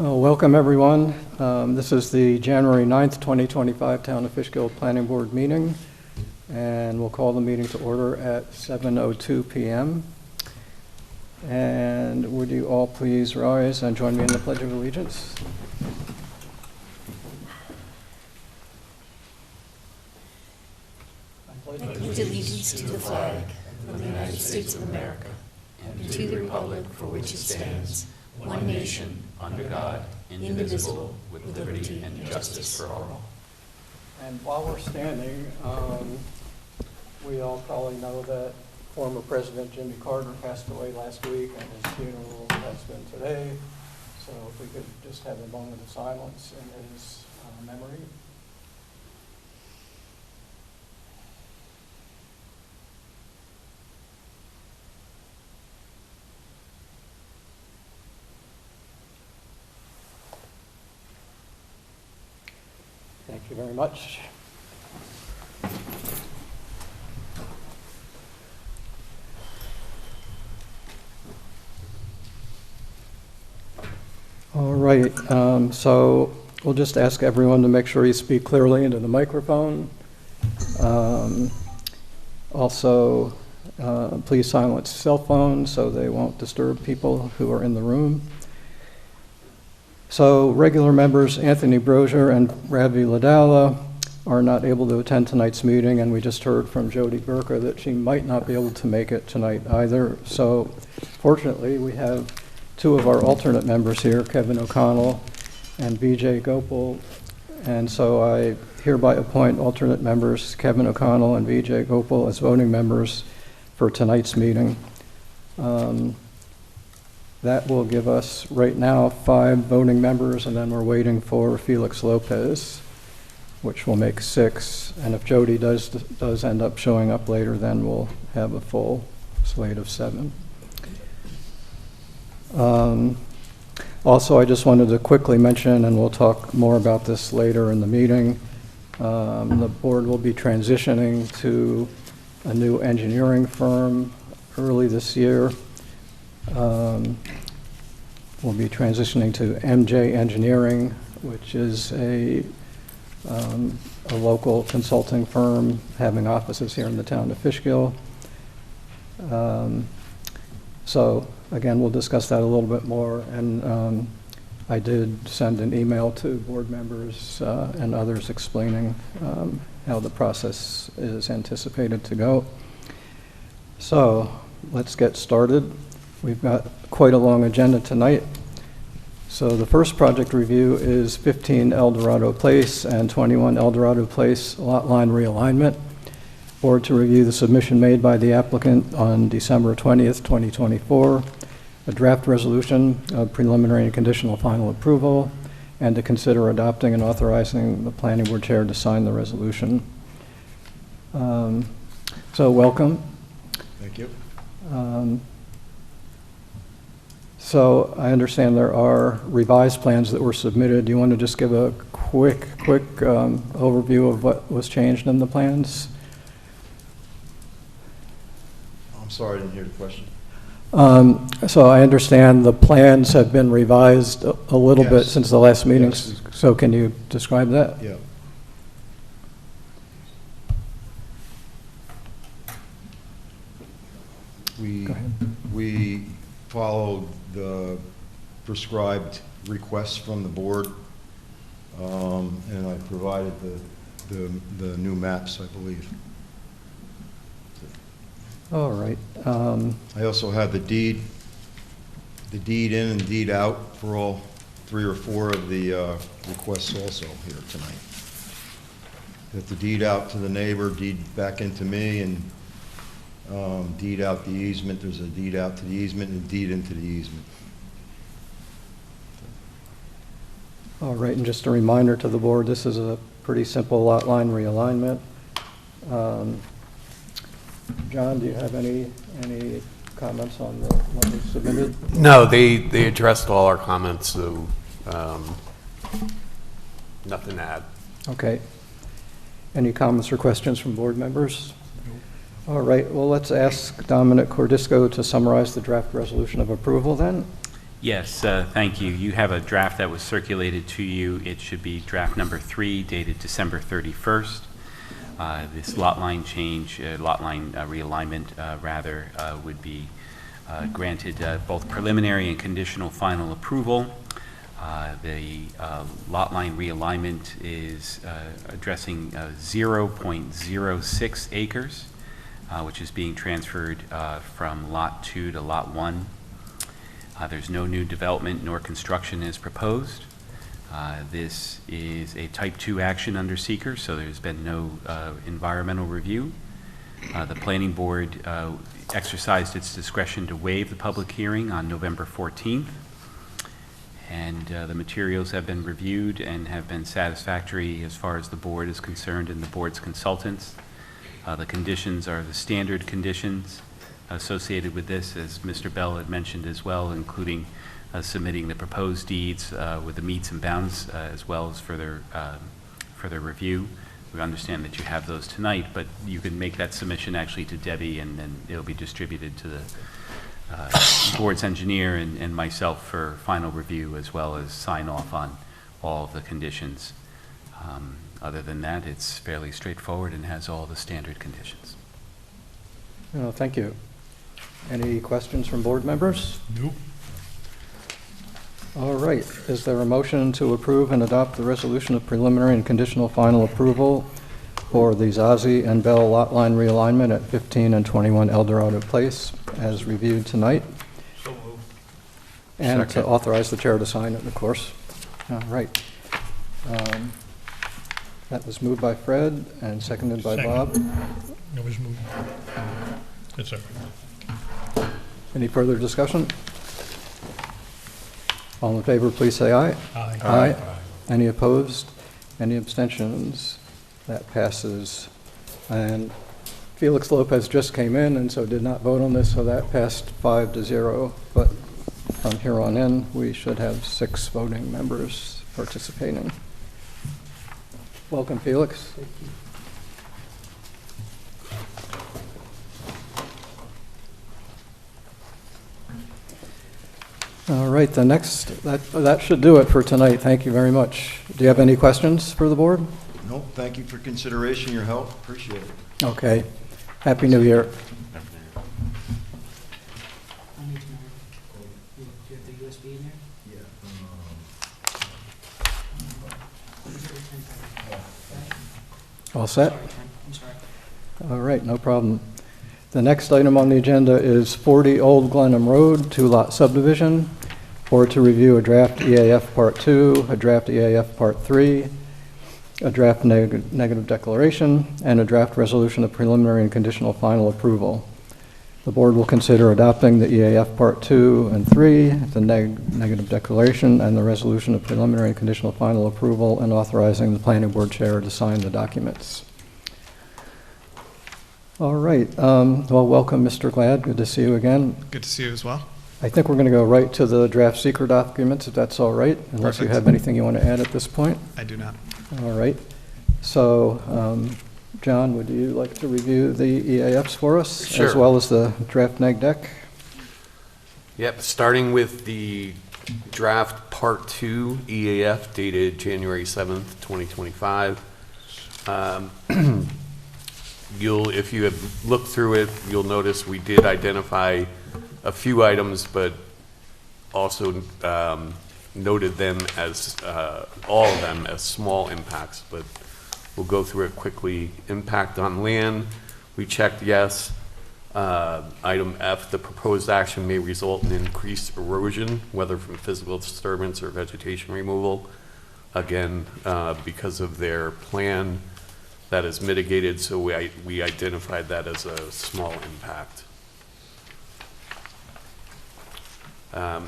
Welcome, everyone. This is the January 9th, 2025 Town of Fishkill Planning Board meeting, and we'll call the meeting to order at 7:02 p.m. And would you all please rise and join me in the Pledge of Allegiance? I pledge allegiance to the flag of the United States of America and to the republic for which it stands, one nation, under God, indivisible, with liberty and justice for all. And while we're standing, we all probably know that former President Jimmy Carter passed away last week, and his funeral has been today. So if we could just have a moment of silence in his memory. Thank you very much. All right, so we'll just ask everyone to make sure you speak clearly into the microphone. Also, please silence cell phones so they won't disturb people who are in the room. So regular members Anthony Brozier and Ravi Ladala are not able to attend tonight's meeting, and we just heard from Jody Burka that she might not be able to make it tonight either. So fortunately, we have two of our alternate members here, Kevin O'Connell and Vijay Gopal, and so I hereby appoint alternate members Kevin O'Connell and Vijay Gopal as voting members for tonight's meeting. That will give us right now 5 voting members, and then we're waiting for Felix Lopez, which will make 6. And if Jody does end up showing up later, then we'll have a full slate of 7. Also, I just wanted to quickly mention, and we'll talk more about this later in the meeting, the board will be transitioning to a new engineering firm early this year. We'll be transitioning to MJ Engineering, which is a local consulting firm having offices here in the town of Fishkill. So again, we'll discuss that a little bit more, and I did send an email to board members and others explaining how the process is anticipated to go. So let's get started. We've got quite a long agenda tonight. So the first project review is 15 El Dorado Place and 21 El Dorado Place lot line realignment. Board to review the submission made by the applicant on December 20th, 2024, a draft resolution of preliminary and conditional final approval, and to consider adopting and authorizing the planning board chair to sign the resolution. So welcome. Thank you. So I understand there are revised plans that were submitted. Do you want to just give a quick overview of what was changed in the plans? I'm sorry, I didn't hear the question. So I understand the plans have been revised a little bit since the last meeting. Yes. So can you describe that? Yeah. We followed the prescribed requests from the board, and I provided the new maps, I believe. All right. I also have the deed in and deed out for all 3 or 4 of the requests also here tonight. Got the deed out to the neighbor, deed back into me, and deed out the easement. There's a deed out to the easement and a deed into the easement. All right, and just a reminder to the board, this is a pretty simple lot line realignment. John, do you have any comments on what was submitted? No, they addressed all our comments, so nothing to add. Okay. Any comments or questions from board members? All right, well, let's ask Dominic Cordisco to summarize the draft resolution of approval then. Yes, thank you. You have a draft that was circulated to you. It should be draft number 3, dated December 31st. This lot line change, lot line realignment, would be granted both preliminary and conditional final approval. The lot line realignment is addressing 0.06 acres, which is being transferred from Lot 2 to Lot 1. There's no new development nor construction is proposed. This is a Type 2 action under seeker, so there's been no environmental review. The Planning Board exercised its discretion to waive the public hearing on November 14th, and the materials have been reviewed and have been satisfactory as far as the board is concerned and the board's consultants. The conditions are the standard conditions associated with this, as Mr. Bell had mentioned as well, including submitting the proposed deeds with the meets and bounds as well as further review. We understand that you have those tonight, but you can make that submission actually to Debbie, and then it'll be distributed to the board's engineer and myself for final review, as well as sign off on all of the conditions. Other than that, it's fairly straightforward and has all the standard conditions. Thank you. Any questions from board members? Nope. All right. Is there a motion to approve and adopt the resolution of preliminary and conditional final approval for the Zazi and Bell lot line realignment at 15 and 21 El Dorado Place as reviewed tonight? So moved. And to authorize the chair to sign it, of course. All right. That was moved by Fred and seconded by Second. Bob. It was moved. Yes, sir. Any further discussion? All in favor, please say aye. Aye. Aye. Any opposed? Any abstentions? That passes. And Felix Lopez just came in and so did not vote on this, so that passed 5-0. But from here on in, we should have 6 voting members participating. Welcome, Felix. All right, the next, that should do it for tonight. Thank you very much. Do you have any questions for the board? Nope, thank you for consideration, your help, appreciate it. Okay. Happy New Year. I'll need to know. Do you have the USB in there? All set? Sorry, Ken, I'm sorry. All right, no problem. The next item on the agenda is 40 Old Glenham Road, 2-lot subdivision, or to review a draft EAF Part 2, a draft EAF Part 3, a draft negative declaration, and a draft resolution of preliminary and conditional final approval. The board will consider adopting the EAF Part 2 and 3, the negative declaration, and the resolution of preliminary and conditional final approval, and authorizing the planning board chair to sign the documents. All right. Well, welcome, Mr. Glad. Good to see you again. Good to see you as well. I think we're going to go right to the draft seeker documents, if that's all right, unless you Perfect. have anything you want to add at this point. I do not. All right. So, John, would you like to review the EAFs for us? Sure. As well as the draft neg deck? Yep, starting with the draft Part 2 EAF dated January 7th, 2025. If you have looked through it, you'll notice we did identify a few items, but also noted them as, all of them as small impacts, but we'll go through it quickly. Impact on land, we checked yes. Item F, the proposed action may result in increased erosion, whether from physical disturbance or vegetation removal. Again, because of their plan, that is mitigated, so we identified that as a small impact.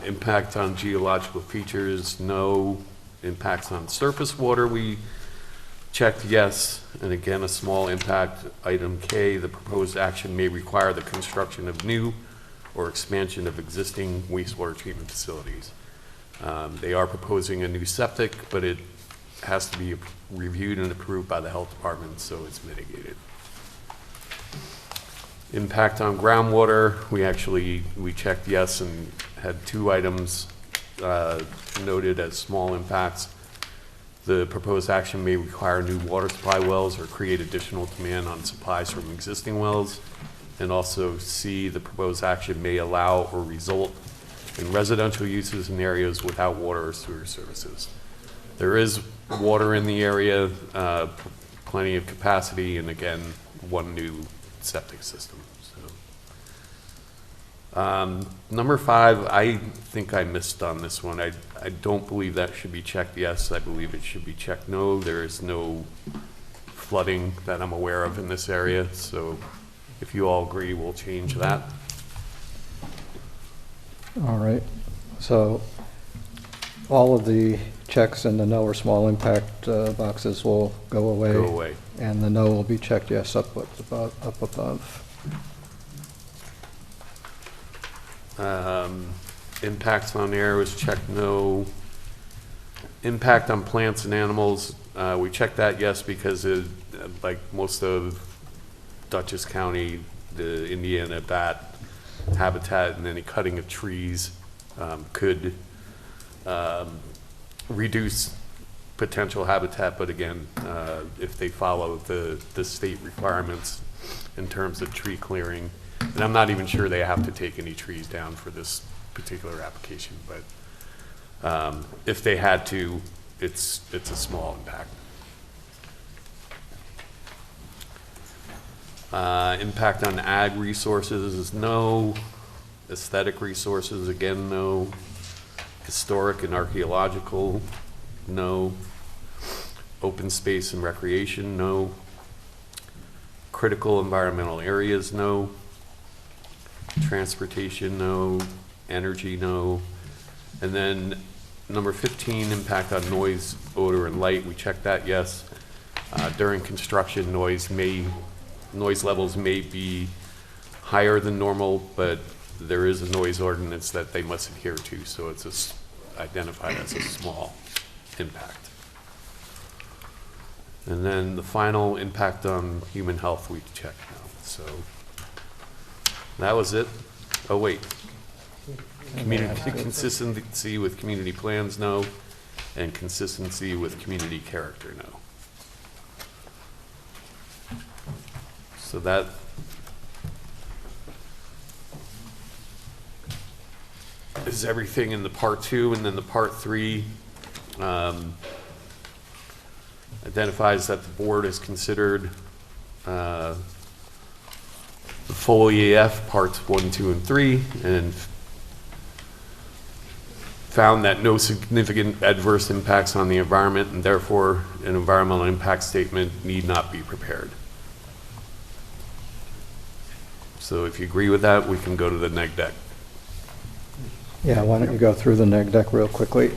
Impact on geological features, no. Impacts on surface water, we checked yes, and again, a small impact. Item K, the proposed action may require the construction of new or expansion of existing wastewater treatment facilities. They are proposing a new septic, but it has to be reviewed and approved by the health department, so it's mitigated. Impact on groundwater, we checked yes and had 2 items noted as small impacts. The proposed action may require new water supply wells or create additional demand on supplies from existing wells. And also C, the proposed action may allow or result in residential uses in areas without water or sewer services. There is water in the area, plenty of capacity, and again, one new septic system. So, number 5, I think I missed on this one. I don't believe that should be checked yes. I believe it should be checked no. There is no flooding that I'm aware of in this area. So if you all agree, we'll change that. All right, so all of the checks in the no or small impact boxes will go away. Go away. And the no will be checked yes up above. Impacts on air was checked no. Impact on plants and animals, we checked that yes because like most of Dutchess County, the Indiana bat habitat and any cutting of trees could reduce potential habitat, but again, if they follow the state requirements in terms of tree clearing, and I'm not even sure they have to take any trees down for this particular application, but if they had to, it's a small impact. Impact on ag resources is no. Aesthetic resources, again, no. Historic and archaeological, no. Open space and recreation, no. Critical environmental areas, no. Transportation, no. Energy, no. And then number 15, impact on noise, odor, and light. We checked that, yes. During construction, noise levels may be higher than normal, but there is a noise ordinance that they must adhere to, so it's identified as a small impact. And then the final impact on human health we checked now. So that was it. Oh, wait. Community consistency with community plans, no. And consistency with community character, no. So that is everything in the part 2, and then the part 3 identifies that the board has considered the full EAF parts 1, 2, and 3, and found that no significant adverse impacts on the environment, and therefore an environmental impact statement need not be prepared. So if you agree with that, we can go to the neg deck. Yeah, why don't you go through the neg deck real quickly?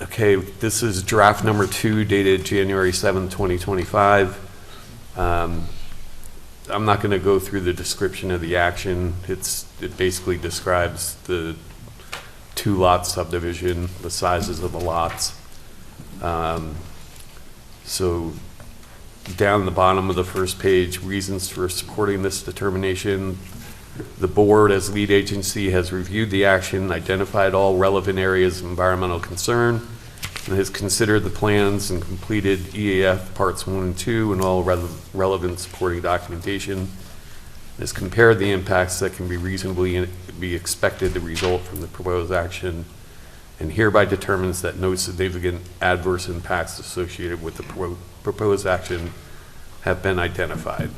Okay, this is draft number 2 dated January 7, 2025. I'm not going to go through the description of the action. It basically describes the 2-lot subdivision, the sizes of the lots. So down the bottom of the first page, reasons for supporting this determination. The board, as lead agency, has reviewed the action, identified all relevant areas of environmental concern, and has considered the plans and completed EAF parts 1 and 2 and all relevant supporting documentation. Has compared the impacts that can be reasonably be expected to result from the proposed action, and hereby determines that no significant adverse impacts associated with the proposed action have been identified.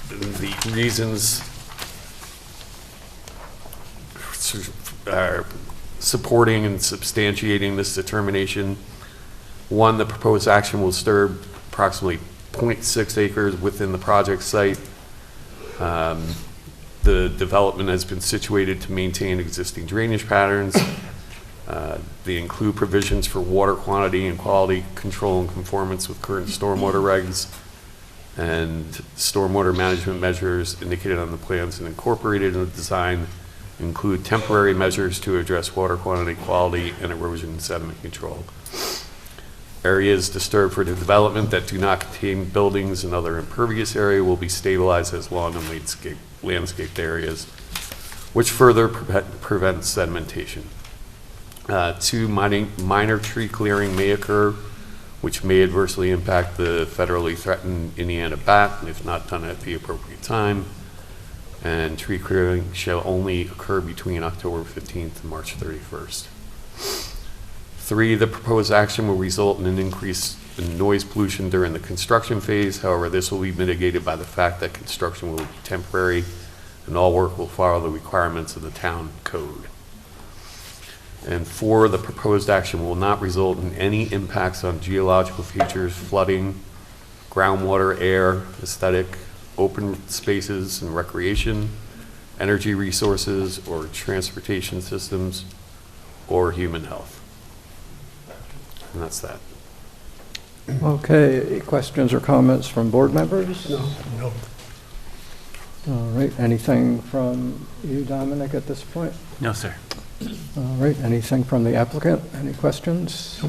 The reasons are supporting and substantiating this determination. 1, the proposed action will disturb approximately 0.6 acres within the project site. The development has been situated to maintain existing drainage patterns. They include provisions for water quantity and quality control in conformance with current stormwater regs, and stormwater management measures indicated on the plans and incorporated in the design include temporary measures to address water quantity, quality, and erosion and sediment control. Areas disturbed for the development that do not contain buildings and other impervious area will be stabilized as lawn and landscaped areas, which further prevents sedimentation. 2, minor tree clearing may occur, which may adversely impact the federally threatened Indiana bat if not done at the appropriate time. And tree clearing shall only occur between October 15th and March 31st. 3, the proposed action will result in an increase in noise pollution during the construction phase. However, this will be mitigated by the fact that construction will be temporary and all work will follow the requirements of the town code. And 4, the proposed action will not result in any impacts on geological features, flooding, groundwater, air, aesthetic, open spaces and recreation, energy resources, or transportation systems, or human health. And that's that. Okay, questions or comments from board members? No. No. All right, anything from you, Dominic, at this point? No, sir. All right, anything from the applicant? Any questions?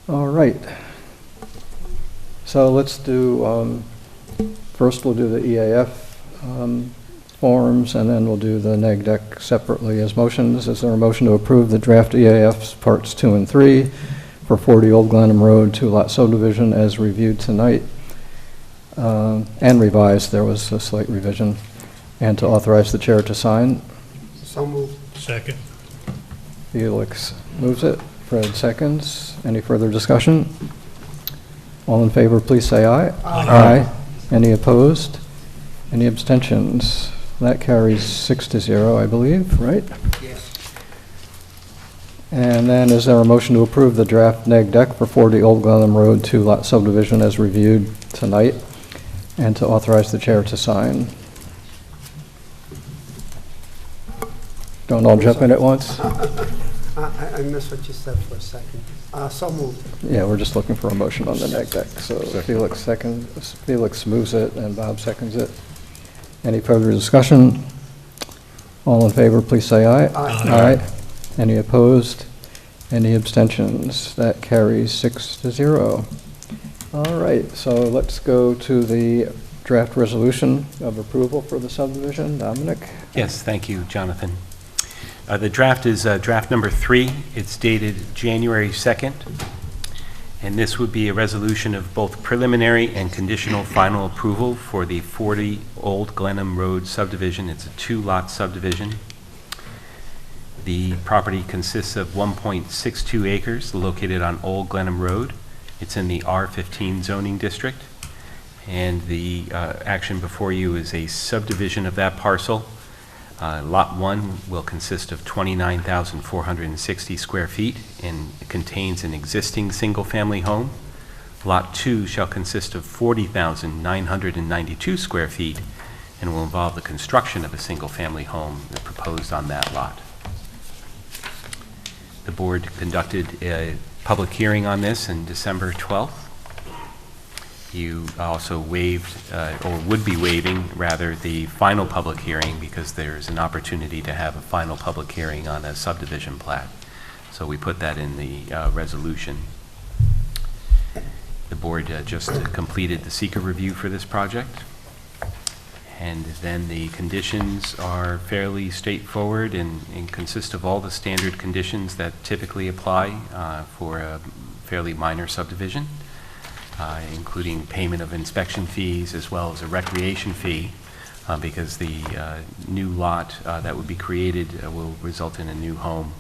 All right. So let's do, first we'll do the EAF forms, and then we'll do the neg deck separately as motions. Is there a motion to approve the draft EAFs parts 2 and 3 for 40 Old Glenham Road 2-lot subdivision as reviewed tonight and revised? There was a slight revision. And to authorize the chair to sign. So moved. Second. Felix moves it. Fred seconds. Any further discussion? All in favor, please say aye. Aye. Any opposed? Any abstentions? That carries 6-0, I believe, right? Yes. And then is there a motion to approve the draft neg deck for 40 Old Glenham Road 2-lot subdivision as reviewed tonight and to authorize the chair to sign? Don't all jump in at once? I missed what you said for a second. So moved. Yeah, we're just looking for a motion on the neg deck. So Felix moves it and Bob seconds it. Any further discussion? All in favor, please say aye. Aye. Aye. Any opposed? Any abstentions? That carries 6-0. All right, so let's go to the draft resolution of approval for the subdivision. Dominic? Yes, thank you, Jonathan. The draft is draft number 3. It's dated January 2nd. And this would be a resolution of both preliminary and conditional final approval for the 40 Old Glenham Road subdivision. It's a 2-lot subdivision. The property consists of 1.62 acres located on Old Glenham Road. It's in the R15 zoning district. And the action before you is a subdivision of that parcel. Lot 1 will consist of 29,460 square feet and contains an existing single-family home. Lot 2 shall consist of 40,992 square feet and will involve the construction of a single-family home proposed on that lot. The board conducted a public hearing on this on December 12th. You also waived, or would be waiving, rather, the final public hearing because there's an opportunity to have a final public hearing on a subdivision plat. So we put that in the resolution. The board just completed the seeker review for this project. And then the conditions are fairly straightforward and consist of all the standard conditions that typically apply for a fairly minor subdivision. Including payment of inspection fees as well as a recreation fee, because the new lot that would be created will result in a new home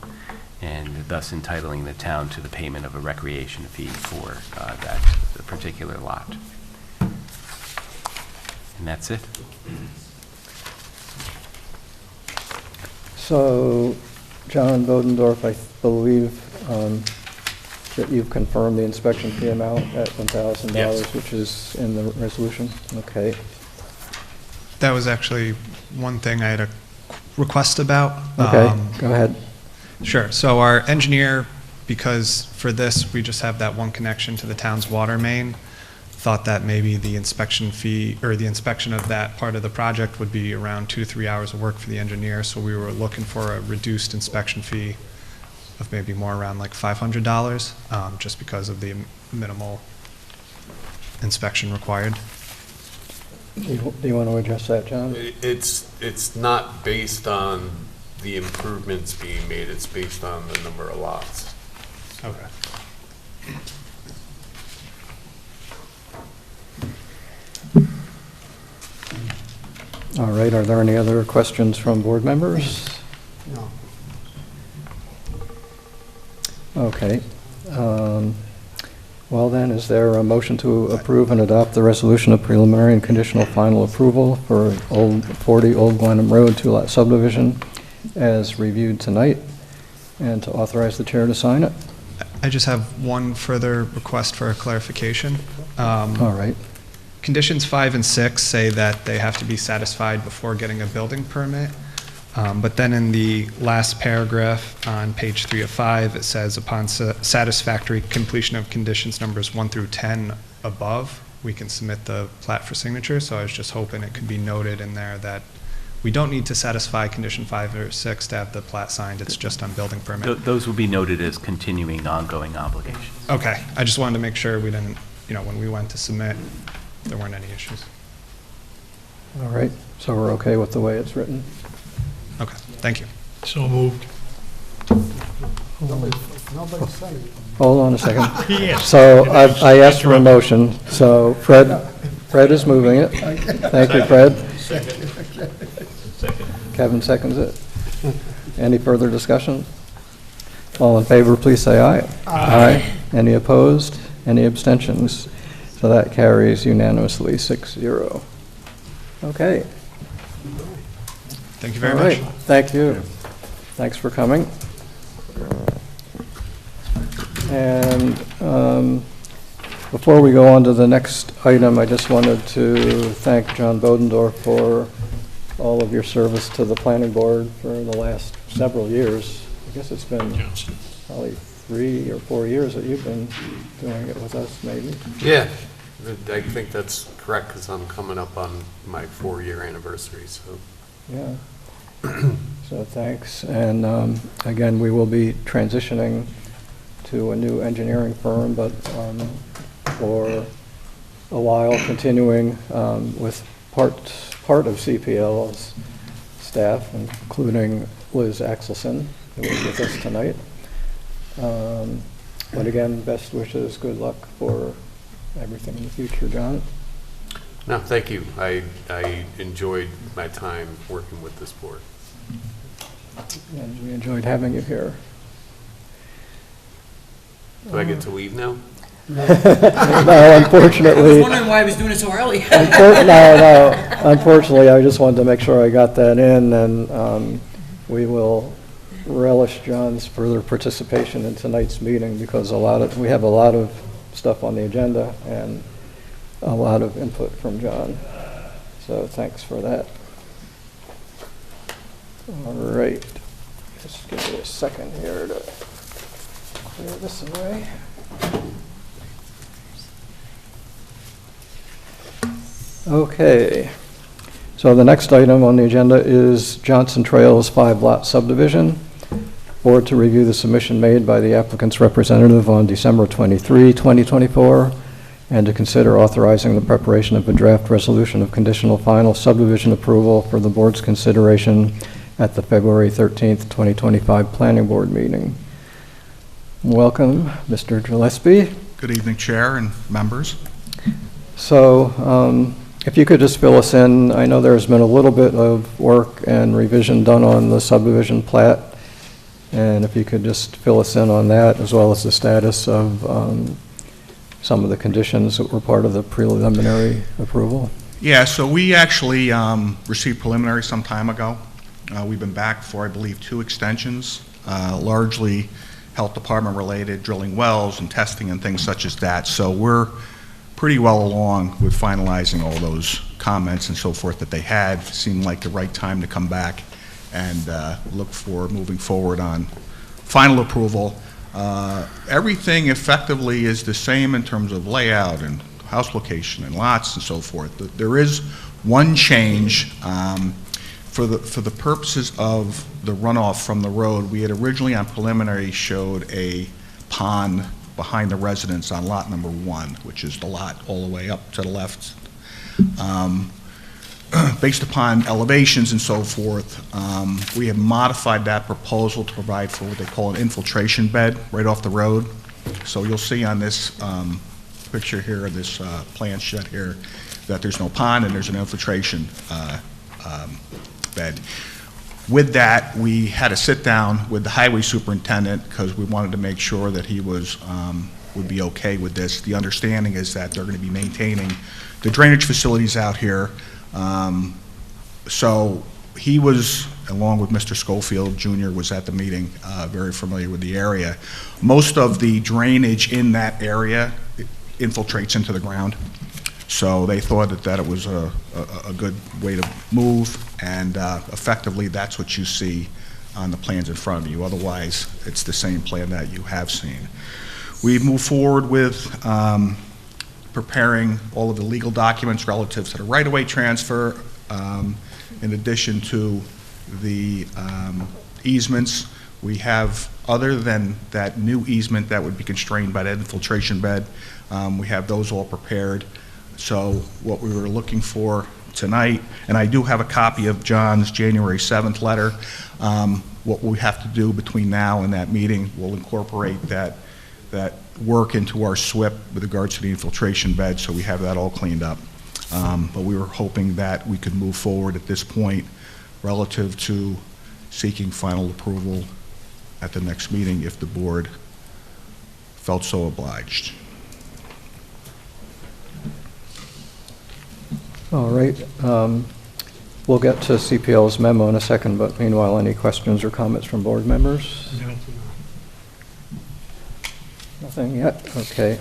and thus entitling the town to the payment of a recreation fee for that particular lot. And that's it. So, John Bodendorf, I believe that you've confirmed the inspection fee amount at $1,000, Yes. which is in the resolution? Okay. That was actually one thing I had a request about. Okay, go ahead. Sure. So our engineer, because for this, we just have that one connection to the town's water main, thought that maybe the inspection fee, or the inspection of that part of the project would be around 2 to 3 hours of work for the engineer. So we were looking for a reduced inspection fee of maybe more around like $500, just because of the minimal inspection required. Do you want to address that, John? It's not based on the improvements being made, it's based on the number of lots. Okay. All right, are there any other questions from board members? No. Okay. Well then, is there a motion to approve and adopt the resolution of preliminary and conditional final approval for 40 Old Glenham Road, two-lot subdivision as reviewed tonight, and to authorize the chair to sign it? I just have one further request for a clarification. All right. Conditions 5 and 6 say that they have to be satisfied before getting a building permit. But then in the last paragraph on page 3 of 5, it says upon satisfactory completion of conditions numbers 1 through 10 above, we can submit the plat for signature. So I was just hoping it could be noted in there that we don't need to satisfy condition 5 or 6 to have the plat signed. It's just on building permit. Those will be noted as continuing ongoing obligations. Okay, I just wanted to make sure we didn't, when we went to submit, there weren't any issues. All right, so we're okay with the way it's written? Okay, thank you. So moved. Nobody said it. Hold on a second. Yes. So I asked for a motion, so Fred is moving it. Thank you, Fred. Second. Kevin seconds it. Any further discussion? All in favor, please say aye. Aye. Any opposed? Any abstentions? So that carries unanimously, 6-0. Okay. Thank you very All much. right. Thank you. Thanks for coming. And before we go on to the next item, I just wanted to thank John Bodendorf for all of your service to the planning board for the last several years. I guess it's been probably 3 or 4 years that you've been doing it with us, maybe. Yeah, I think that's correct, because I'm coming up on my 4-year anniversary, so. Yeah. So thanks. And again, we will be transitioning to a new engineering firm, but for a while continuing with part of CPL's staff, including Liz Axelson, who is with us tonight. But again, best wishes, good luck for everything in the future, John. No, thank you. I enjoyed my time working with this board. And we enjoyed having you here. Do I get to leave now? No, I unfortunately. was wondering why I was doing it so early. No. Unfortunately, I just wanted to make sure I got that in, and we will relish John's further participation in tonight's meeting, because we have a lot of stuff on the agenda and a lot of input from John. So thanks for that. All right. Just give me a second here to clear this away. Okay. So the next item on the agenda is Johnson Trails 5-lot subdivision. Board to review the submission made by the applicant's representative on December 23, 2024, and to consider authorizing the preparation of a draft resolution of conditional final subdivision approval for the board's consideration at the February 13th, 2025 Planning Board meeting. Welcome, Mr. Gillespie. Good evening, Chair and members. So if you could just fill us in, I know there's been a little bit of work and revision done on the subdivision plat, and if you could just fill us in on that, as well as the status of some of the conditions that were part of the preliminary approval. Yeah, so we actually received preliminary some time ago. We've been back for, I believe, 2 extensions, largely health department related, drilling wells and testing and things such as that. So we're pretty well along with finalizing all those comments and so forth that they had. It seemed like the right time to come back and look for moving forward on final approval. Everything effectively is the same in terms of layout and house location and lots and so forth. There is one change For the purposes of the runoff from the road, we had originally on preliminary showed a pond behind the residence on lot number 1, which is the lot all the way up to the left. Based upon elevations and so forth, we have modified that proposal to provide for what they call an infiltration bed right off the road. So you'll see on this picture here, this planchette here, that there's no pond and there's an infiltration bed. With that, we had a sit-down with the highway superintendent because we wanted to make sure that he would be okay with this. The understanding is that they're going to be maintaining the drainage facilities out here. So he was, along with Mr. Schofield Jr., was at the meeting, very familiar with the area. Most of the drainage in that area infiltrates into the ground. So they thought that it was a good way to move, and effectively that's what you see on the plans in front of you. Otherwise, it's the same plan that you have seen. We've moved forward with preparing all of the legal documents relative to the right-of-way transfer, in addition to the easements. We have, other than that new easement that would be constrained by that infiltration bed, we have those all prepared. So what we were looking for tonight, and I do have a copy of John's January 7th letter. What we have to do between now and that meeting, we'll incorporate that work into our SWIP with regards to the infiltration bed, so we have that all cleaned up. But we were hoping that we could move forward at this point relative to seeking final approval at the next meeting if the board felt so obliged. All right. We'll get to CPL's memo in a second, but meanwhile, any questions or comments from board members? No. Nothing yet? Okay.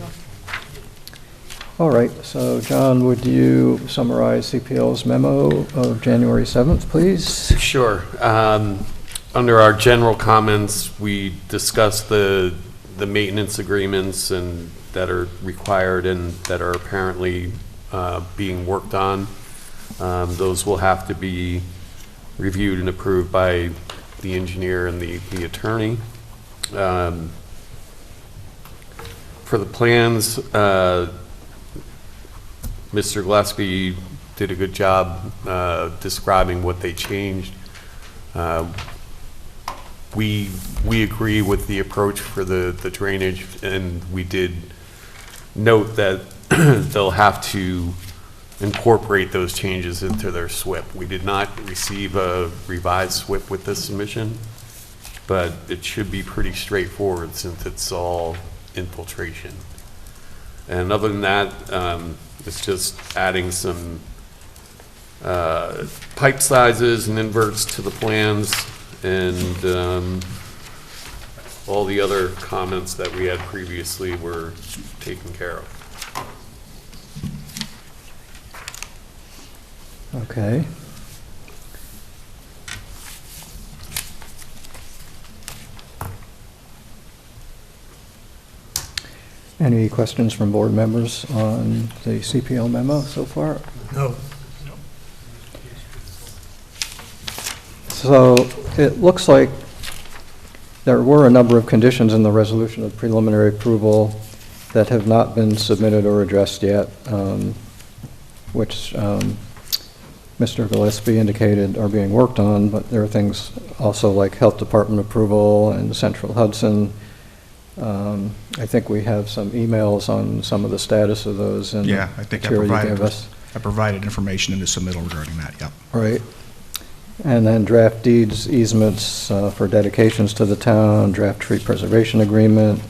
All right. So, John, would you summarize CPL's memo of January 7th, please? Sure. Under our general comments, we discussed the maintenance agreements and that are required and that are apparently being worked on. Those will have to be reviewed and approved by the engineer and the attorney. For the plans, Mr. Gillespie did a good job describing what they changed. We agree with the approach for the drainage, and we did note that they'll have to incorporate those changes into their SWIP. We did not receive a revised SWIP with this submission, but it should be pretty straightforward since it's all infiltration. And other than that, it's just adding some pipe sizes and inverts to the plans, and all the other comments that we had previously were taken care of. Okay. Any questions from board members on the CPL memo so far? No. So it looks like there were a number of conditions in the resolution of preliminary approval that have not been submitted or addressed yet, which Mr. Gillespie indicated are being worked on, but there are things also like Health Department approval and Central Hudson. I think we have some emails on some of the status of those and Yeah, I think I provided information in the submittal regarding that, yep. Right. And then draft deeds, easements for dedications to the town, draft tree preservation agreement,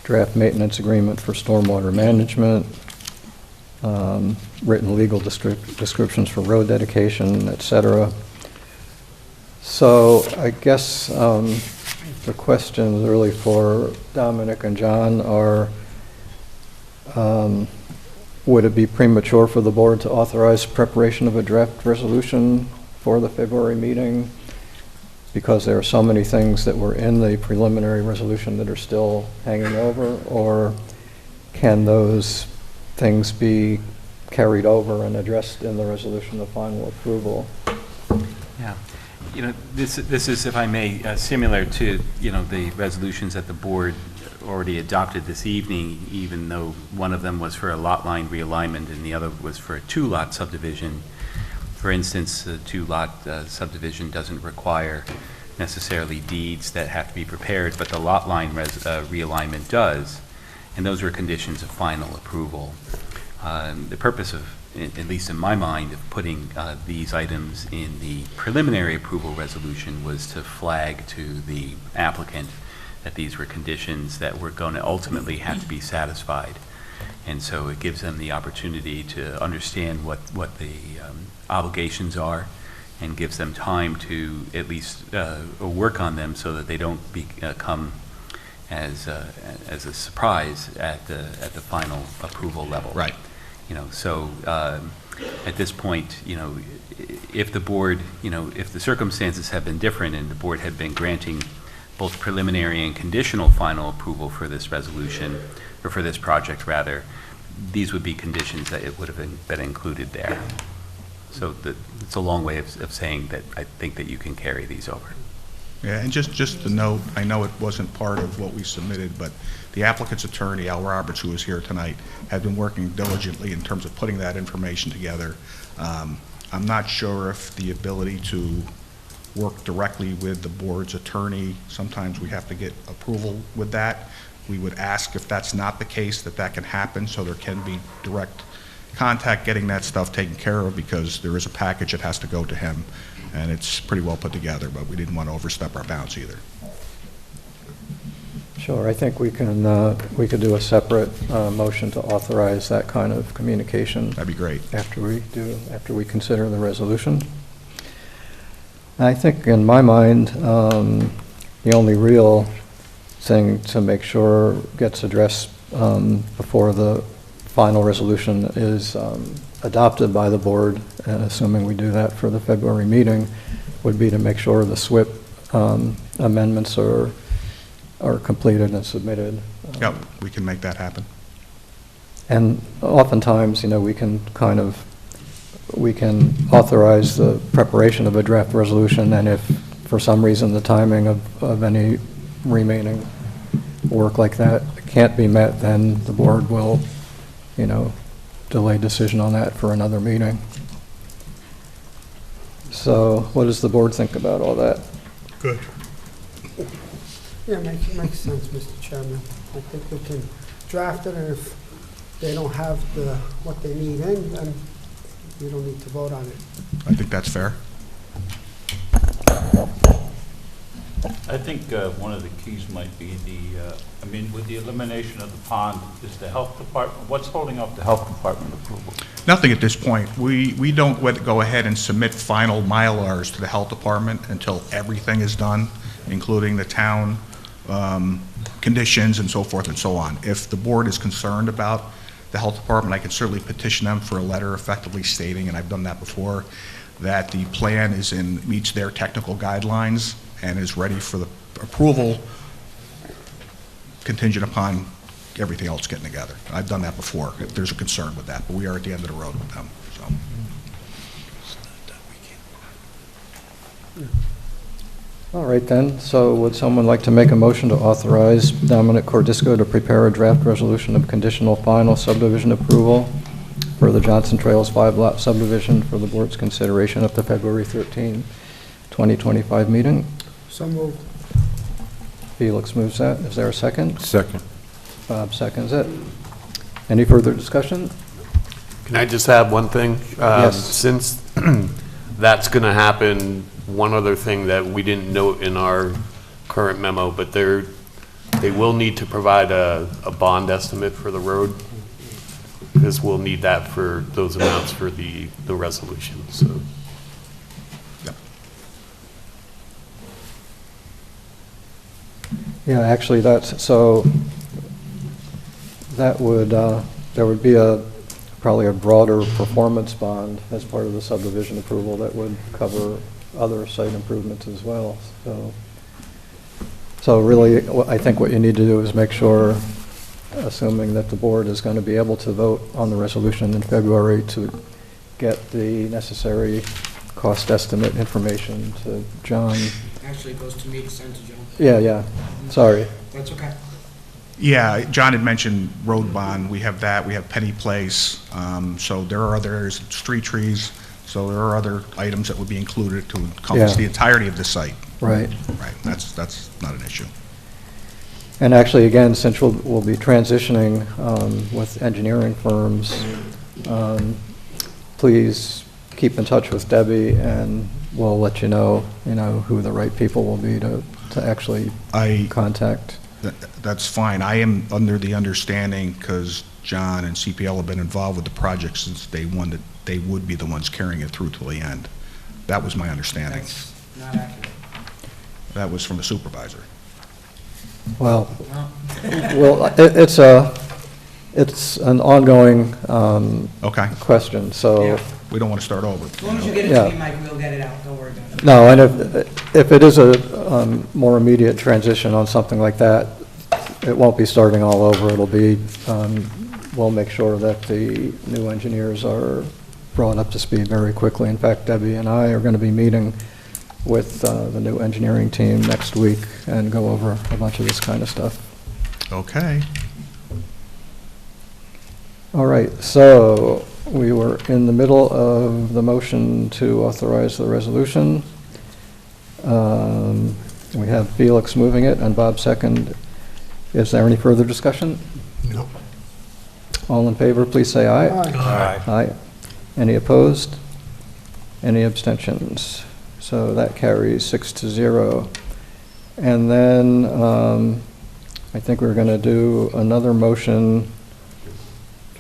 draft maintenance agreement for stormwater management, written legal descriptions for road dedication, et cetera. So I guess the questions really for Dominic and John are, would it be premature for the board to authorize preparation of a draft resolution for the February meeting? Because there are so many things that were in the preliminary resolution that are still hanging over, or can those things be carried over and addressed in the resolution of final approval? Yeah, You know, this is, if I may, similar to, you know, the resolutions that the board already adopted this evening, even though one of them was for a lot line realignment and the other was for a two-lot subdivision. For instance, the two-lot subdivision doesn't require necessarily deeds that have to be prepared, but the lot line realignment does, and those were conditions of final approval. The purpose of, at least in my mind, of putting these items in the preliminary approval resolution was to flag to the applicant that these were conditions that were going to ultimately have to be satisfied. And so it gives them the opportunity to understand what the obligations are, and gives them time to at least work on them so that they don't come as a surprise at the final approval level. Right. You know, so at this point, you know, if the board, you know, if the circumstances have been different and the board had been granting both preliminary and conditional final approval for this resolution, or for this project rather, these would be conditions that it would have been included there. So it's a long way of saying that I think that you can carry these over. Yeah, and just to note, I know it wasn't part of what we submitted, but the applicant's attorney, Al Roberts, who is here tonight, had been working diligently in terms of putting that information together. I'm not sure if the ability to work directly with the board's attorney, sometimes we have to get approval with that. We would ask if that's not the case, that can happen, so there can be direct contact getting that stuff taken care of, because there is a package that has to go to him, and it's pretty well put together, but we didn't want to overstep our bounds either. Sure, I think we could do a separate motion to authorize that kind of communication. That'd be great. After we consider the resolution. I think in my mind, the only real thing to make sure gets addressed before the final resolution is adopted by the board, and assuming we do that for the February meeting, would be to make sure the SWIP amendments are completed and submitted. Yep, we can make that happen. And oftentimes, you know, we can authorize the preparation of a draft resolution, and if for some reason the timing of any remaining work like that can't be met, then the board will, you know, delay decision on that for another meeting. So what does the board think about all that? Good. Yeah, makes sense, Mr. Chairman. I think we can draft it, and if they don't have what they need in, then we don't need to vote on it. I think that's fair. I think one of the keys might be with the elimination of the pond, is the health department, what's holding up the health department approval? Nothing at this point. We don't go ahead and submit final Mylars to the health department until everything is done, including the town conditions and so forth and so on. If the board is concerned about the health department, I can certainly petition them for a letter effectively stating, and I've done that before, that the plan meets their technical guidelines and is ready for the approval contingent upon everything else getting together. I've done that before, if there's a concern with that, but we are at the end of the road with them, so. All right then, so would someone like to make a motion to authorize Dominic Cordisco to prepare a draft resolution of conditional final subdivision approval for the Johnson Trails 5-lot subdivision for the board's consideration at the February 13, 2025 meeting? So moved. Felix moves that. Is there a second? Second. Bob seconds it. Any further discussion? Can I just add one thing? Yes. Since that's going to happen, one other thing that we didn't note in our current memo, but they will need to provide a bond estimate for the road, because we'll need that for those amounts for the resolution, so. Yeah, actually, there would be probably a broader performance bond as part of the subdivision approval that would cover other site improvements as well. So really, I think what you need to do is make sure, assuming that the board is going to be able to vote on the resolution in February, to get the necessary cost estimate information to John. Actually, it goes to me to send to John. Yeah, sorry. That's okay. Yeah, John had mentioned road bond, we have that, we have Penny Place, so there are other areas, street trees, so there are other items that would be included to encompass Yeah. the entirety of the site. Right. Right, that's not an issue. And actually, again, since we'll be transitioning with engineering firms, please keep in touch with Debbie, and we'll let you know who the right people will be to actually contact. That's fine. I am under the understanding, because John and CPL have been involved with the project since day one, that they would be the ones carrying it through till the end. That was my understanding. That's not accurate. That was from the supervisor. Well, it's an ongoing Okay. question, so. Yeah. We don't want to start over. As long as you get it Yeah. to me, Mike, we'll get it out. Don't worry about it. No, and if it is a more immediate transition on something like that, it won't be starting all over. It'll be, we'll make sure that the new engineers are brought up to speed very quickly. In fact, Debbie and I are going to be meeting with the new engineering team next week and go over a bunch of this kind of stuff. Okay. All right, so we were in the middle of the motion to authorize the resolution. We have Felix moving it and Bob second. Is there any further discussion? No. All in favor, please say aye. Aye. Aye. Any opposed? Any abstentions? So that carries 6-0. And then I think we're going to do another motion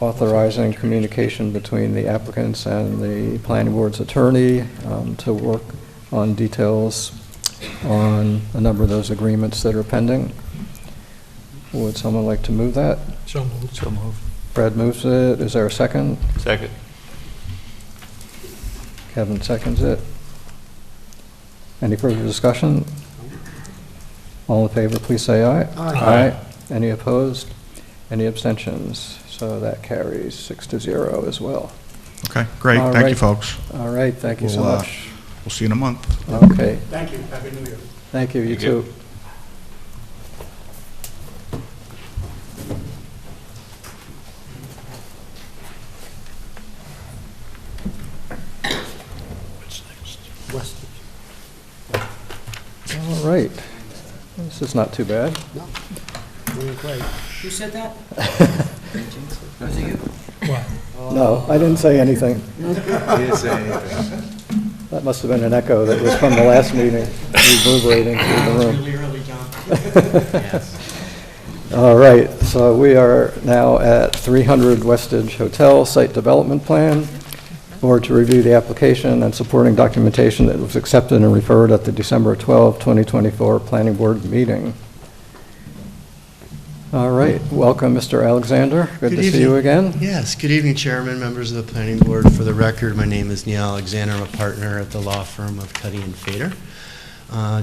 authorizing communication between the applicants and the planning board's attorney to work on details on a number of those agreements that are pending. Would someone like to move that? So moved. So moved. Fred moves it. Is there a second? Second. Kevin seconds it. Any further discussion? All in favor, please say aye. Aye. Any opposed? Any abstentions? So that carries 6-0 as well. Okay, great. All Thank you, right. folks. All right, thank you so We'll, much. We'll see you in a month. Okay, Thank you. Happy New Year. thank you, you Thank you. too. What's next? Westage. All right, this is not too bad. No, doing great. Who said that? What? No, I didn't say anything. That must have been an echo that was from the last meeting, reverberating through the room. Really early, John. All right, so we are now at 300 Westage Hotel Site Development Plan. Board to review the application and supporting documentation that was accepted and referred at the December 12, 2024 Planning Board meeting. All right, welcome, Mr. Alexander. Good to see you again. Yes, good evening, Chairman, members of the Planning Board. For the record, my name is Neil Alexander. I'm a partner at the law firm of Cuddy and Fader.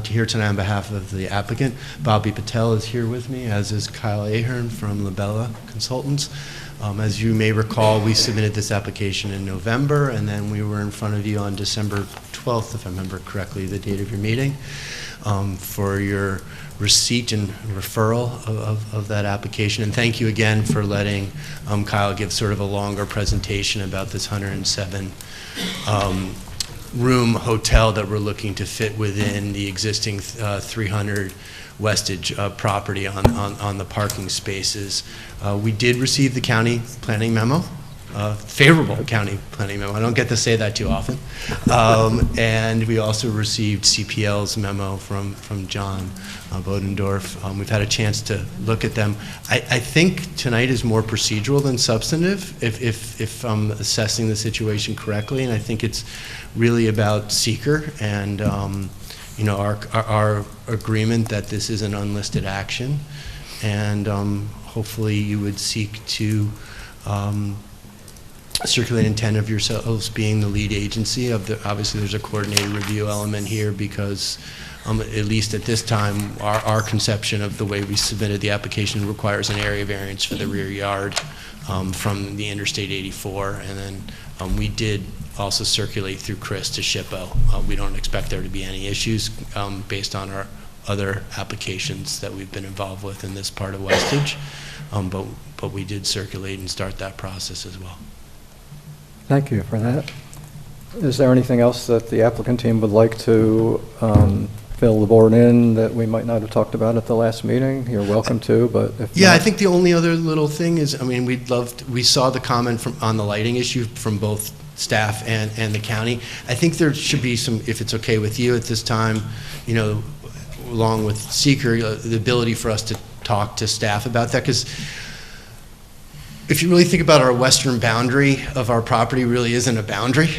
Here tonight on behalf of the applicant, Bobby Patel is here with me, as is Kyle Ahern from Labella Consultants. As you may recall, we submitted this application in November, and then we were in front of you on December 12th, if I remember correctly, the date of your meeting, for your receipt and referral of that application. And thank you again for letting Kyle give sort of a longer presentation about this 107 room hotel that we're looking to fit within the existing 300 Westage property on the parking spaces. We did receive the county planning memo, favorable county planning memo. I don't get to say that too often. And we also received CPL's memo from John Bodendorf. We've had a chance to look at them. I think tonight is more procedural than substantive, if I'm assessing the situation correctly, and I think it's really about seeker and you know, our agreement that this is an unlisted action, and hopefully you would seek to circulate intent of yourselves being the lead agency of the, obviously there's a coordinated review element here because at least at this time, our conception of the way we submitted the application requires an area variance for the rear yard from the Interstate 84, and then we did also circulate through Chris to SHPO. We don't expect there to be any issues based on our other applications that we've been involved with in this part of Westage, but we did circulate and start that process as well. Thank you for that. Is there anything else that the applicant team would like to fill the board in that we might not have talked about at the last meeting? You're welcome to, but if Yeah, not- I think the only other little thing is, I mean, we saw the comment on the lighting issue from both staff and the county. I think there should be some, if it's okay with you at this time, you know, along with seeker, the ability for us to talk to staff about that, because if you really think about our western boundary of our property really isn't a boundary,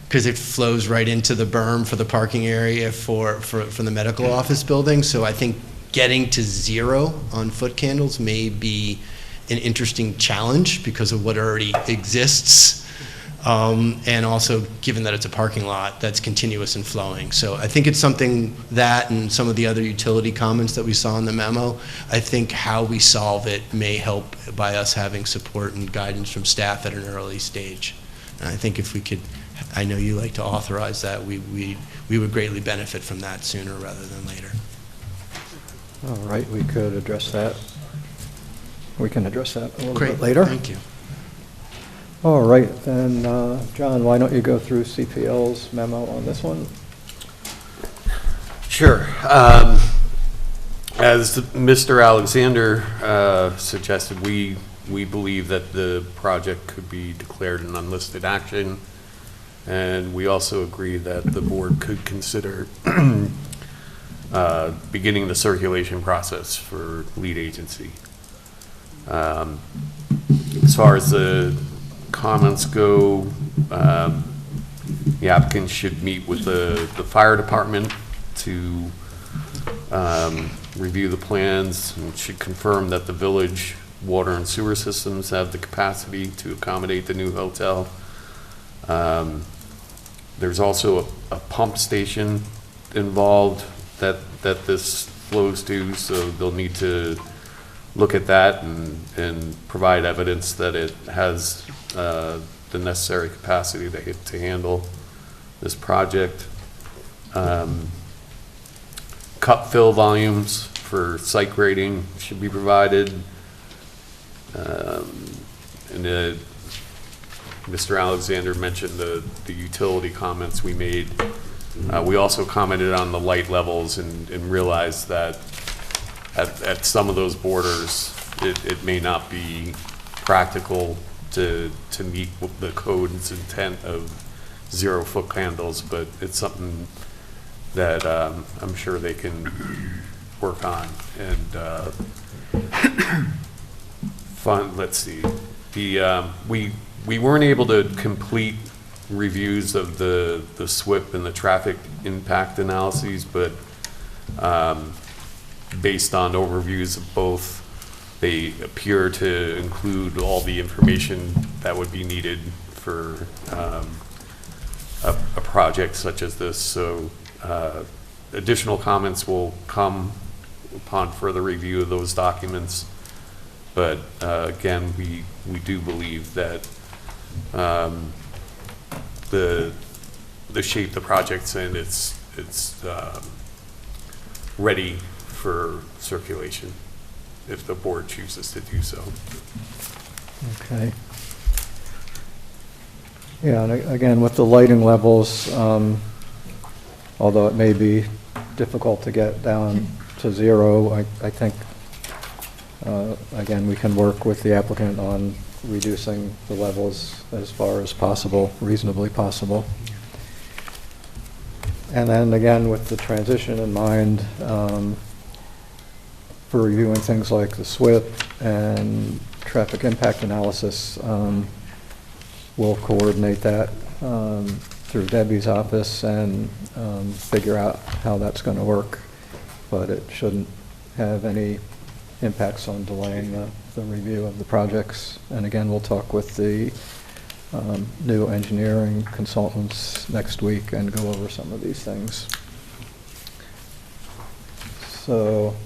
because it flows right into the berm for the parking area for the medical office building. So I think getting to 0 on foot candles may be an interesting challenge because of what already exists. And also, given that it's a parking lot that's continuous and flowing. So I think it's something that and some of the other utility comments that we saw in the memo, I think how we solve it may help by us having support and guidance from staff at an early stage. And I think if we could, I know you like to authorize that, we would greatly benefit from that sooner rather than later. All right, we could address that. We can address that a little Great, bit later. thank you. All right, then, John, why don't you go through CPL's memo on this one? Sure. As Mr. Alexander suggested, we believe that the project could be declared an unlisted action, and we also agree that the board could consider beginning the circulation process for lead agency. As far as the comments go, the applicant should meet with the fire department to review the plans and should confirm that the village water and sewer systems have the capacity to accommodate the new hotel. There's also a pump station involved that this flows to, so they'll need to look at that and provide evidence that it has the necessary capacity to handle this project. Cut fill volumes for site grading should be provided. And Mr. Alexander mentioned the utility comments we made. We also commented on the light levels and realized that at some of those borders, it may not be practical to meet the code's intent of 0 foot candles, but it's something that I'm sure they can work on. And let's see, we weren't able to complete reviews of the SWIP and the traffic impact analyses, but based on overviews of both, they appear to include all the information that would be needed for a project such as this. So additional comments will come upon further review of those documents. But again, we do believe that the shape the project's in, it's ready for circulation if the board chooses to do so. Okay. Yeah, and again, with the lighting levels, although it may be difficult to get down to 0, I think, again, we can work with the applicant on reducing the levels as far as possible, reasonably possible. And then again, with the transition in mind, for reviewing things like the SWIP and traffic impact analysis, we'll coordinate that through Debbie's office and figure out how that's going to work. But it shouldn't have any impacts on delaying the review of the projects. And again, we'll talk with the new engineering consultants next week and go over some of these things. So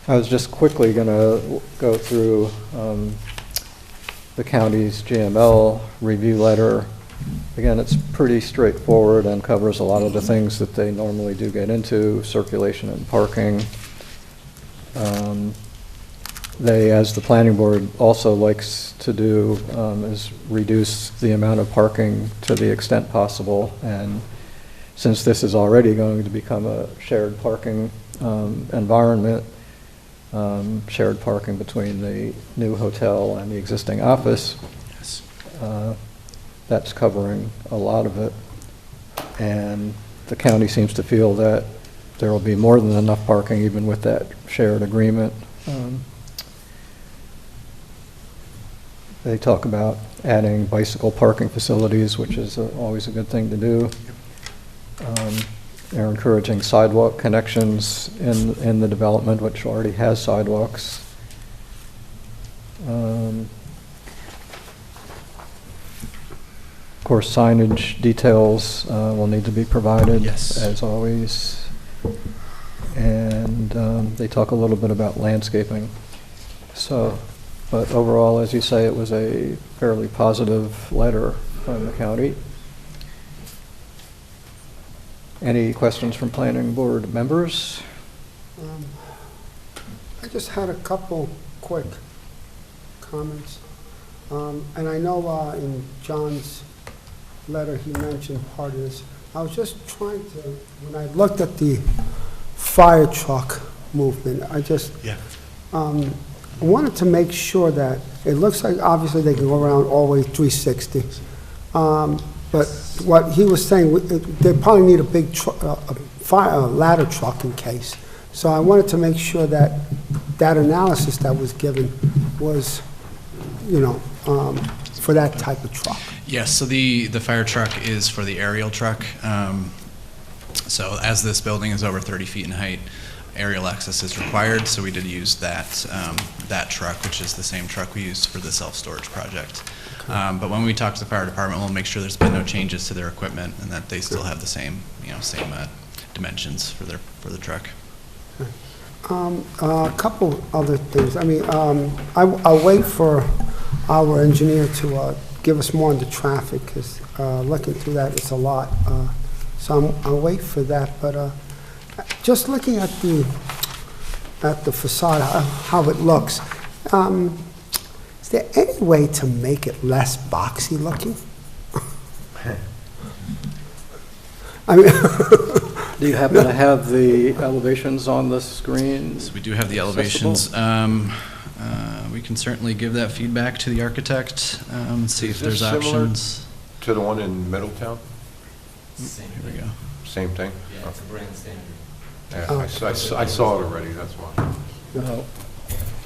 I was just quickly going to go through the county's GML review letter. Again, it's pretty straightforward and covers a lot of the things that they normally do get into, circulation and parking. They, as the planning board also likes to do, is reduce the amount of parking to the extent possible. And since this is already going to become a shared parking environment, shared parking between the new hotel and the existing office, Yes. that's covering a lot of it. And the county seems to feel that there will be more than enough parking even with that shared agreement. They talk about adding bicycle parking facilities, which is always a good thing to do. They're encouraging sidewalk connections in the development, which already has sidewalks. Of course, signage details will need to be provided, Yes. as always. And they talk a little bit about landscaping. So, but overall, as you say, it was a fairly positive letter from the county. Any questions from planning board members? I just had a couple quick comments. And I know in John's letter, he mentioned part of this. I was just trying to, when I looked at the fire truck movement, I just, Yeah. I wanted to make sure that, it looks like obviously they can go around all the way 360. But what he was saying, they probably need a big a ladder truck in case. So I wanted to make sure that that analysis that was given was, for that type of truck. Yes, so the fire truck is for the aerial truck. So as this building is over 30 feet in height, aerial access is required, so we did use that truck, which is the same truck we used for the self-storage project. But when we talk to the fire department, we'll make sure there's been no changes to their equipment and that they still have the same, same dimensions for the truck. A couple other things. I mean, I'll wait for our engineer to give us more on the traffic, because looking through that, it's a lot. So I'll wait for that. But just looking at the facade, how it looks, is there any way to make it less boxy looking? I mean, Do you happen to have the elevations on the screen? So we do have the elevations. We can certainly give that feedback to the architect, see if there's options. To the one in Middletown? Here we go. Same thing? Yeah, it's a brand standard. Yeah, I saw it already, that's why.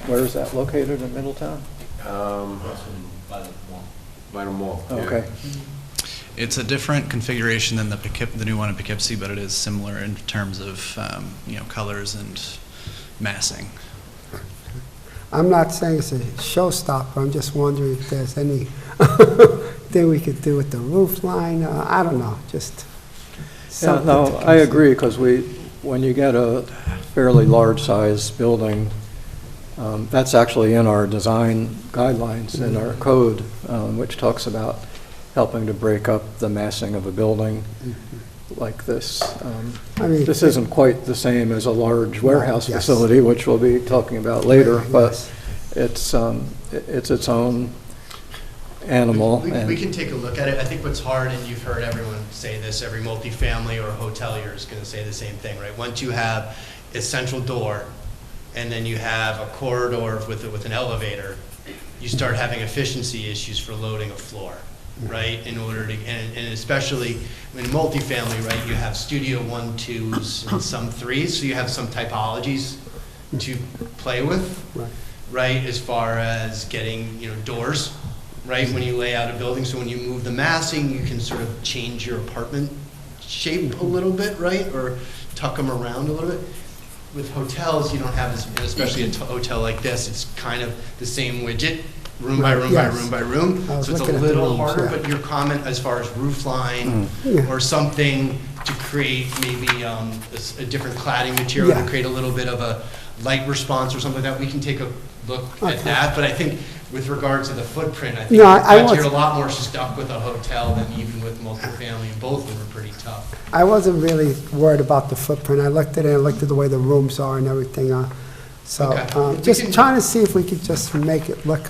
Where is that located, in Middletown? By the mall. Oh, yeah. okay. It's a different configuration than the new one in Poughkeepsie, but it is similar in terms of colors and massing. I'm not saying it's a showstopper. I'm just wondering if there's any thing we could do with the roof line. I don't know, just something. No, to I consider. agree, because when you get a fairly large-size building, that's actually in our design guidelines, in our code, which talks about helping to break up the massing of a building like this. I mean, This isn't quite the same as a large warehouse Yes. facility, which we'll be talking about later, but Yes. it's its own animal. We and- can take a look at it. I think what's hard, and you've heard everyone say this, every multifamily or hotelier is going to say the same thing, right? Once you have a central door, and then you have a corridor with an elevator, you start having efficiency issues for loading a floor, right? In order to, and especially in multifamily, right, you have studio 1, 2s, and some 3s, so you have some typologies to play with, right? As far as getting, doors, right, when you lay out a building. So when you move the massing, you can sort of change your apartment shape a little bit, right? Or tuck them around a little bit. With hotels, you don't have as, and especially a hotel like this, it's kind of the same widget, room by room by Yes. room by room. I was So it's a looking at the little rooms, harder, yeah. but your comment as far as roof line Yeah. or something to create maybe a different cladding material Yeah. to create a little bit of light response or something like that, we can take a look at that. But I think with regard to the footprint, I think No, I you're a was- lot more stuck with a hotel than even with multifamily, and both of them are pretty tough. I wasn't really worried about the footprint. I looked at it, I looked at the way the rooms are and everything. So, Okay. just trying to see if we could just make it look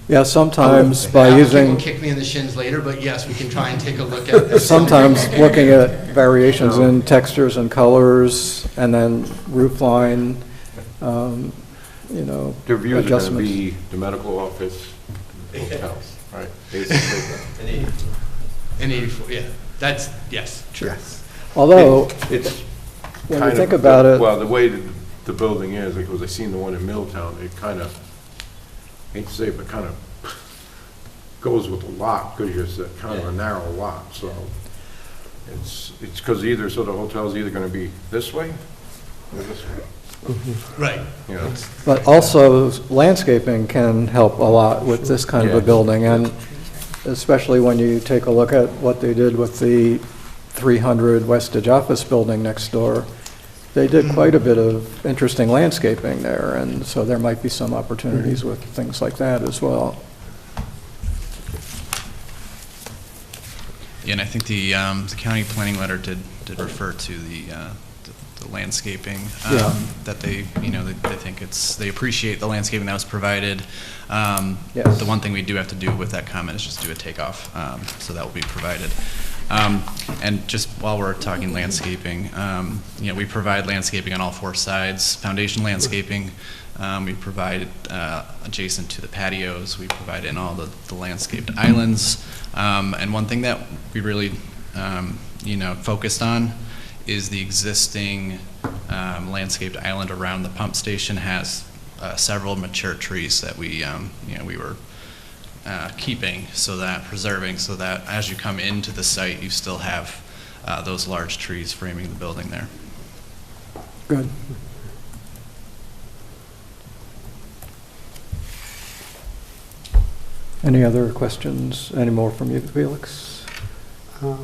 Yeah, sometimes by People using, kick me in the shins later, but yes, we can try and take a look at this. sometimes looking at variations in textures and colors, and then roof line, you know, The views are going to adjustments. be the medical office, hotel, right? Basically. An 84, yeah, that's, yes, true. Although, It's when kind you think of- about it, Well, the way the building is, because I seen the one in Middletown, it kind of, hate to say it, but kind of goes with the lot, because it's kind of a narrow lot, so it's because either, so the hotel's either going to be this way or this way. Right. You know, but also landscaping can help a lot with this kind of a Yeah. building, and especially when you take a look at what they did with the 300 Westage office building next door. They did quite a bit of interesting landscaping there, and so there might be some opportunities with things like that as well. Yeah, and I think the county planning letter did refer to the landscaping, Yeah. that they, you know, they think they appreciate the landscaping that was provided. Yes. The one thing we do have to do with that comment is just do a takeoff, so that will be provided. And just while we're talking landscaping, you know, we provide landscaping on all four sides, foundation landscaping. We provide adjacent to the patios. We provide in all the landscaped islands. And one thing that we really, you know, focused on is the existing landscaped island around the pump station has several mature trees that we, you know, we were keeping, preserving, so that as you come into the site, you still have those large trees framing the building there. Good. Any other questions? Any more from you, Felix? I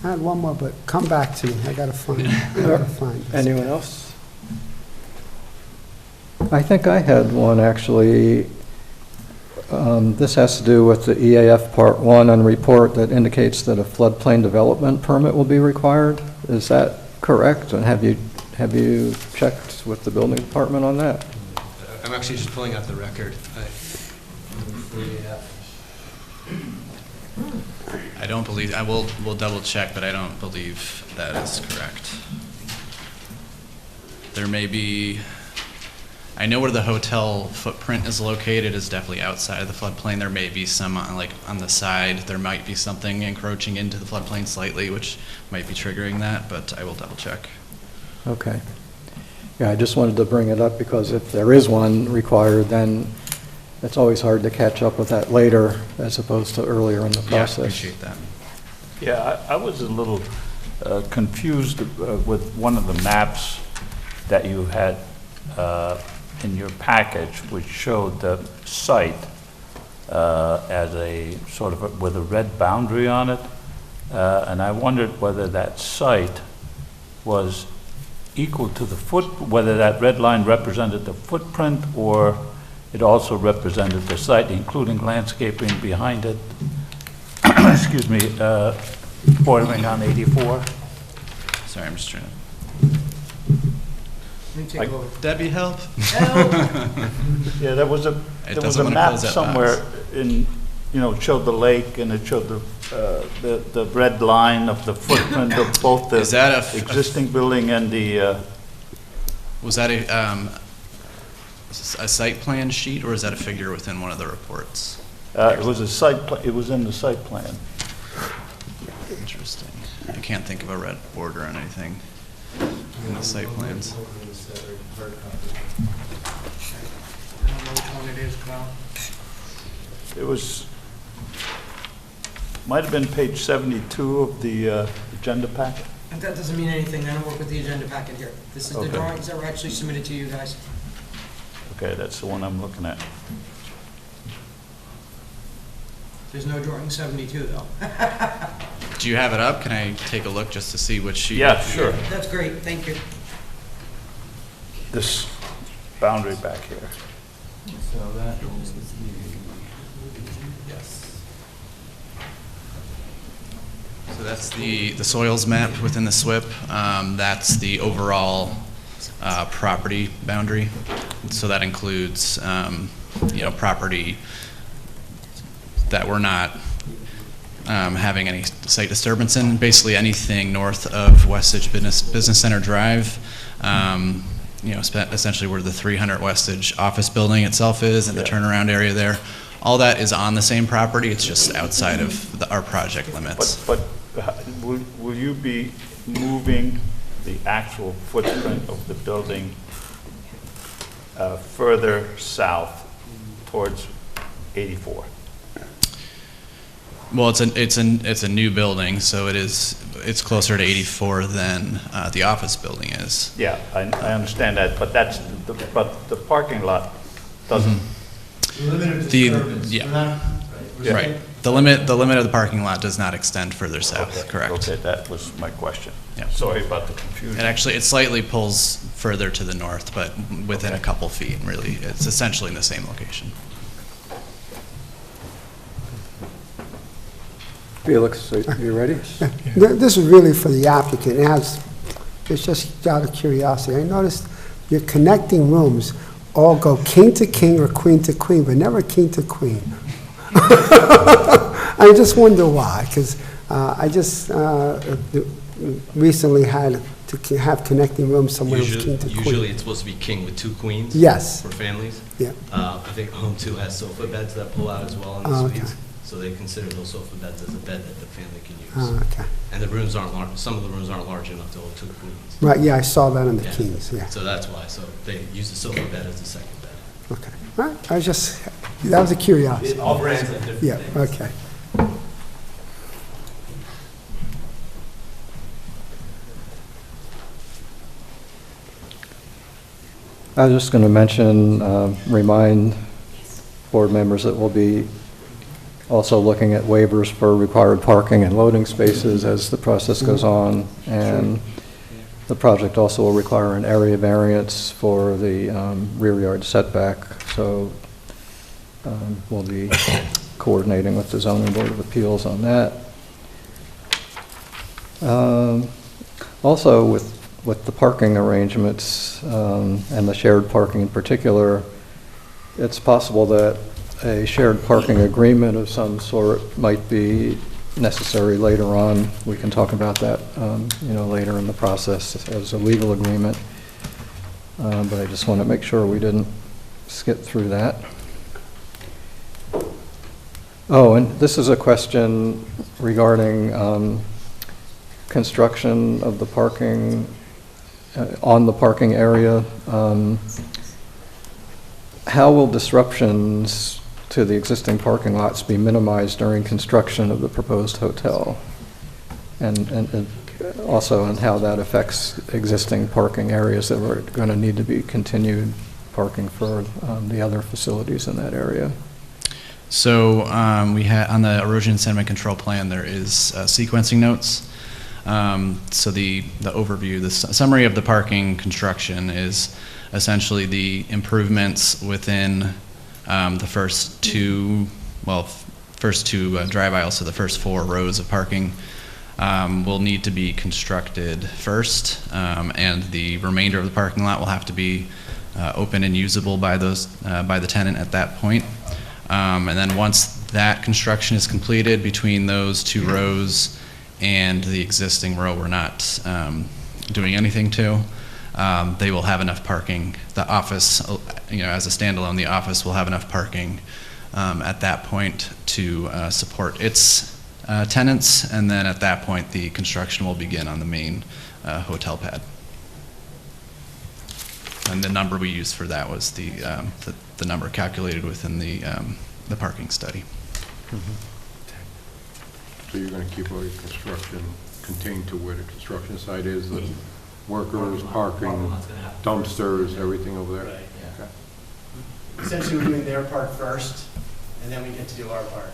had one more, but come back to me. I gotta find this. Anyone else? I think I had one, actually. This has to do with the EAF Part 1 and report that indicates that a floodplain development permit will be required. Is that correct? And have you checked with the building department on that? I'm actually just pulling out the record. I don't believe, we'll double check, but I don't believe that is correct. There may be, I know where the hotel footprint is located is definitely outside of the floodplain. There may be some like on the side, there might be something encroaching into the floodplain slightly, which might be triggering that, but I will double check. Okay. Yeah, I just wanted to bring it up because if there is one required, then it's always hard to catch up with that later as opposed to earlier in the process. Yeah, I appreciate that. Yeah, I was a little confused with one of the maps that you had in your package, which showed the site as a sort of with a red boundary on it. And I wondered whether that site was equal to the whether that red line represented the footprint or it also represented the site, including landscaping behind it, excuse me, bordering on 84. Sorry, I'm just trying to. Let me take over. Debbie, help? Yeah, there was a map somewhere in, you know, it showed the lake and it showed the red line of the footprint of both the Is that a existing building and the, Was that a site plan sheet, or is that a figure within one of the reports? it was a it was in the site plan. Interesting. I can't think of a red border on anything in the site plans. I don't know which one it is, Carl. It was, might have been page 72 of the agenda packet. And that doesn't mean anything. I don't work with the agenda packet here. This is the Okay. drawings that were actually submitted to you guys. Okay, that's the one I'm looking at. There's no drawing 72, though. Do you have it up? Can I take a look just to see which sheet? Yeah, sure. That's great, thank you. this boundary back here. So that yes. So that's the soils map within the SWIP. That's the overall property boundary. So that includes, property that we're not having any site disturbance in. Basically anything north of Westage Business Center Drive, essentially where the 300 Westage office building itself is and the turnaround area there. All that is on the same property. It's just outside of our project limits. But will you be moving the actual footprint of the building further south towards 84? Well, it's a new building, so it's closer to 84 than the office building is. Yeah, I understand that, but but the parking lot doesn't. Limited disturbance. Right. The limit of the parking lot does not extend further south. Okay. Correct. Okay, that was my question. Yeah. Sorry about the confusion. It slightly pulls further to the north, but within a couple feet. Really, it's essentially in the same location. Felix, are you ready? This is really for the applicant. It's just out of curiosity. I noticed your connecting rooms all go king to king or queen to queen, but never king to queen. I just wonder why, because I just recently had to have connecting rooms somewhere with king to queen. Usually it's supposed to be king with 2 queens. Yes. For families. Yeah. I think Home 2 has sofa beds that pull out as well in the suites. Okay. So they consider those sofa beds as a bed that the family can use. Okay. And the rooms aren't large, some of the rooms aren't large enough to hold 2 queens. Right, yeah, I saw that on the Kings, yeah. So that's why, so they use the sofa bed as the second bed. Okay. All right, that was a curiosity. All brands have different Yeah, things. okay. I was just going to mention, remind board members that we'll be also looking at waivers for required parking and loading spaces as the process goes on. And the project also will require an area variance for the rear yard setback. So we'll be coordinating with the Zoning Board of Appeals on that. Also, with the parking arrangements and the shared parking in particular, it's possible that a shared parking agreement of some sort might be necessary later on. We can talk about that, later in the process as a legal agreement. But I just want to make sure we didn't skip through that. Oh, and this is a question regarding construction of the parking on the parking area. How will disruptions to the existing parking lots be minimized during construction of the proposed hotel? And also on how that affects existing parking areas that are going to need to be continued parking for the other facilities in that area? So we had on the erosion sediment control plan, there is sequencing notes. So the overview, the summary of the parking construction is essentially the improvements within the first two drive aisles, so the first 4 rows of parking will need to be constructed first, and the remainder of the parking lot will have to be open and usable by the tenant at that point. And then once that construction is completed between those 2 rows and the existing row we're not doing anything to, they will have enough parking. The office, as a standalone, the office will have enough parking at that point to support its tenants, and then at that point the construction will begin on the main hotel pad. And the number we used for that was the number calculated within the parking study. So you're going to keep all your construction contained to where the construction site is, the workers, parking, dumpsters, everything over there? Right, yeah. Okay. Essentially, we're doing their part first, and then we get to do our part.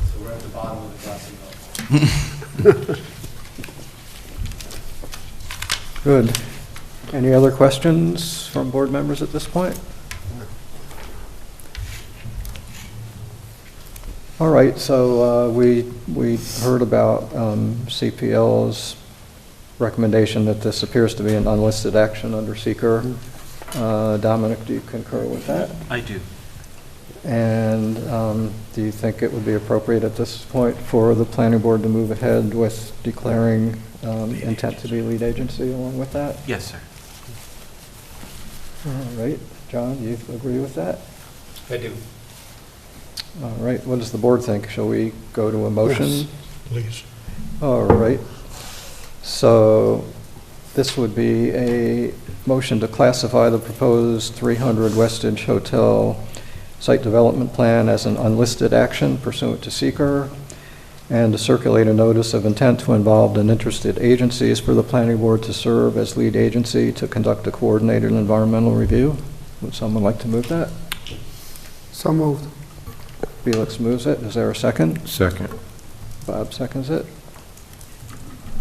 So we're at the bottom of the crossing hill. Good. Any other questions from board members at this point? All right, so we heard about CPL's recommendation that this appears to be an unlisted action under seeker. Dominic, do you concur with that? I do. And do you think it would be appropriate at this point for the planning board to move ahead with declaring intent to be lead agency along with that? Yes, sir. All right, John, you agree with that? I do. All right, what does the board think? Shall we go to a motion? Yes, please. All right. So this would be a motion to classify the proposed 300 Westage Hotel site development plan as an unlisted action pursuant to seeker, and to circulate a notice of intent to involve and interested agencies for the planning board to serve as lead agency to conduct a coordinated environmental review. Would someone like to move that? So moved. Felix moves it. Is there a second? Second. Bob seconds it.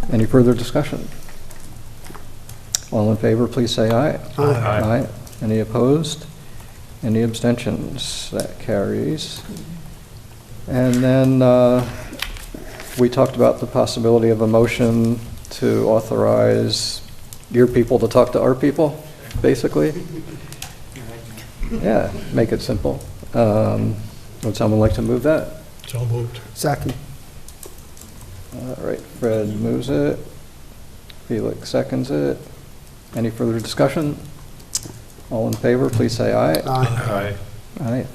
Any further discussion? All in favor, please say aye. Aye. Aye. Any opposed? Any abstentions? That carries. And then we talked about the possibility of a motion to authorize your people to talk to our people, basically. Yeah, make it simple. Would someone like to move that? So moved. Second. All right, Fred moves it. Felix seconds it. Any further discussion? All in favor, please say aye. Aye. Aye.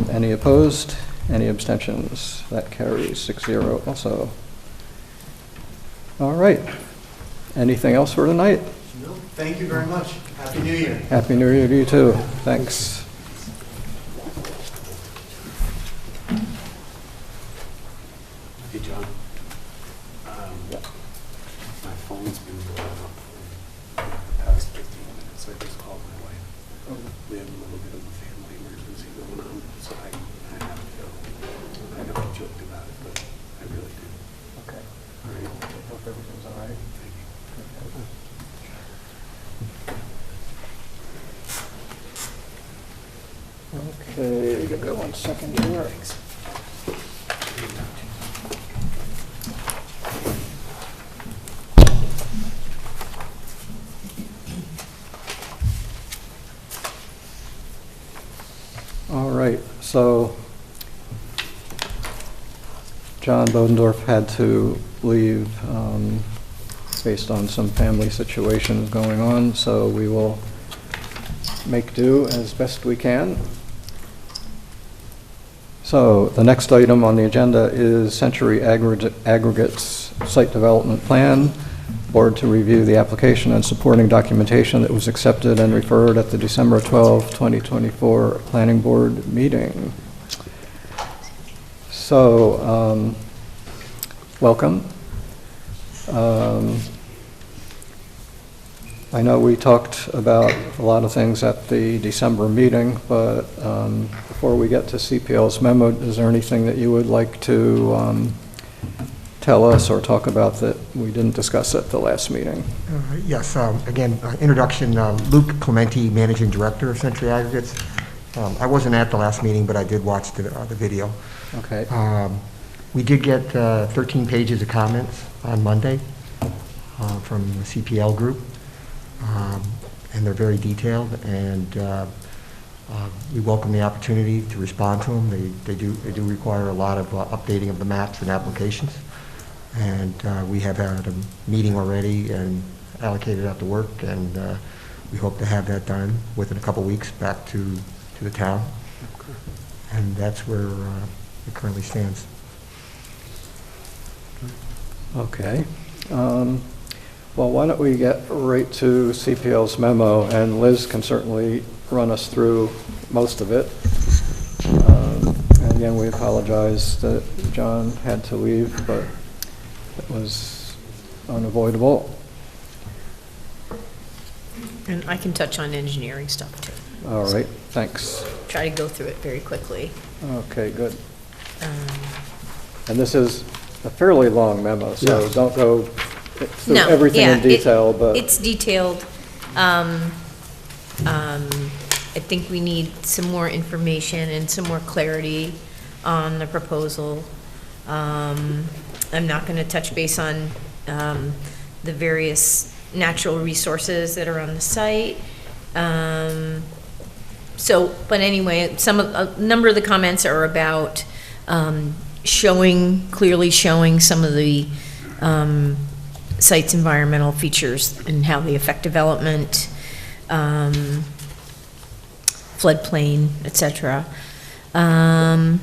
Any opposed? Any abstentions? That carries 6-0 also. All right. Anything else for tonight? No, thank you very much. Happy New Year. Happy New Year to you too. Thanks. Hey, John. My phone's been blowing up for the past 15 minutes. I just called my wife. We have a little bit of a family emergency going on, so I have to go. I know I joked about it, but I really do. Okay. All right. Hope everything's all right. Thank you. Okay, give me 1 second here. All right, so John Bodendorf had to leave based on some family situations going on, so we will make do as best we can. So the next item on the agenda is Century Aggregates Site Development Plan. Board to review the application and supporting documentation that was accepted and referred at the December 12, 2024 Planning Board meeting. So, welcome. I know we talked about a lot of things at the December meeting, but before we get to CPL's memo, is there anything that you would like to tell us or talk about that we didn't discuss at the last meeting? Yes, again, introduction, Luke Clementi, Managing Director of Century Aggregates. I wasn't at the last meeting, but I did watch the video. Okay. We did get 13 pages of comments on Monday from the CPL group, and they're very detailed, and we welcome the opportunity to respond to them. They do require a lot of updating of the maps and applications. And we have had a meeting already and allocated out the work, and we hope to have that done within a couple weeks back to the town. Okay. And that's where it currently stands. Okay. Well, why don't we get right to CPL's memo, and Liz can certainly run us through most of it. And again, we apologize that John had to leave, but it was unavoidable. And I can touch on engineering stuff too. All right, thanks. Try to go through it very quickly. Okay, good. And this is a fairly long memo, so Yes. don't go through No, everything yeah, in detail, but... It's detailed. I think we need some more information and some more clarity on the proposal. I'm not going to touch base on the various natural resources that are on the site. But anyway, a number of the comments are about clearly showing some of the site's environmental features and how they affect development, floodplain, et cetera. And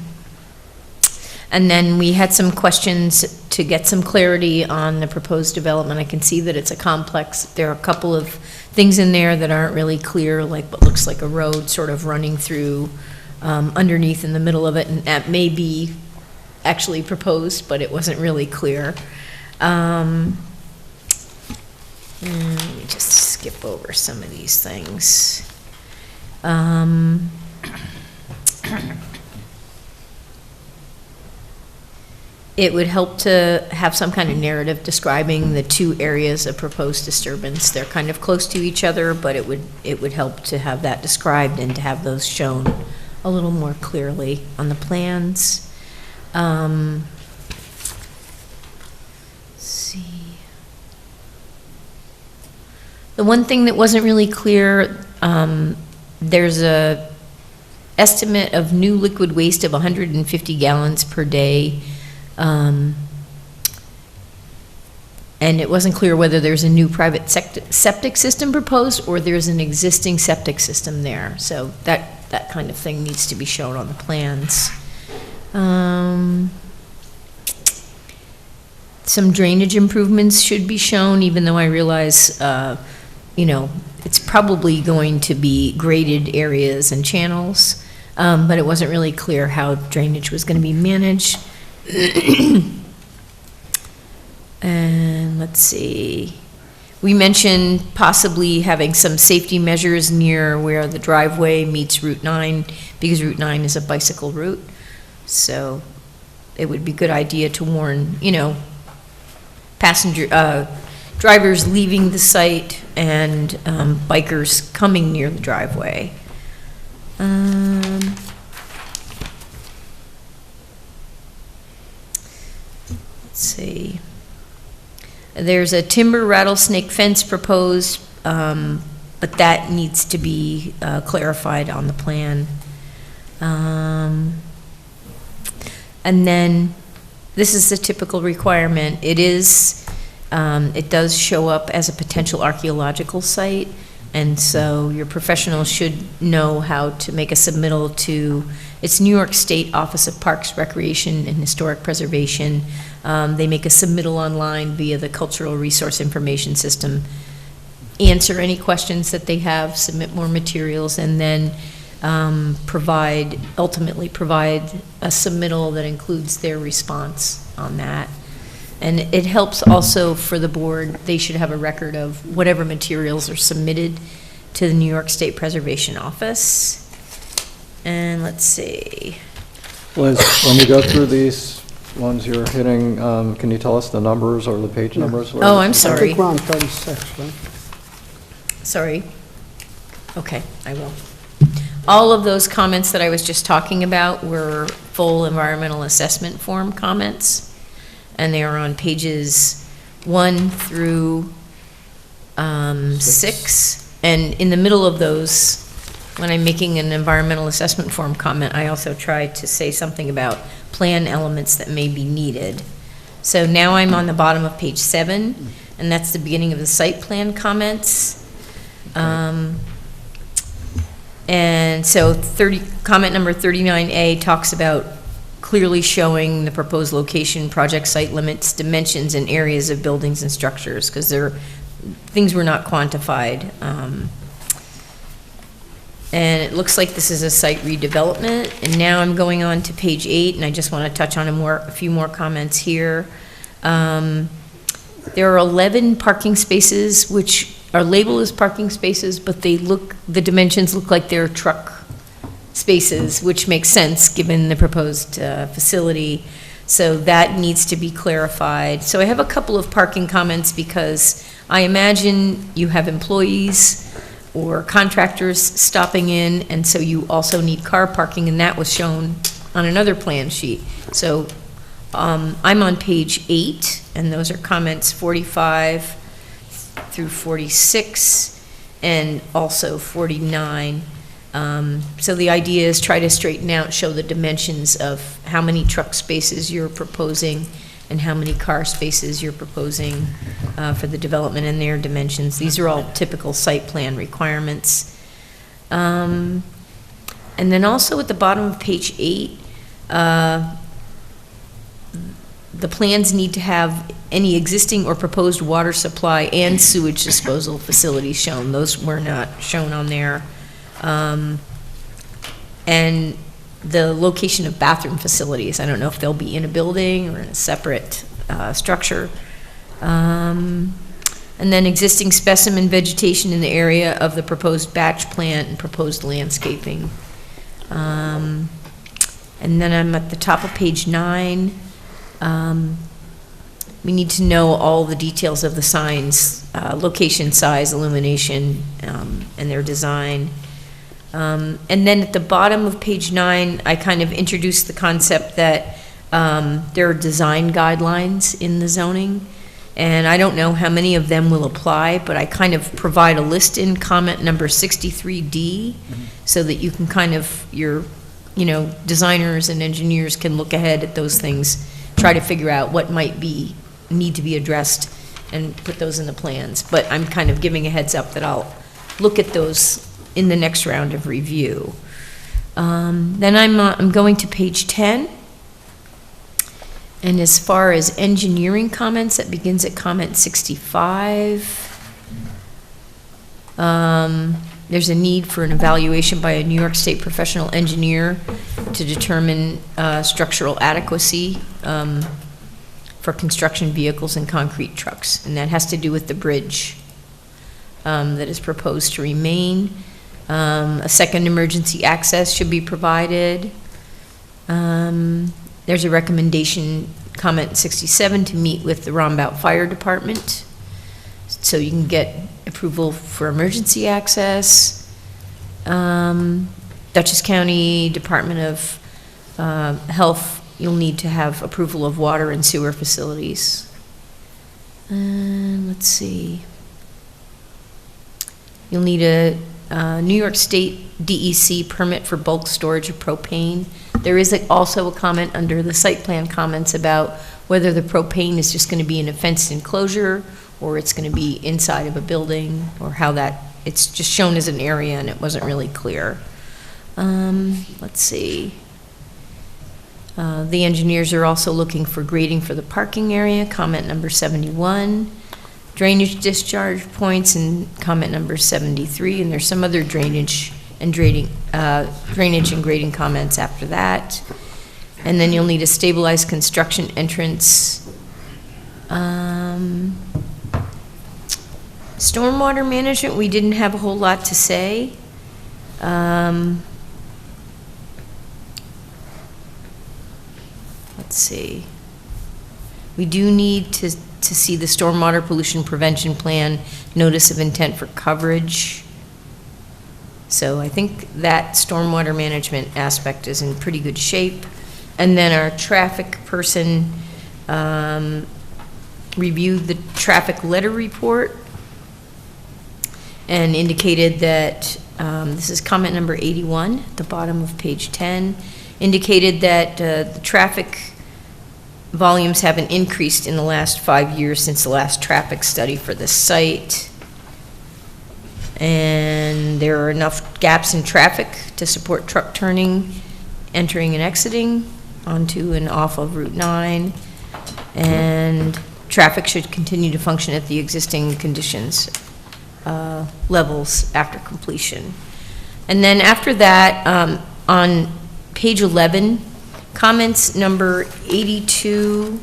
then we had some questions to get some clarity on the proposed development. I can see that it's a complex. There are a couple of things in there that aren't really clear, like what looks like a road sort of running through underneath in the middle of it, and that may be actually proposed, but it wasn't really clear. Let me just skip over some of these things. It would help to have some kind of narrative describing the two areas of proposed disturbance. They're kind of close to each other, but it would help to have that described and to have those shown a little more clearly on the plans. Let's see. The one thing that wasn't really clear, there's a estimate of new liquid waste of 150 gallons per day. And it wasn't clear whether there's a new private septic system proposed or there's an existing septic system there. So that kind of thing needs to be shown on the plans. Some drainage improvements should be shown, even though I realize, it's probably going to be graded areas and channels, but it wasn't really clear how drainage was going to be managed. And let's see, we mentioned possibly having some safety measures near where the driveway meets Route 9, because Route 9 is a bicycle route. So it would be a good idea to warn, drivers leaving the site and bikers coming near the driveway. Let's see. There's a timber rattlesnake fence proposed, but that needs to be clarified on the plan. And then this is the typical requirement. It does show up as a potential archaeological site, and so your professional should know how to make a submittal to, it's New York State Office of Parks, Recreation, and Historic Preservation. They make a submittal online via the Cultural Resource Information System, answer any questions that they have, submit more materials, and then ultimately provide a submittal that includes their response on that. And it helps also for the board, they should have a record of whatever materials are submitted to the New York State Preservation Office. And let's see. Liz, when you go through these ones you're hitting, can you tell us the numbers or the page numbers? Oh, I'm sorry. I think we're on 36, right? Sorry. Okay, I will. All of those comments that I was just talking about were full environmental assessment form comments, and they are on pages 1 through 6. And in the middle of those, when I'm making an environmental assessment form comment, I also try to say something about plan elements that may be needed. So now I'm on the bottom of page 7, and that's the beginning of the site plan comments. And so comment number 39A talks about clearly showing the proposed location, project site limits, dimensions, and areas of buildings and structures, because things were not quantified. And it looks like this is a site redevelopment. And now I'm going on to page 8, and I just want to touch on a few more comments here. There are 11 parking spaces which are labeled as parking spaces, but the dimensions look like they're truck spaces, which makes sense given the proposed facility. So that needs to be clarified. So I have a couple of parking comments because I imagine you have employees or contractors stopping in, and so you also need car parking, and that was shown on another plan sheet. So I'm on page 8, and those are comments 45 through 46, and also 49. So the idea is try to straighten out, show the dimensions of how many truck spaces you're proposing and how many car spaces you're proposing for the development and their dimensions. These are all typical site plan requirements. And then also at the bottom of page 8, the plans need to have any existing or proposed water supply and sewage disposal facilities shown. Those were not shown on there. And the location of bathroom facilities. I don't know if they'll be in a building or in a separate structure. And then existing specimen vegetation in the area of the proposed batch plant and proposed landscaping. And then I'm at the top of page 9. We need to know all the details of the signs, location, size, illumination, and their design. And then at the bottom of page 9, I kind of introduced the concept that there are design guidelines in the zoning, and I don't know how many of them will apply, but I kind of provide a list in comment number 63D, so that you can kind of, your, designers and engineers can look ahead at those things, try to figure out what might need to be addressed, and put those in the plans. But I'm kind of giving a heads up that I'll look at those in the next round of review. Then I'm going to page 10. And as far as engineering comments, that begins at comment 65. There's a need for an evaluation by a New York State professional engineer to determine structural adequacy for construction vehicles and concrete trucks. And that has to do with the bridge that is proposed to remain. A second emergency access should be provided. There's a recommendation, comment 67, to meet with the Rombout Fire Department so you can get approval for emergency access. Dutchess County Department of Health, you'll need to have approval of water and sewer facilities. Let's see. You'll need a New York State DEC permit for bulk storage of propane. There is also a comment under the site plan comments about whether the propane is just going to be in a fenced enclosure or it's going to be inside of a building, or how that, it's just shown as an area and it wasn't really clear. Let's see. The engineers are also looking for grading for the parking area, comment number 71. Drainage discharge points in comment number 73, and there's some other drainage and grading comments after that. And then you'll need a stabilized construction entrance. Stormwater management, we didn't have a whole lot to say. Let's see. We do need to see the stormwater pollution prevention plan, notice of intent for coverage. So I think that stormwater management aspect is in pretty good shape. And then our traffic person reviewed the traffic letter report and indicated that, this is comment number 81, at the bottom of page 10, indicated that the traffic volumes haven't increased in the last 5 years since the last traffic study for the site. And there are enough gaps in traffic to support truck turning, entering and exiting onto and off of Route 9. And traffic should continue to function at the existing conditions levels after completion. And then after that, on page 11, comments number 82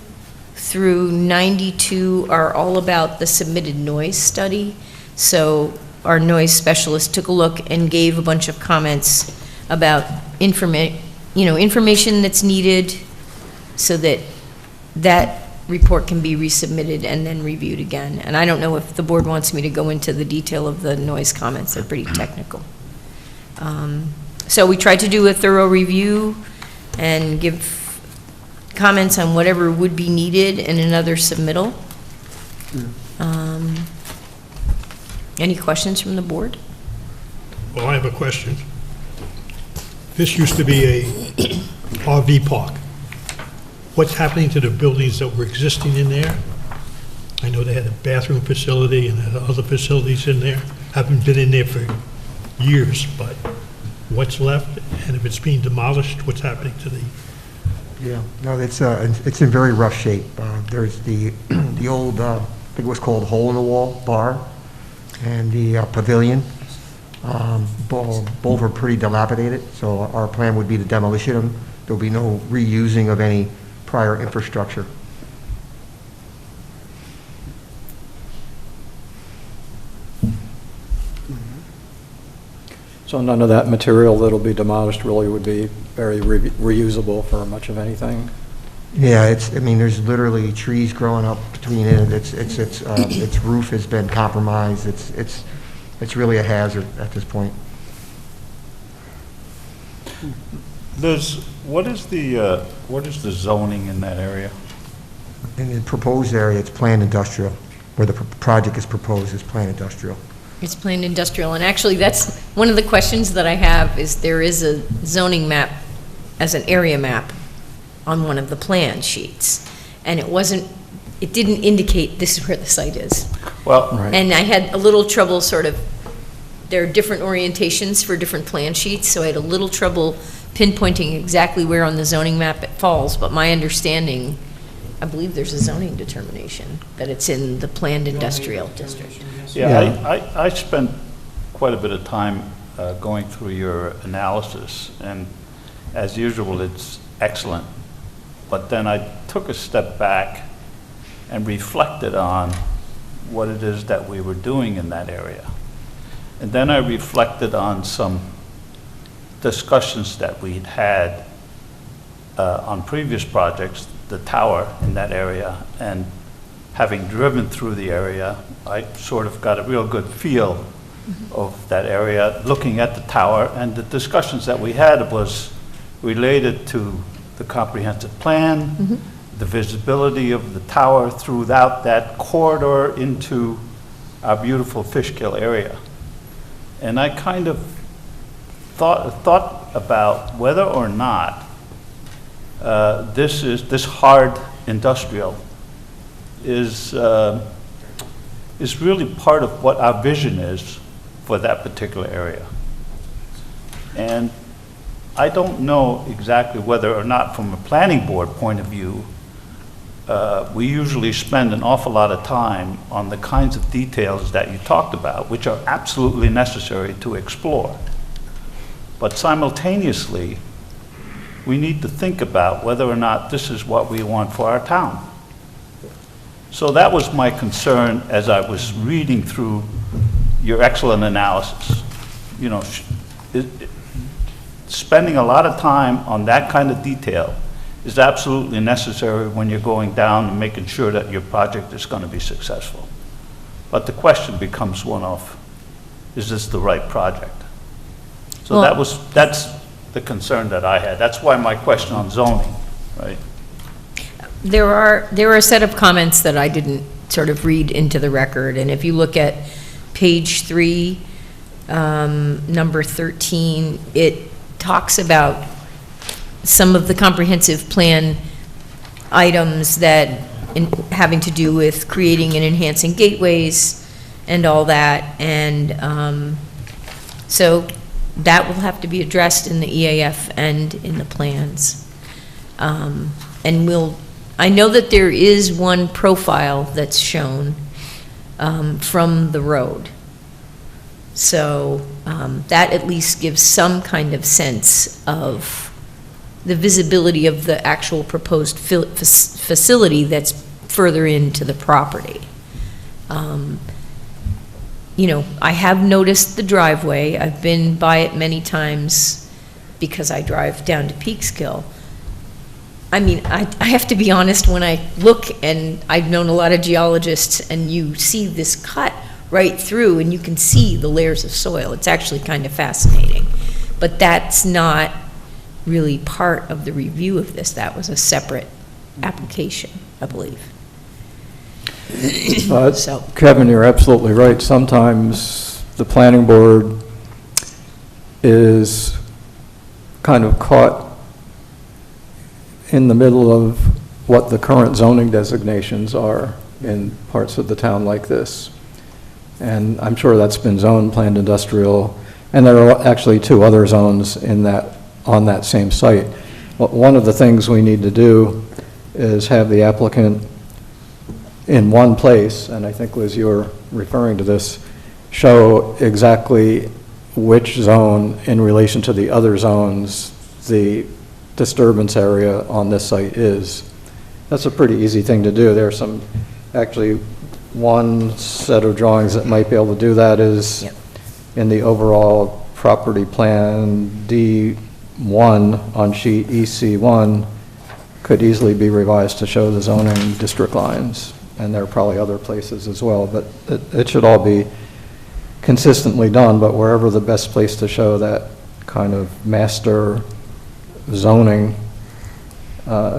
through 92 are all about the submitted noise study. So our noise specialist took a look and gave a bunch of comments about information that's needed so that report can be resubmitted and then reviewed again. And I don't know if the board wants me to go into the detail of the noise comments, they're pretty technical. So we tried to do a thorough review and give comments on whatever would be needed in another submittal. Any questions from the board? Well, I have a question. This used to be a RV park. What's happening to the buildings that were existing in there? I know they had a bathroom facility and had other facilities in there. Haven't been in there for years, but what's left? And if it's being demolished, what's happening to the... Yeah, no, it's in very rough shape. There's the old, I think it was called Hole in the Wall Bar, and the pavilion. Both are pretty dilapidated, so our plan would be to demolish them. There'll be no reusing of any prior infrastructure. So none of that material that'll be demolished really would be very reusable for much of anything? Yeah, I mean, there's literally trees growing up between it. Its roof has been compromised. It's really a hazard at this point. What is the zoning in that area? In the proposed area, it's planned industrial. Where the project is proposed is planned industrial. It's planned industrial, and actually, that's one of the questions that I have, is there is a zoning map as an area map on one of the plan sheets, and it didn't indicate this is where the site is. Well, And I had a little trouble there are different orientations for different plan sheets, so I had a little trouble pinpointing exactly where on the zoning map it falls, but my understanding, I believe there's a zoning determination that it's in the planned industrial district. Yeah, I spent quite a bit of time going through your analysis, and as usual, it's excellent. But then I took a step back and reflected on what it is that we were doing in that area. And then I reflected on some discussions that we'd had on previous projects, the tower in that area, and having driven through the area, I sort of got a real good feel of that area, looking at the tower, and the discussions that we had was related to the comprehensive plan, the visibility of the tower throughout that corridor into our beautiful Fishkill area. And I kind of thought about whether or not this hard industrial is really part of what our vision is for that particular area. And I don't know exactly whether or not, from a planning board point of view, we usually spend an awful lot of time on the kinds of details that you talked about, which are absolutely necessary to explore. But simultaneously, we need to think about whether or not this is what we want for our town. So that was my concern as I was reading through your excellent analysis. You know, spending a lot of time on that kind of detail is absolutely necessary when you're going down and making sure that your project is going to be successful. But the question becomes one of, is this the right project? So that's the concern that I had. That's why my question on zoning, right? There are a set of comments that I didn't sort of read into the record, and if you look at page 3, number 13, it talks about some of the comprehensive plan items that having to do with creating and enhancing gateways and all that, and so that will have to be addressed in the EAF and in the plans. And I know that there is one profile that's shown from the road. So that at least gives some kind of sense of the visibility of the actual proposed facility that's further into the property. You know, I have noticed the driveway. I've been by it many times because I drive down to Peekskill. I mean, I have to be honest, when I look, and I've known a lot of geologists, and you see this cut right through, and you can see the layers of soil, it's actually kind of fascinating. But that's not really part of the review of this. That was a separate application, I believe. So, Kevin, you're absolutely right. Sometimes the planning board is kind of caught in the middle of what the current zoning designations are in parts of the town like this. And I'm sure that's been zone planned industrial, and there are actually 2 other zones in that, on that same site. But one of the things we need to do is have the applicant in one place, and I think, Liz, you're referring to this, show exactly which zone in relation to the other zones the disturbance area on this site is. That's a pretty easy thing to do. There's some, actually, one set of drawings that might be able to do that is in the overall property plan D1 on sheet EC1 could easily be revised to show the zoning district lines. And there are probably other places as well, but it should all be consistently done, but wherever the best place to show that kind of master zoning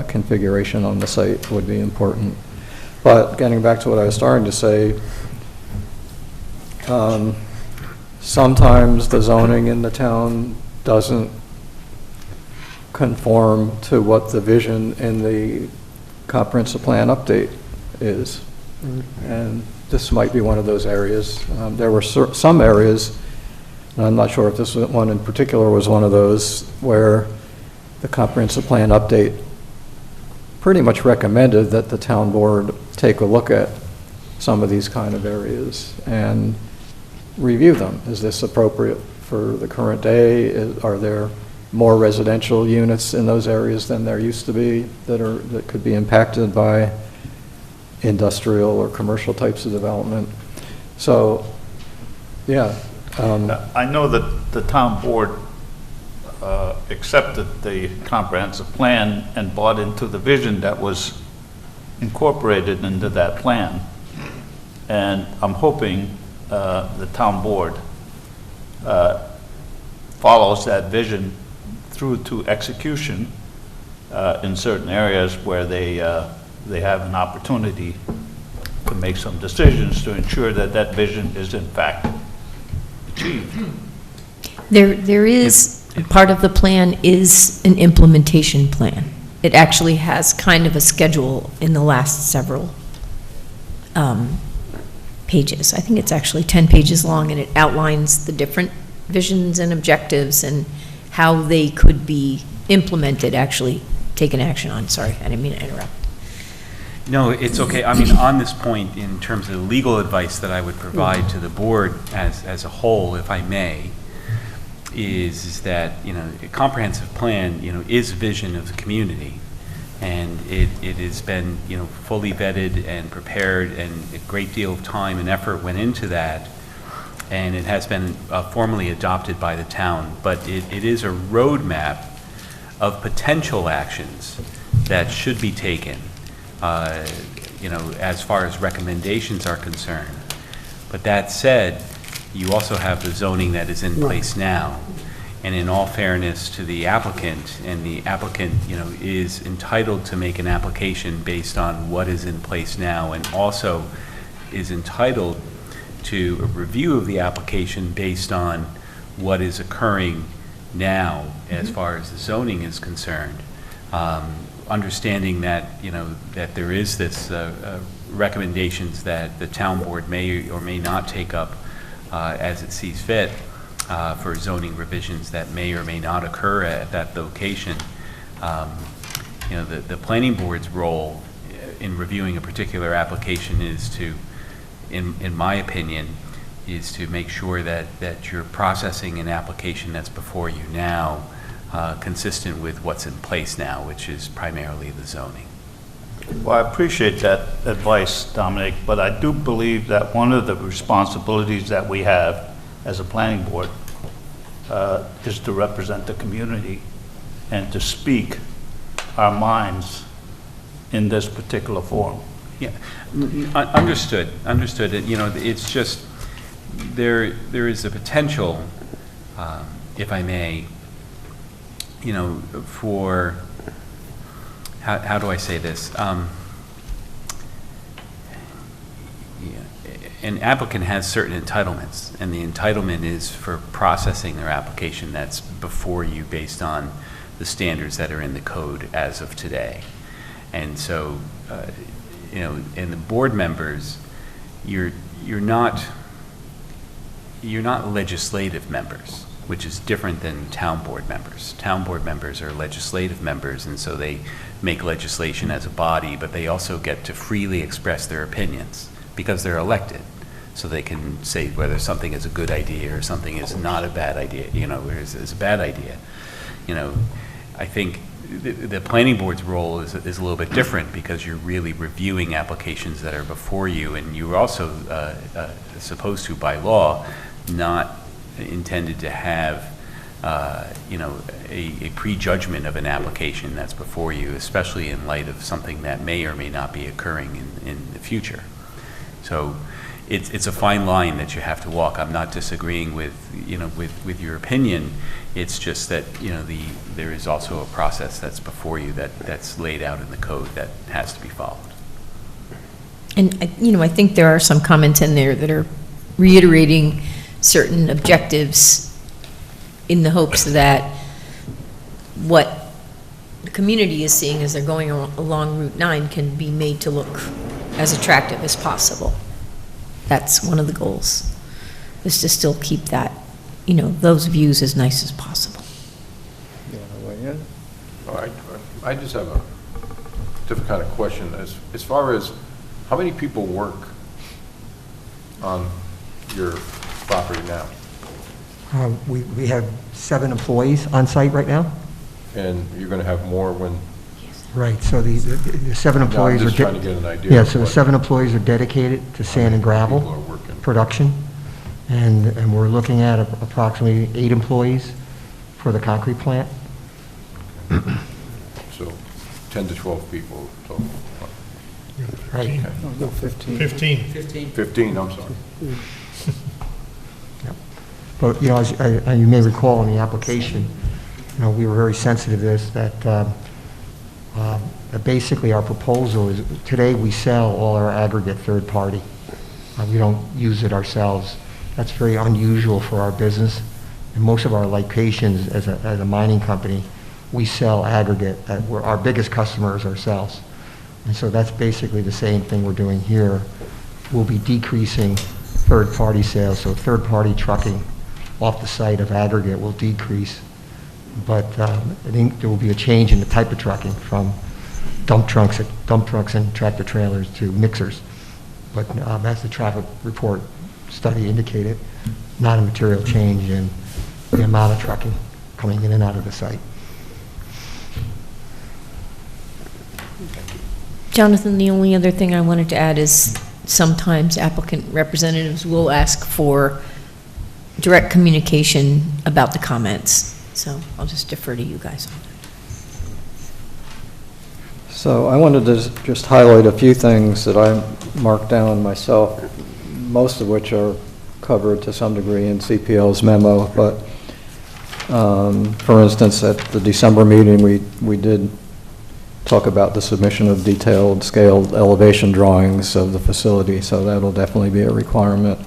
configuration on the site would be important. But getting back to what I was starting to say, sometimes the zoning in the town doesn't conform to what the vision in the comprehensive plan update is. And this might be one of those areas. There were some areas, and I'm not sure if this one in particular was one of those, where the comprehensive plan update pretty much recommended that the town board take a look at some of these kind of areas and review them. Is this appropriate for the current day? Are there more residential units in those areas than there used to be that could be impacted by industrial or commercial types of development? So, yeah. I know that the town board accepted the comprehensive plan and bought into the vision that was incorporated into that plan. And I'm hoping the town board follows that vision through to execution in certain areas where they have an opportunity to make some decisions to ensure that that vision is in fact achieved. there is, part of the plan is an implementation plan. It actually has kind of a schedule in the last several pages. I think it's actually 10 pages long, and it outlines the different visions and objectives and how they could be implemented, actually taken action on. Sorry, I didn't mean to interrupt. No, it's okay. I mean, on this point, in terms of the legal advice that I would provide to the board as a whole, if I may, is that, a comprehensive plan, is a vision of the community. And it has been, fully vetted and prepared, and a great deal of time and effort went into that. And it has been formally adopted by the town. But it is a roadmap of potential actions that should be taken, as far as recommendations are concerned. But that said, you also have the zoning that is in place now. And in all fairness to the applicant, and the applicant, is entitled to make an application based on what is in place now, and also is entitled to a review of the application based on what is occurring now as far as the zoning is concerned. Understanding that, that there is this recommendations that the town board may or may not take up as it sees fit for zoning revisions that may or may not occur at that location. The planning board's role in reviewing a particular application is to, in my opinion, is to make sure that you're processing an application that's before you now consistent with what's in place now, which is primarily the zoning. Well, I appreciate that advice, Dominic, but I do believe that one of the responsibilities that we have as a planning board is to represent the community and to speak our minds in this particular form. Yeah, understood, understood. You know, it's just, there is a potential, if I may, you know, for, how do I say this? An applicant has certain entitlements, and the entitlement is for processing their application that's before you based on the standards that are in the code as of today. And so, you know, and the board members, you're not legislative members, which is different than town board members. Town board members are legislative members, and so they make legislation as a body, but they also get to freely express their opinions because they're elected. So they can say whether something is a good idea or something is not a bad idea, you know, or is a bad idea. You know, I think the planning board's role is a little bit different because you're really reviewing applications that are before you, and you're also supposed to, by law, not intended to have, you know, a prejudgment of an application that's before you, especially in light of something that may or may not be occurring in the future. So it's a fine line that you have to walk. I'm not disagreeing with, you know, with your opinion. It's just that, you know, there is also a process that's before you that's laid out in the code that has to be followed. And, you know, I think there are some comments in there that are reiterating certain objectives in the hopes that what the community is seeing as they're going along Route 9 can be made to look as attractive as possible. That's one of the goals, is to still keep that, you know, those views as nice as possible. You want to weigh in? All right, I just have a different kind of question. As far as how many people work on your property now? We have 7 employees on site right now. And you're going to have more when? Right, so the 7 employees I'm are... just trying to get an idea. Yeah, so the 7 employees are dedicated to sand and gravel production, and we're looking at approximately 8 employees for the concrete plant. So 10 to 12 people total. Right. Okay. No, 15. 15. 15, I'm sorry. But, you know, as you may recall in the application, you know, we were very sensitive to this, that basically our proposal is, today we sell all our aggregate third party. We don't use it ourselves. That's very unusual for our business. In most of our locations as a mining company, we sell aggregate. Our biggest customer is ourselves. And so that's basically the same thing we're doing here. We'll be decreasing third-party sales, so third-party trucking off the site of aggregate will decrease. But I think there will be a change in the type of trucking from dump trucks and tractor trailers to mixers. But as the traffic report study indicated, not a material change in the amount of trucking coming in and out of the site. Jonathan, the only other thing I wanted to add is sometimes applicant representatives will ask for direct communication about the comments. So I'll just defer to you guys on that. So I wanted to just highlight a few things that I marked down myself, most of which are covered to some degree in CPL's memo. But for instance, at the December meeting, we did talk about the submission of detailed scaled elevation drawings of the facility, so that'll definitely be a requirement.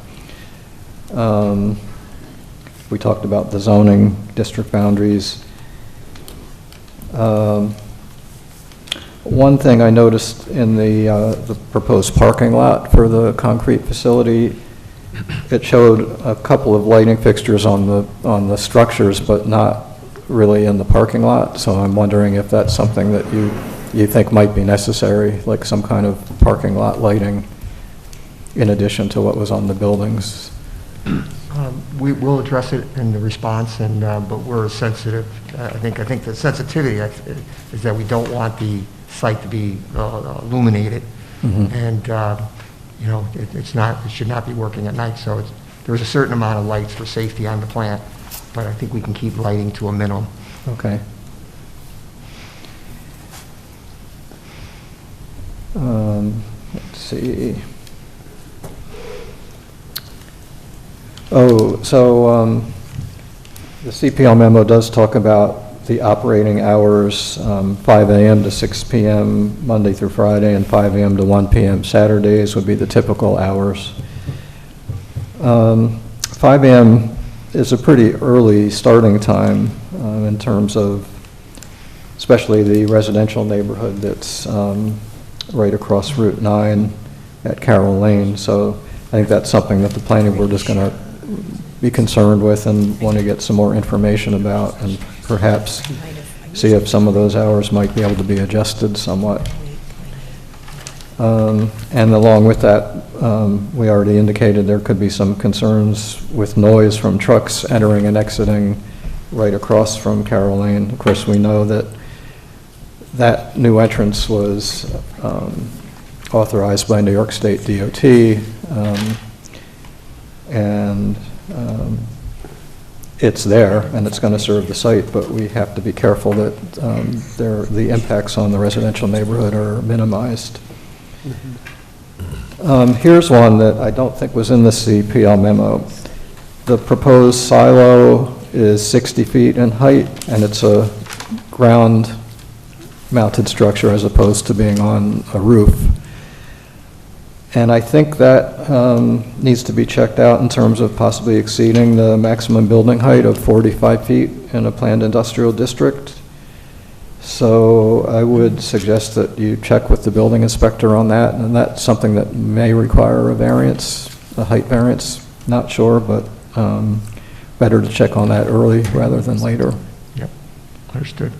We talked about the zoning district boundaries. One thing I noticed in the proposed parking lot for the concrete facility, it showed a couple of lighting fixtures on the structures, but not really in the parking lot. So I'm wondering if that's something that you think might be necessary, like some kind of parking lot lighting in addition to what was on the buildings. We will address it in the response, and but we're sensitive. I think the sensitivity is that we don't want the site to be illuminated, and you know, it should not be working at night. So there's a certain amount of lights for safety on the plant, but I think we can keep lighting to a minimum. Okay. Let's see. Oh, so the CPL memo does talk about the operating hours, 5 a.m. to 6 p.m. Monday through Friday, and 5 a.m. to 1 p.m. Saturdays would be the typical hours. 5 a.m. is a pretty early starting time in terms of, especially the residential neighborhood that's right across Route 9 at Carroll Lane. So I think that's something that the planning board is going to be concerned with and want to get some more information about, and perhaps see if some of those hours might be able to be adjusted somewhat. And along with that, we already indicated there could be some concerns with noise from trucks entering and exiting right across from Carroll Lane. Of course, we know that that new entrance was authorized by New York State DOT, and it's there and it's going to serve the site, but we have to be careful that the impacts on the residential neighborhood are minimized. Here's one that I don't think was in the CPL memo. The proposed silo is 60 feet in height, and it's a ground-mounted structure as opposed to being on a roof. And I think that needs to be checked out in terms of possibly exceeding the maximum building height of 45 feet in a planned industrial district. So I would suggest that you check with the building inspector on that, and that's something that may require a variance, a height variance. Not sure, but better to check on that early rather than later. Yep, understood.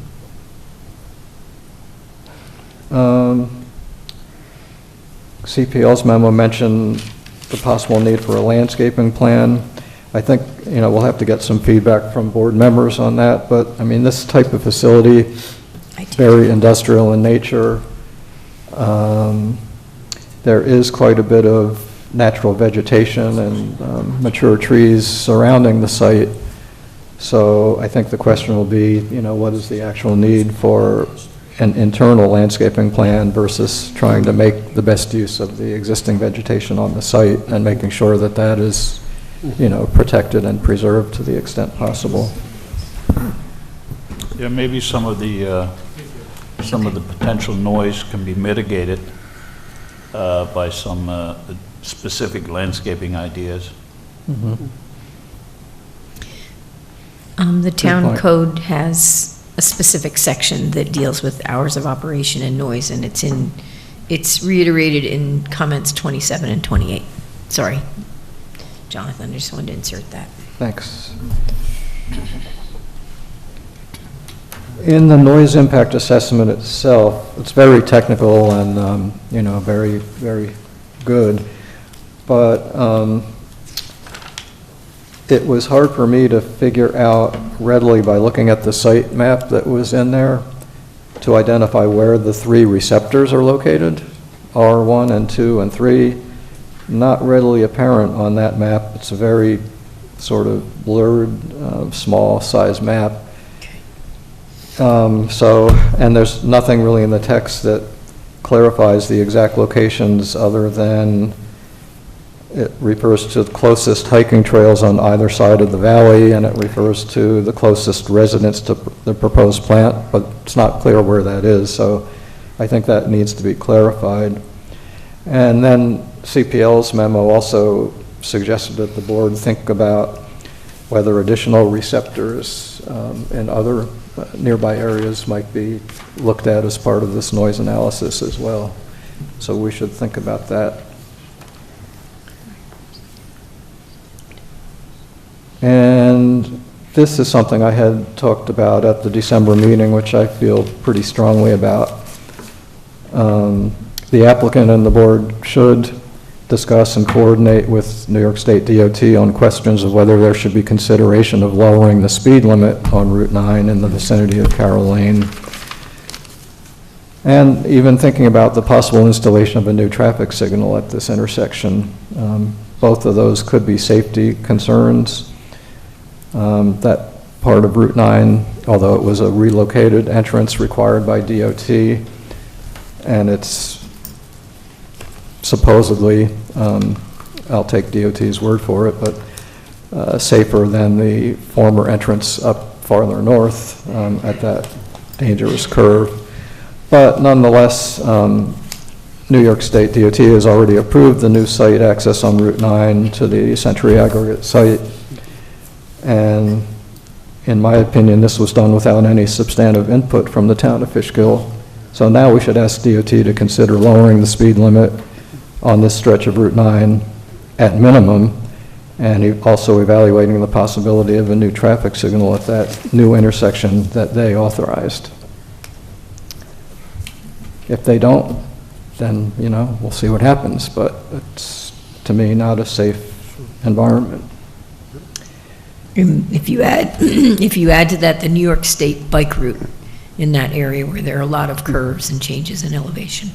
CPL's memo mentioned the possible need for a landscaping plan. I think, we'll have to get some feedback from board members on that, but I mean, this type of facility, very industrial in nature. There is quite a bit of natural vegetation and mature trees surrounding the site. So I think the question will be, what is the actual need for an internal landscaping plan versus trying to make the best use of the existing vegetation on the site and making sure that that is, protected and preserved to the extent possible. Yeah, maybe some of the potential noise can be mitigated by some specific landscaping ideas. Mm-hmm. The town code has a specific section that deals with hours of operation and noise, and it's reiterated in comments 27 and 28. Sorry, Jonathan, I just wanted to insert that. Thanks. In the noise impact assessment itself, it's very technical and, very, very good, but it was hard for me to figure out readily by looking at the site map that was in there to identify where the 3 receptors are located, R1 and 2 and 3. Not readily apparent on that map. It's a very sort of blurred, small size map. And there's nothing really in the text that clarifies the exact locations other than it refers to the closest hiking trails on either side of the valley, and it refers to the closest residence to the proposed plant, but it's not clear where that is, so I think that needs to be clarified. And then CPL's memo also suggested that the board think about whether additional receptors in other nearby areas might be looked at as part of this noise analysis as well. So we should think about that. And this is something I had talked about at the December meeting, which I feel pretty strongly about. The applicant and the board should discuss and coordinate with New York State DOT on questions of whether there should be consideration of lowering the speed limit on Route 9 in the vicinity of Carroll Lane. And even thinking about the possible installation of a new traffic signal at this intersection. Both of those could be safety concerns. That part of Route 9, although it was a relocated entrance required by DOT, and it's supposedly, I'll take DOT's word for it, but safer than the former entrance up farther north at that dangerous curve. But nonetheless, New York State DOT has already approved the new site access on Route 9 to the Century Aggregate site. And in my opinion, this was done without any substantive input from the town of Fishkill. So now we should ask DOT to consider lowering the speed limit on this stretch of Route 9 at minimum, and also evaluating the possibility of a new traffic signal at that new intersection that they authorized. If they don't, then, you know, we'll see what happens, but it's, to me, not a safe environment. If you add, if you add to that the New York State bike route in that area where there are a lot of curves and changes in elevation.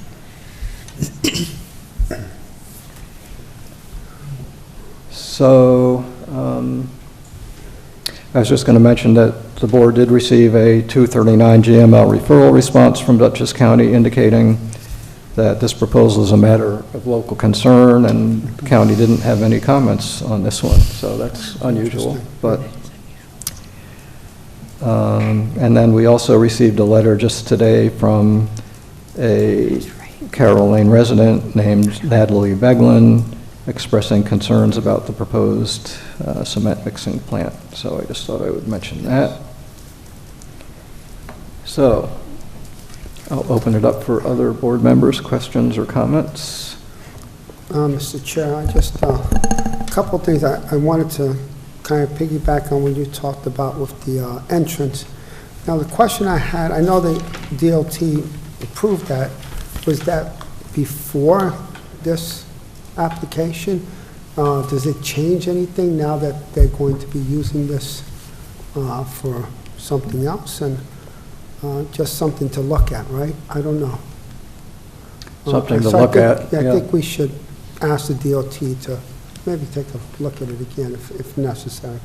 So, I was just going to mention that the board did receive a 239 GML referral response from Dutchess County indicating that this proposal is a matter of local concern, and the county didn't have any comments on this one, so that's unusual. But and then we also received a letter just today from a Carroll Lane resident named Natalie Beglin expressing concerns about the proposed cement mixing plant. So I just thought I would mention that. So I'll open it up for other board members' questions or comments. Mr. Chair, I just, a couple of things I wanted to kind of piggyback on what you talked about with the entrance. Now, the question I had, I know the DOT approved that. Was that before this application? Does it change anything now that they're going to be using this for something else? And just something to look at, right? I don't know. Something to So look at, I yeah. think we should ask the DOT to maybe take a look at it again if necessary.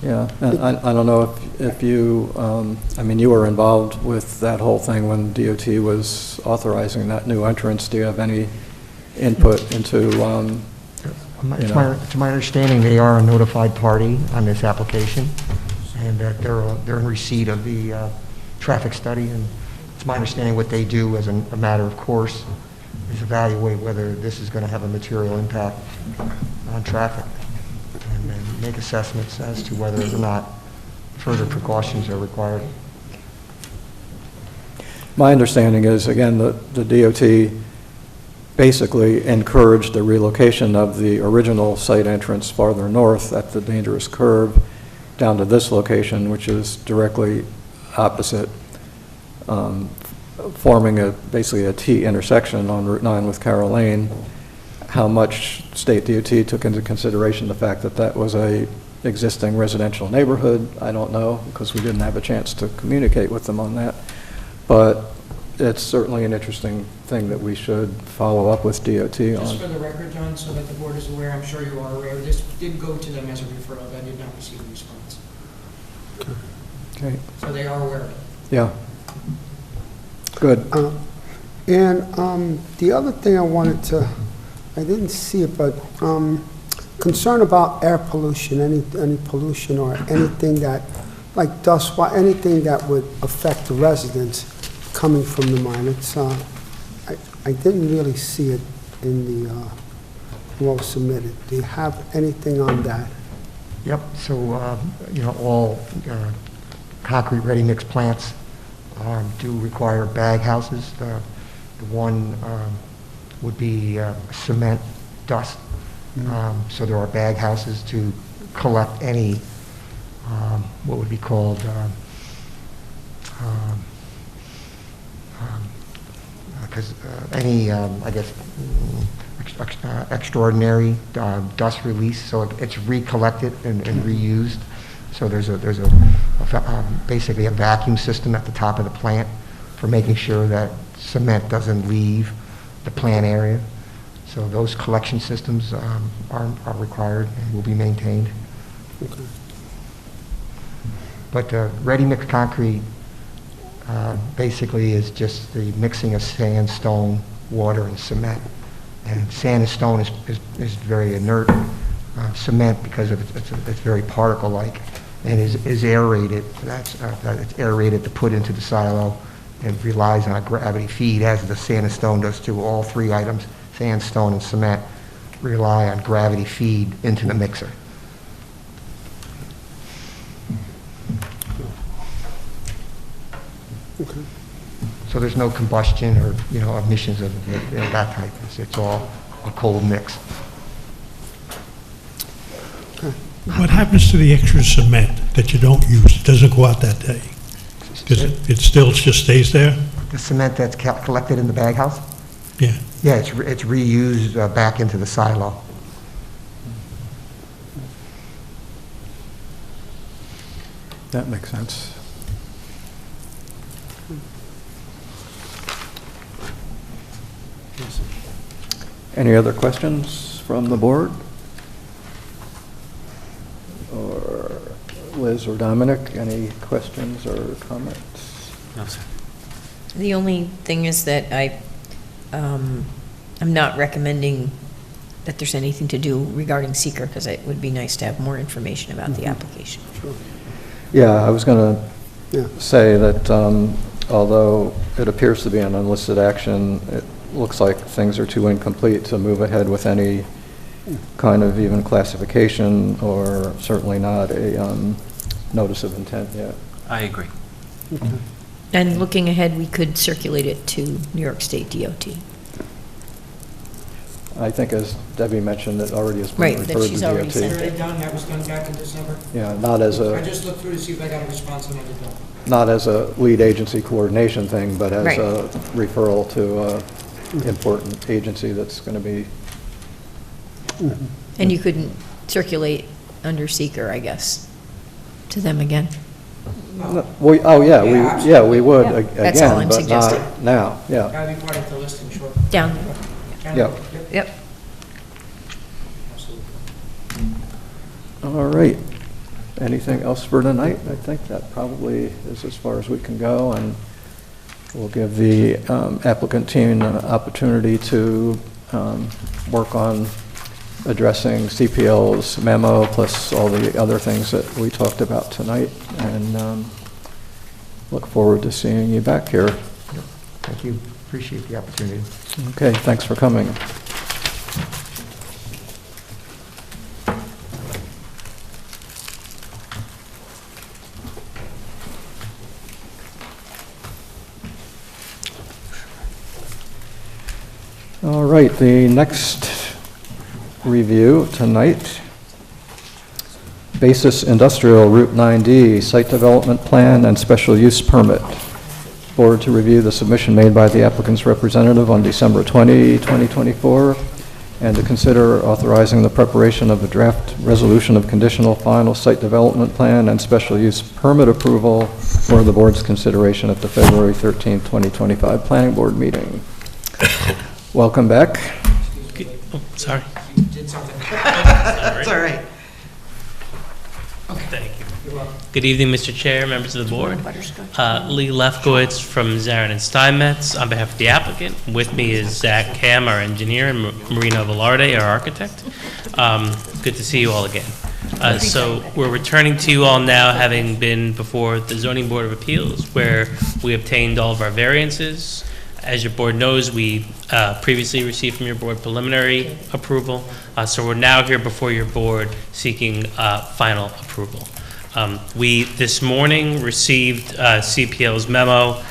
Yeah, and I don't know if you, I mean, you were involved with that whole thing when DOT was authorizing that new entrance. Do you have any input into, To my understanding, they are a notified party on this application, and that they're in receipt of the traffic study, and it's my understanding what they do as a matter of course is evaluate whether this is going to have a material impact on traffic, and then make assessments as to whether or not further precautions are required. My understanding is, again, the DOT basically encouraged the relocation of the original site entrance farther north at the dangerous curve down to this location, which is directly opposite, forming basically a T intersection on Route 9 with Carroll Lane. How much state DOT took into consideration the fact that that was a existing residential neighborhood, I don't know, because we didn't have a chance to communicate with them on that. But it's certainly an interesting thing that we should follow up with DOT on. Just for the record, John, so that the board is aware, I'm sure you are aware, this did go to them as a referral. I did not receive a response. Okay. So they are aware of it. Yeah. Good. And the other thing I wanted to, I didn't see it, but concern about air pollution, any pollution or anything that, like dust, anything that would affect the residents coming from the mine. It's, I didn't really see it in the, what was submitted. Do you have anything on that? Yep, so, all concrete ready-mix plants do require bag houses. The one would be cement dust. So there are bag houses to collect any, what would be called, any, I guess, extraordinary dust release. So it's recollected and reused. So there's basically a vacuum system at the top of the plant for making sure that cement doesn't leave the plant area. So those collection systems are required and will be maintained. Okay. But ready-mix concrete basically is just the mixing of sand, stone, water, and cement And sand and stone is very inert. Cement, because of it's very particle-like, and is aerated. It's aerated to put into the silo and relies on a gravity feed, as the sand and stone does too. All three items, sand, stone, and cement, rely on gravity feed into the mixer. Okay. So there's no combustion or, emissions of that type. It's all a cold mix. What happens to the extra cement that you don't use? It doesn't go out that day? It still just stays there? The cement that's collected in the bag house? Yeah. Yeah, it's reused back into the silo. That makes sense. Any other questions from the board? Or Liz or Dominic, any questions or comments? No, sir. The only thing is that I'm not recommending that there's anything to do regarding seeker, because it would be nice to have more information about the application. Sure. Yeah, I was going Yeah. to say that although it appears to be an unlisted action, it looks like things are too incomplete to move ahead with any kind of even classification, or certainly not a notice of intent yet. I agree. And looking ahead, we could circulate it to New York State DOT. I think, as Debbie mentioned, it already has been Right, referred that to she's already sent DOT. it. Already done, that was done back in December. Yeah, not as I a, just looked through to see if I got a response and I did not. not as a lead agency coordination thing, but as Right. a referral to a important agency that's going to be. And you couldn't circulate under seeker, I guess, to them again? Oh, yeah, we would Yeah. again, That's all I'm but suggesting. not now, yeah. Gotta be part of the listing, sure. Down Down Yep. Yep. All right. Anything else for tonight? I think that probably is as far as we can go, and we'll give the applicant team an opportunity to work on addressing CPL's memo, plus all the other things that we talked about tonight, and look forward to seeing you back here. Thank you. Appreciate the opportunity. Okay, thanks for coming. All right, the next review tonight, Basis Industrial Route 9D, Site Development Plan and Special Use Permit. Board to review the submission made by the applicant's representative on December 20, 2024, and to consider authorizing the preparation of a draft resolution of conditional final site development plan and special use permit approval for the board's consideration at the February 13, 2025 Planning Board meeting. Welcome back. Oh, sorry. You did something. That's all right. Okay. Thank you. You're welcome. Good evening, Mr. Chair, members of the board. Lee Lefkowitz from Zarin and Steinmetz on behalf of the applicant. With me is Zach Kam, our engineer, and Marina Velarde, our architect. Good to see you all again. So we're returning to you all now, having been before the Zoning Board of Appeals, where we obtained all of our variances. As your board knows, we previously received from your board preliminary approval, so we're now here before your board seeking final approval. We, this morning, received CPL's memo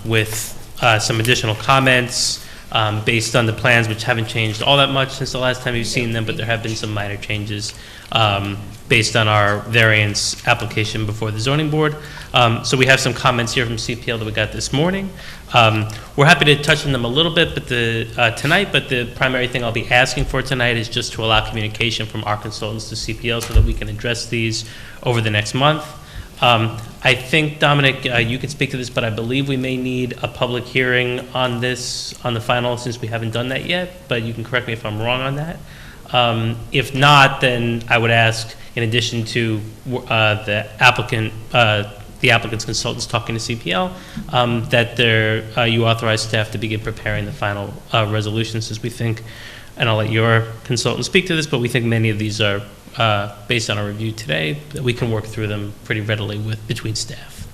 with some additional comments based on the plans, which haven't changed all that much since the last time you've seen them, but there have been some minor changes based on our variance application before the zoning board. So we have some comments here from CPL that we got this morning. We're happy to touch on them a little bit tonight, but the primary thing I'll be asking for tonight is just to allow communication from our consultants to CPL so that we can address these over the next month. I think, Dominic, you can speak to this, but I believe we may need a public hearing on this, on the final, since we haven't done that yet, but you can correct me if I'm wrong on that. If not, then I would ask, in addition to the applicant the applicant's consultants talking to CPL, that you authorize staff to begin preparing the final resolution, since we think, and I'll let your consultant speak to this, but we think many of these are, based on our review today, that we can work through them pretty readily between staff.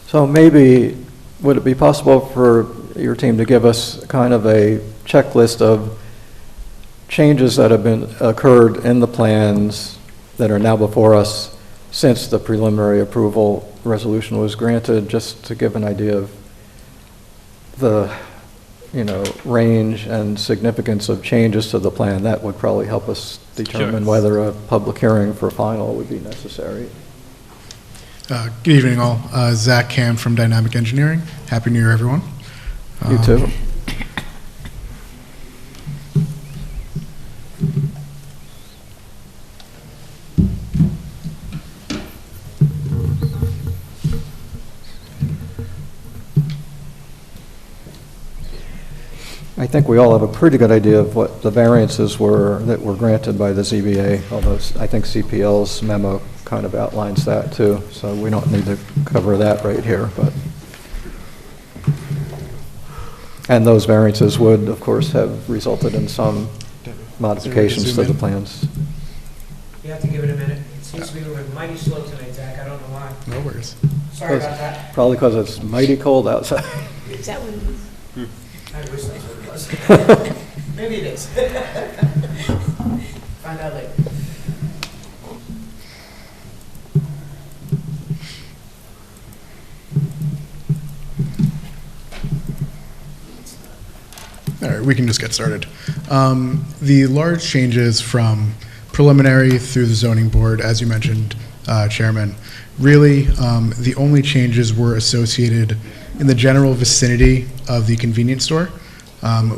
So maybe, would it be possible for your team to give us kind of a checklist of changes that have occurred in the plans that are now before us since the preliminary approval resolution was granted, just to give an idea of the, range and significance of changes to the plan? That would probably help us determine whether a public hearing for final would be necessary. Good evening, all. Zach Cam from Dynamic Engineering. Happy New Year, everyone. You too. I think we all have a pretty good idea of what the variances were that were granted by the ZBA, although I think CPL's memo kind of outlines that too, so we don't need to cover that right here. And those variances would, of course, have resulted in some modifications to the plans. You have to give it a minute. It seems to be moving mighty slow tonight, Zach. I don't know why. No worries. Sorry about that. Probably because it's mighty cold outside. Is that what it is? I wish that's what it was. Maybe it is. Find out later. All right, we can just get started. The large changes from preliminary through the zoning board, as you mentioned, Chairman, really the only changes were associated in the general vicinity of the convenience store.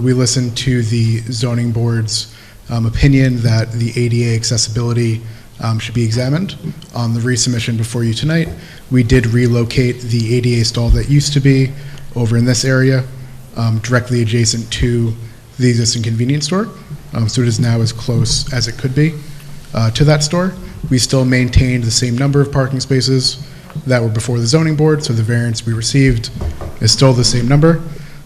We listened to the zoning board's opinion that the ADA accessibility should be examined. On the resubmission before you tonight, we did relocate the ADA stall that used to be over in this area, directly adjacent to the existing convenience store. So it is now as close as it could be to that store. We still maintained the same number of parking spaces that were before the zoning board, so the variance we received is still the same number.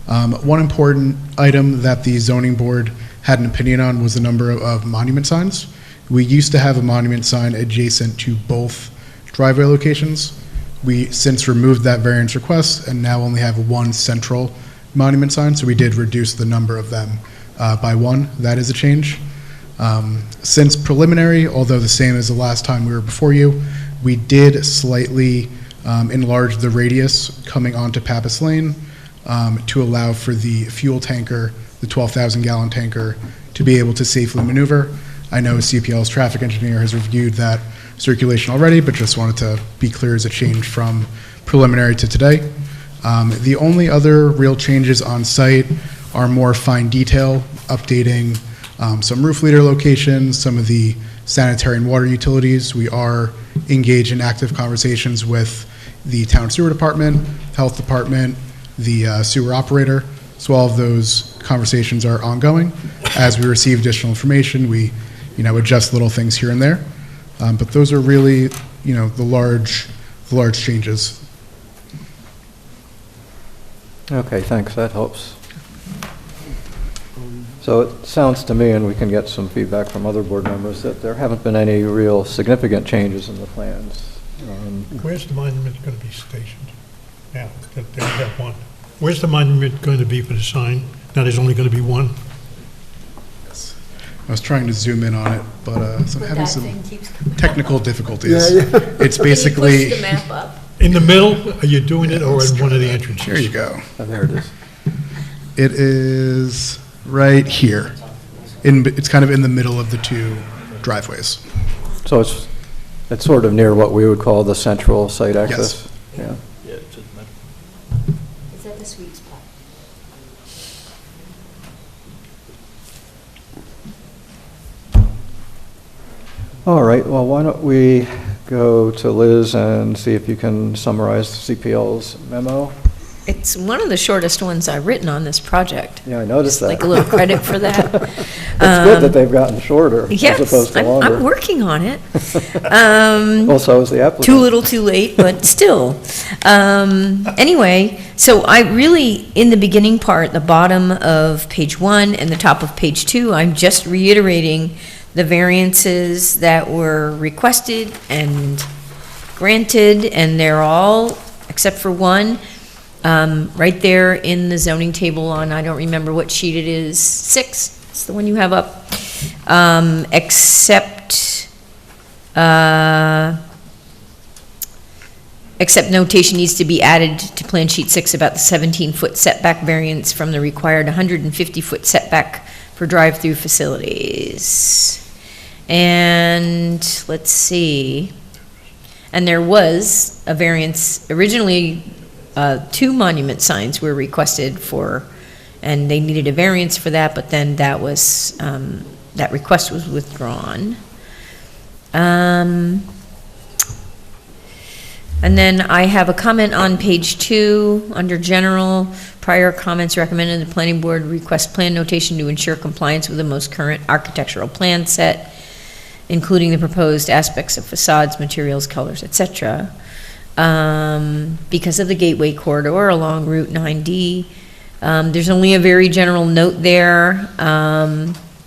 One important item that the zoning board had an opinion on was the number of monument signs. We used to have a monument sign adjacent to both driveway locations. We since removed that variance request and now only have one central monument sign, so we did reduce the number of them by one. That is a change. Since preliminary, although the same as the last time we were before you, we did slightly enlarge the radius coming onto Pappas Lane to allow for the fuel tanker, the 12,000 gallon tanker, to be able to safely maneuver. I know CPL's traffic engineer has reviewed that circulation already, but just wanted to be clear as a change from preliminary to today. The only other real changes on site are more fine detail, updating some roof leader locations, some of the sanitary and water utilities. We are engaged in active conversations with the town sewer department, health department, the sewer operator. So all of those conversations are ongoing. As we receive additional information, we adjust little things here and there. But those are really, the large changes. Okay, thanks, that helps. So it sounds to me, and we can get some feedback from other board members, that there haven't been any real significant changes in the plans. Where's the monument going to be stationed? Now, that they have one. Where's the monument going to be for the sign? Now there's only going to be one? I was trying to zoom in on it, but I'm having some technical difficulties. Yeah. It's basically... Can you push the map up? In the middle? Are you doing it or in one of the entrances? Here you go. Oh, there it is. It is right here. It's kind of in the middle of the two driveways. So it's sort of near what we would call the central site access? Yes. Yeah. Is that the sweet spot? All right, well, why don't we go to Liz and see if you can summarize CPL's memo? It's one of the shortest ones I've written on this project. Yeah, I noticed that. Like a little credit for that. It's good that they've gotten shorter as Yes, opposed to longer. I'm working on it. Well, so is the applicant. Too little, too late, but still. Anyway, so I really, in the beginning part, the bottom of page 1 and the top of page 2, I'm just reiterating the variances that were requested and granted, and they're all, except for one, right there in the zoning table on, I don't remember what sheet it is, 6, it's the one you have up, except notation needs to be added to plan sheet 6 about the 17-foot setback variance from the required 150-foot setback for drive-through facilities. And let's see, and there was a variance, originally 2 monument signs were requested for, and they needed a variance for that, but then that was, that request was withdrawn. And then I have a comment on page 2, under general, prior comments recommended the planning board request plan notation to ensure compliance with the most current architectural plan set, including the proposed aspects of facades, materials, colors, etc. Because of the gateway corridor along Route 9D, there's only a very general note there,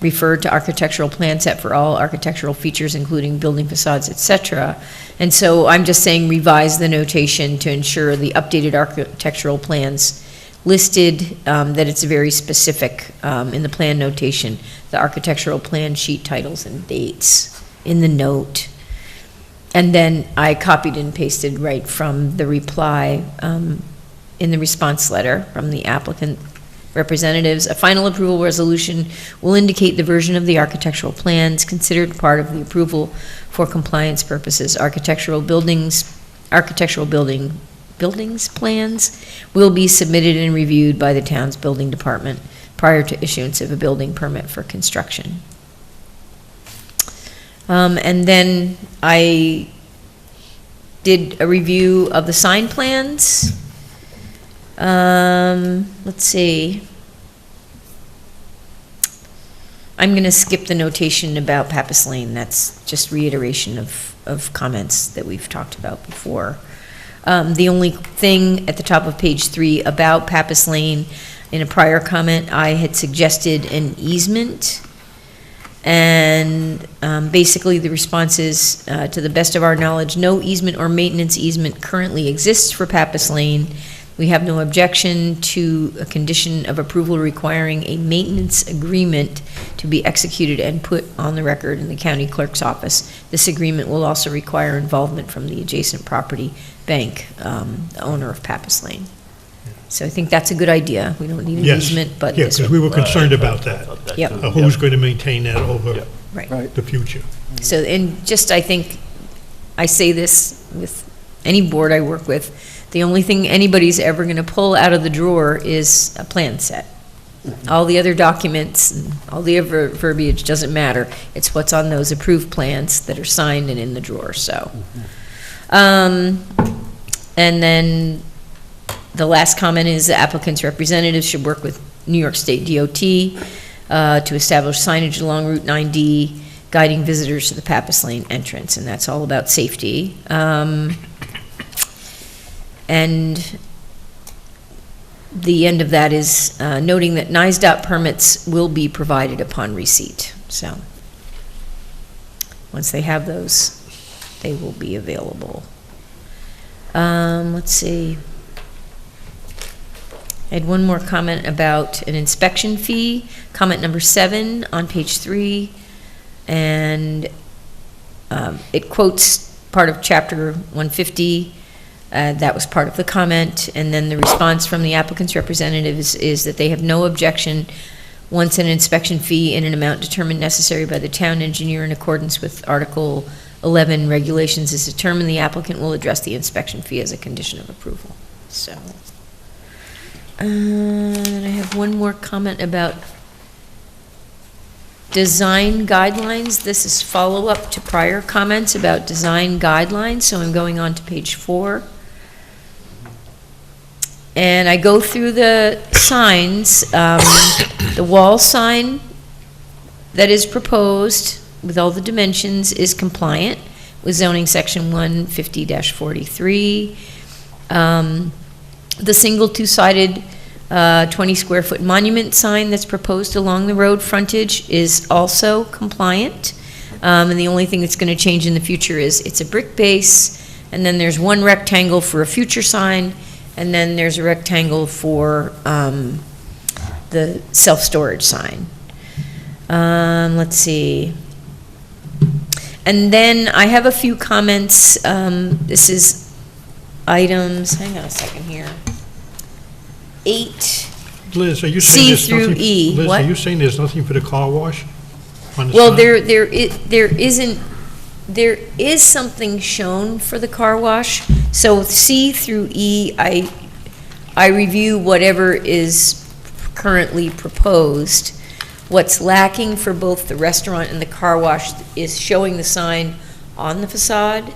referred to architectural plan set for all architectural features, including building facades, etc. And so I'm just saying revise the notation to ensure the updated architectural plans listed, that it's very specific in the plan notation, the architectural plan sheet titles and dates in the note. And then I copied and pasted right from the reply in the response letter from the applicant representatives. A final approval resolution will indicate the version of the architectural plans considered part of the approval for compliance purposes. Architectural buildings plans will be submitted and reviewed by the town's building department prior to issuance of a building permit for construction. And then I did a review of the sign plans. Let's see. I'm going to skip the notation about Pappas Lane. That's just reiteration of comments that we've talked about before. The only thing at the top of page 3 about Pappas Lane, in a prior comment, I had suggested an easement. And basically the response is, to the best of our knowledge, no easement or maintenance easement currently exists for Pappas Lane. We have no objection to a condition of approval requiring a maintenance agreement to be executed and put on the record in the county clerk's office. This agreement will also require involvement from the adjacent property bank, the owner of Pappas Lane. So I think that's a good idea. We don't need an easement, but yeah, because we were concerned about that. Yep. Who's going to maintain that over Right. the future? So, and just, I think, I say this with any board I work with, the only thing anybody's ever going to pull out of the drawer is a plan set. All the other documents, and all the other verbiage doesn't matter. It's what's on those approved plans that are signed and in the drawer, so. And then the last comment is the applicant's representatives should work with New York State DOT to establish signage along Route 9D, guiding visitors to the Pappas Lane entrance, and that's all about safety. And the end of that is noting that NISDOT permits will be provided upon receipt. So once they have those, they will be available. Let's see. I had one more comment about an inspection fee, comment number 7 on page 3, and it quotes part of chapter 150. That was part of the comment, and then the response from the applicant's representatives is that they have no objection once an inspection fee in an amount determined necessary by the town engineer in accordance with Article 11 regulations is determined, the applicant will address the inspection fee as a condition of approval. So, and I have one more comment about design guidelines. This is follow-up to prior comments about design guidelines, so I'm going on to page 4. And I go through the signs. The wall sign that is proposed with all the dimensions is compliant with zoning section 150-43. The single two-sided 20-square-foot monument sign that's proposed along the road frontage is also compliant. And the only thing that's going to change in the future is it's a brick base, and then there's one rectangle for a future sign, and then there's a rectangle for the self-storage sign. Let's see. And then I have a few comments. This is items, hang on a second here. 8. Liz, are you C saying there's through nothing? E. Liz, What? are you saying there's nothing for the car wash on the Well, sign? there is something shown for the car wash. So C through E, I review whatever is currently proposed. What's lacking for both the restaurant and the car wash is showing the sign on the facade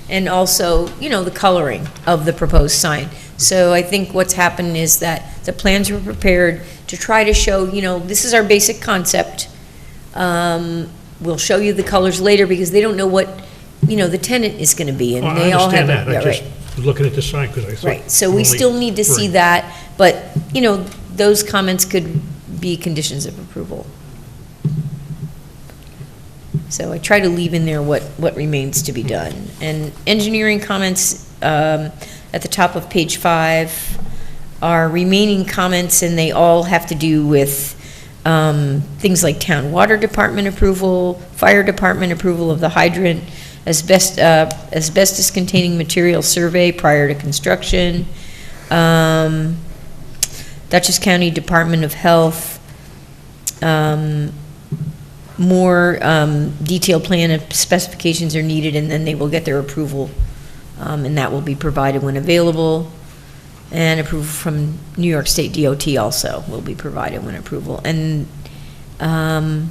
and also, the coloring of the proposed sign. So I think what's happened is that the plans were prepared to try to show, this is our basic concept. We'll show you the colors later because they don't know what, the tenant is going to be. And Well, they I all have. understand that. I Yeah, just was looking at the sign because I thought. Right, so we still need to see that, but, those comments could be conditions of approval. So I try to leave in there what remains to be done. And engineering comments at the top of page 5 are remaining comments, and they all have to do with things like town water department approval, fire department approval of the hydrant, asbestos containing material survey prior to construction, Dutchess County Department of Health, more detailed plan and specifications are needed, and then they will get their approval, and that will be provided when available. And approval from New York State DOT also will be provided when approval. And the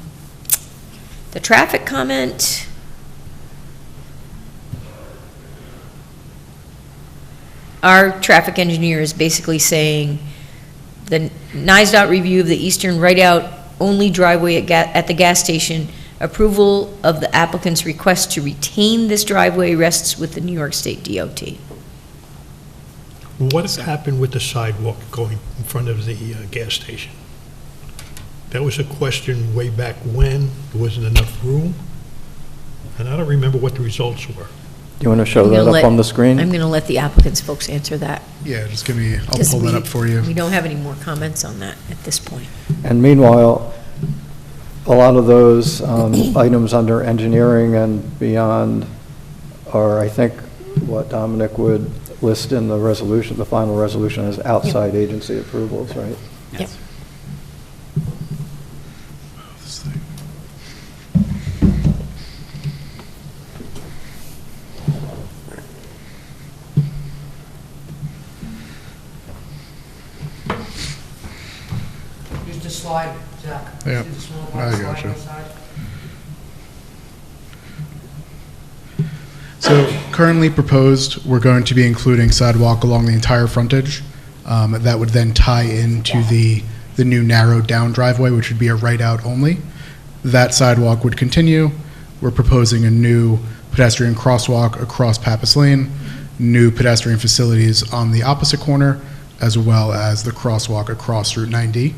traffic comment, our traffic engineer is basically saying the NISDOT review of the eastern right-out only driveway at the gas station, approval of the applicant's request to retain this driveway rests with the New York State DOT. What has happened with the sidewalk going in front of the gas station? That was a question way back when. There wasn't enough room. And I don't remember what the results were. Do you want to show that up on the screen? I'm going to let the applicant's folks answer that. Yeah, just give me, I'll Because pull that up for you. We don't have any more comments on that at this point. And meanwhile, a lot of those items under engineering and beyond are, I think, what Dominic would list in the resolution, the final resolution, as outside agency approvals, right? Yep. This thing. Use the slide, Zach. Yeah, See the small I black slide gotcha. on the side? So currently proposed, we're going to be including sidewalk along the entire frontage. That would then tie into the new narrowed down driveway, which would be a right out only. That sidewalk would continue. We're proposing a new pedestrian crosswalk across Pappas Lane, new pedestrian facilities on the opposite corner, as well as the crosswalk across Route 9D.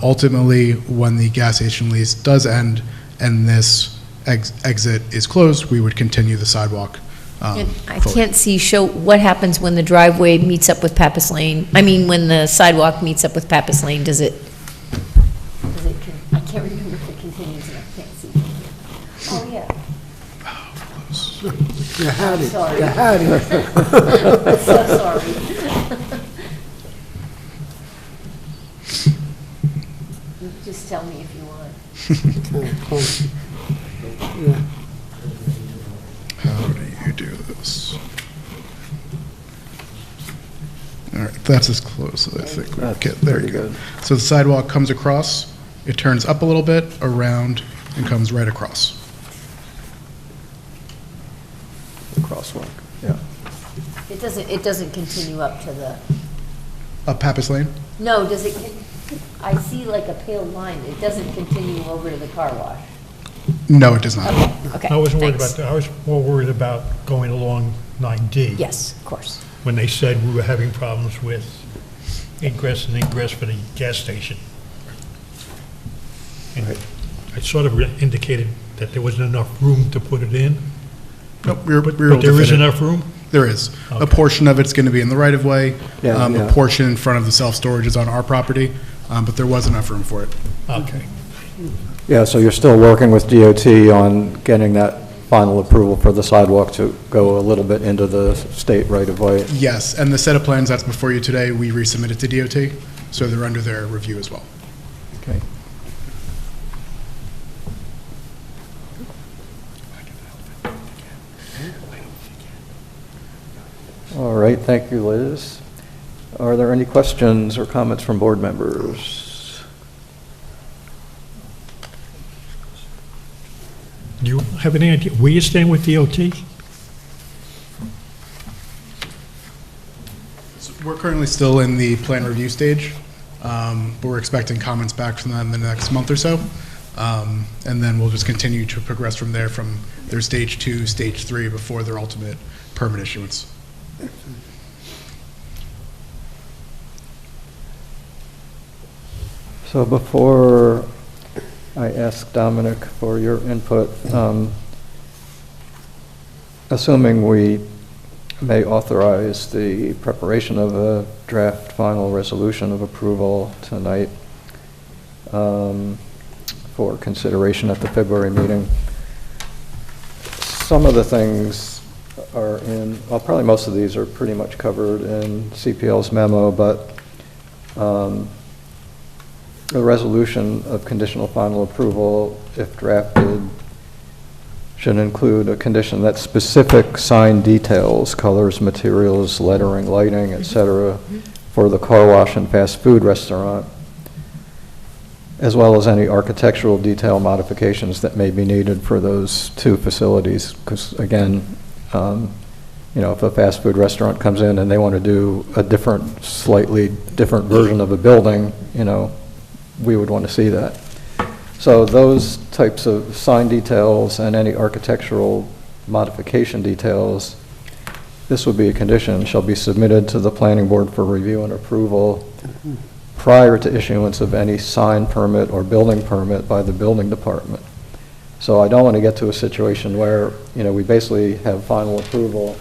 Ultimately, when the gas station lease does end and this exit is closed, we would continue the sidewalk. And I fully. can't show what happens when the driveway meets up with Pappas Lane. I mean, when the sidewalk meets up with Pappas Lane, does it, I can't remember if it continues, and I can't see. Oh, yeah. You had it, Sorry. you had it. So sorry. Just tell me if you want. Yeah. How do you do this? All right, that's as close as I think we'll That's get. There you pretty go. good. So the sidewalk comes across, it turns up a little bit, around, and comes right across. The crosswalk, yeah. It doesn't continue up to the Pappas Lane? No, does it, I see like a pale line. It doesn't continue over to the car wash. No, it does not. Okay, I wasn't worried thanks. about that. I was more worried about going along 9D. Yes, of course. When they said we were having problems with ingress and egress for the gas station. And I sort of indicated that there wasn't enough room to put it in. Nope, we were But able to there fit is it. enough room? There is. A Okay. portion of it's going to be in the right-of-way. Yeah, yeah. A portion in front of the self-storage is on our property, but there was enough room for it. Okay. Yeah, so you're still working with DOT on getting that final approval for the sidewalk to go a little bit into the state right-of-way? Yes, and the set of plans that's before you today, we resubmitted to DOT, so they're under their review as well. Okay. All right, thank you, Liz. Are there any questions or comments from board members? Do you have any idea where you stand with DOT? So we're currently still in the plan review stage, but we're expecting comments back from them in the next month or so. And then we'll just continue to progress from there, from their stage 2, stage 3, before their ultimate permit issuance. So before I ask Dominic for your input, assuming we may authorize the preparation of a draft final resolution of approval tonight for consideration at the February meeting, some of the things are in, well, probably most of these are pretty much covered in CPL's memo, but the resolution of conditional final approval, if drafted, should include a condition that specific sign details, colors, materials, lettering, lighting, etc., for the car wash and fast food restaurant, as well as any architectural detail modifications that may be needed for those two facilities. Because again, you know, if a fast food restaurant comes in and they want to do a different, slightly different version of a building, you know, we would want to see that. So those types of sign details and any architectural modification details, this would be a condition, shall be submitted to the planning board for review and approval prior to issuance of any sign permit or building permit by the building department. So I don't want to get to a situation where, you know, we basically have final approval,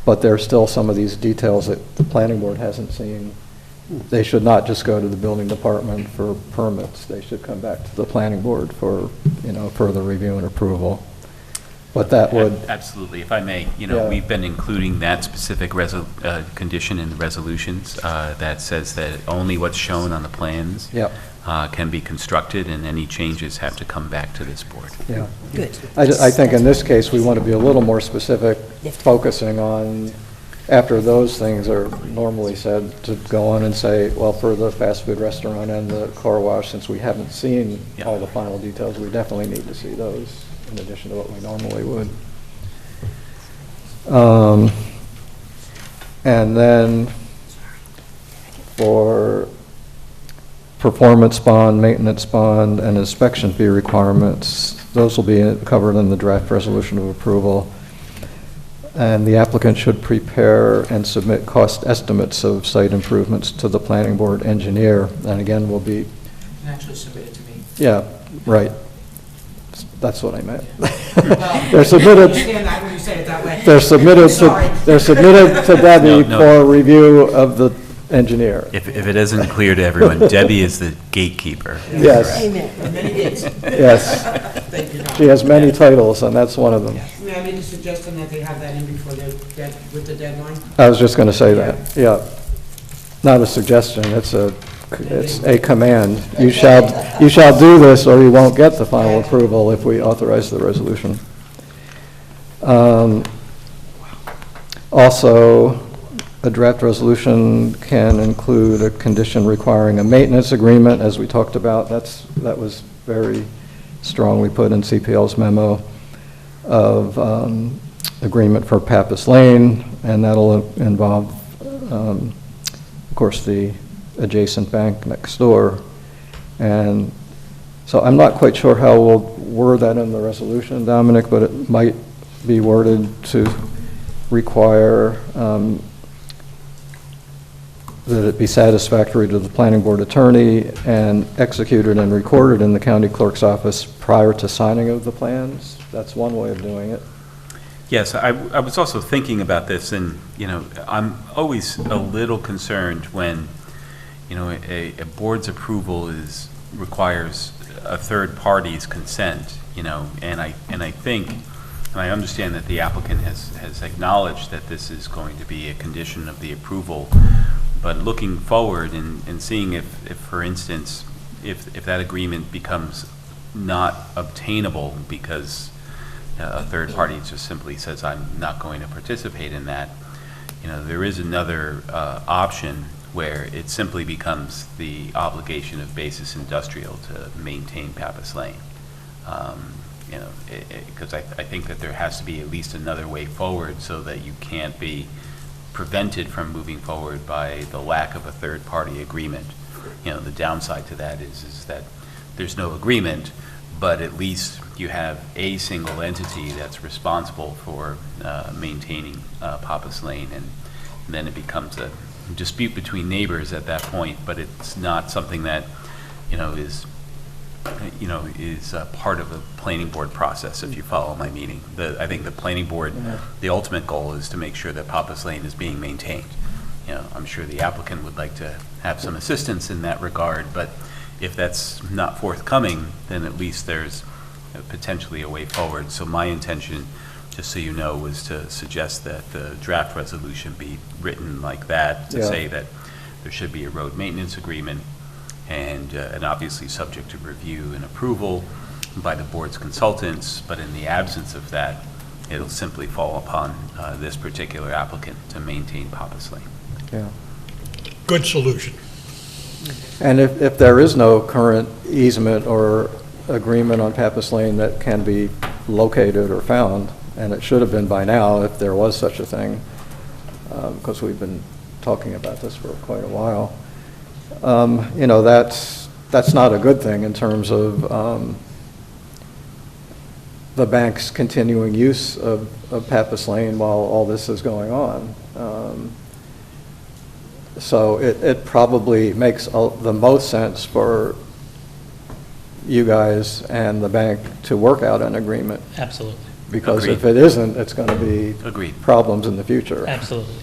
but there's still some of these details that the planning board hasn't seen. They should not just go to the building department for permits. They should come back to the planning board for, you know, further review and approval. But that would... Absolutely. If I may, you know, Yeah. we've been including that specific condition in the resolutions that says that only what's shown on the plans Yep. can be constructed, and any changes have to come back to this board. Yeah. Good. I think in this case, we want to be a little more specific, focusing on, after those things are normally said, to go on and say, well, for the fast food restaurant and the car wash, since we haven't seen all the final details, we definitely need to see those in addition to what we normally would. And then for performance bond, maintenance bond, and inspection fee requirements, those will be covered in the draft resolution of approval. And the applicant should prepare and submit cost estimates of site improvements to the planning board engineer. And again, will be, And actually submit it to me. yeah, right. That's what I meant. Well, They're submitted. I understand that when you say it that way. They're submitted Sorry. they're submitted to Debbie No. for review of the engineer. If it isn't clear to everyone, Debbie is the gatekeeper. Yes. Amen. Many days. Yes. Thank you, Don. She has many titles, and that's one of them. May I make a suggestion that they have that in before with the deadline? I was just going to say that, yeah. Not a suggestion, it's a command. You shall do this, or you won't get the final approval if we authorize the resolution. Also, a draft resolution can include a condition requiring a maintenance agreement, as we talked about. That was very strongly put in CPL's memo, of agreement for Pappas Lane, and that'll involve course, the adjacent bank next door. And so I'm not quite sure how we'll word that in the resolution, Dominic, but it might be worded to require that it be satisfactory to the planning board attorney and executed and recorded in the county clerk's office prior to signing of the plans. That's one way of doing it. Yes, I was also thinking about this, and, I'm always a little concerned when, a board's approval requires a third party's consent, and I think, and I understand that the applicant has acknowledged that this is going to be a condition of the approval, but looking forward and seeing if for instance, if that agreement becomes not obtainable because a third party just simply says, I'm not going to participate in that, there is another option where it simply becomes the obligation of Basis Industrial to maintain Pappas Lane. Because I think that there has to be at least another way forward so that you can't be prevented from moving forward by the lack of a third-party agreement. The downside to that is that there's no agreement, but at least you have a single entity that's responsible for maintaining Pappas Lane, and then it becomes a dispute between neighbors at that point, but it's not something that, is part of a planning board process, if you follow my meaning. I think the planning board, the ultimate goal is to make sure that Pappas Lane is being maintained. I'm sure the applicant would like to have some assistance in that regard, but if that's not forthcoming, then at least there's potentially a way forward. So my intention, just so you know, was to suggest that the draft resolution be written like that, to say that there should be a road maintenance agreement, and obviously subject to review and approval by the board's consultants, but in the absence of that, it'll simply fall upon this particular applicant to maintain Pappas Lane. Yeah. Good solution. And if there is no current easement or agreement on Pappas Lane that can be located or found, and it should have been by now if there was such a thing, because we've been talking about this for quite a while, that's not a good thing in terms of the bank's continuing use of Pappas Lane while all this is going on. So it probably makes the most sense for you guys and the bank to work out an agreement. Absolutely. Because Agreed. if it isn't, it's going to be Agreed. problems in the future. Absolutely.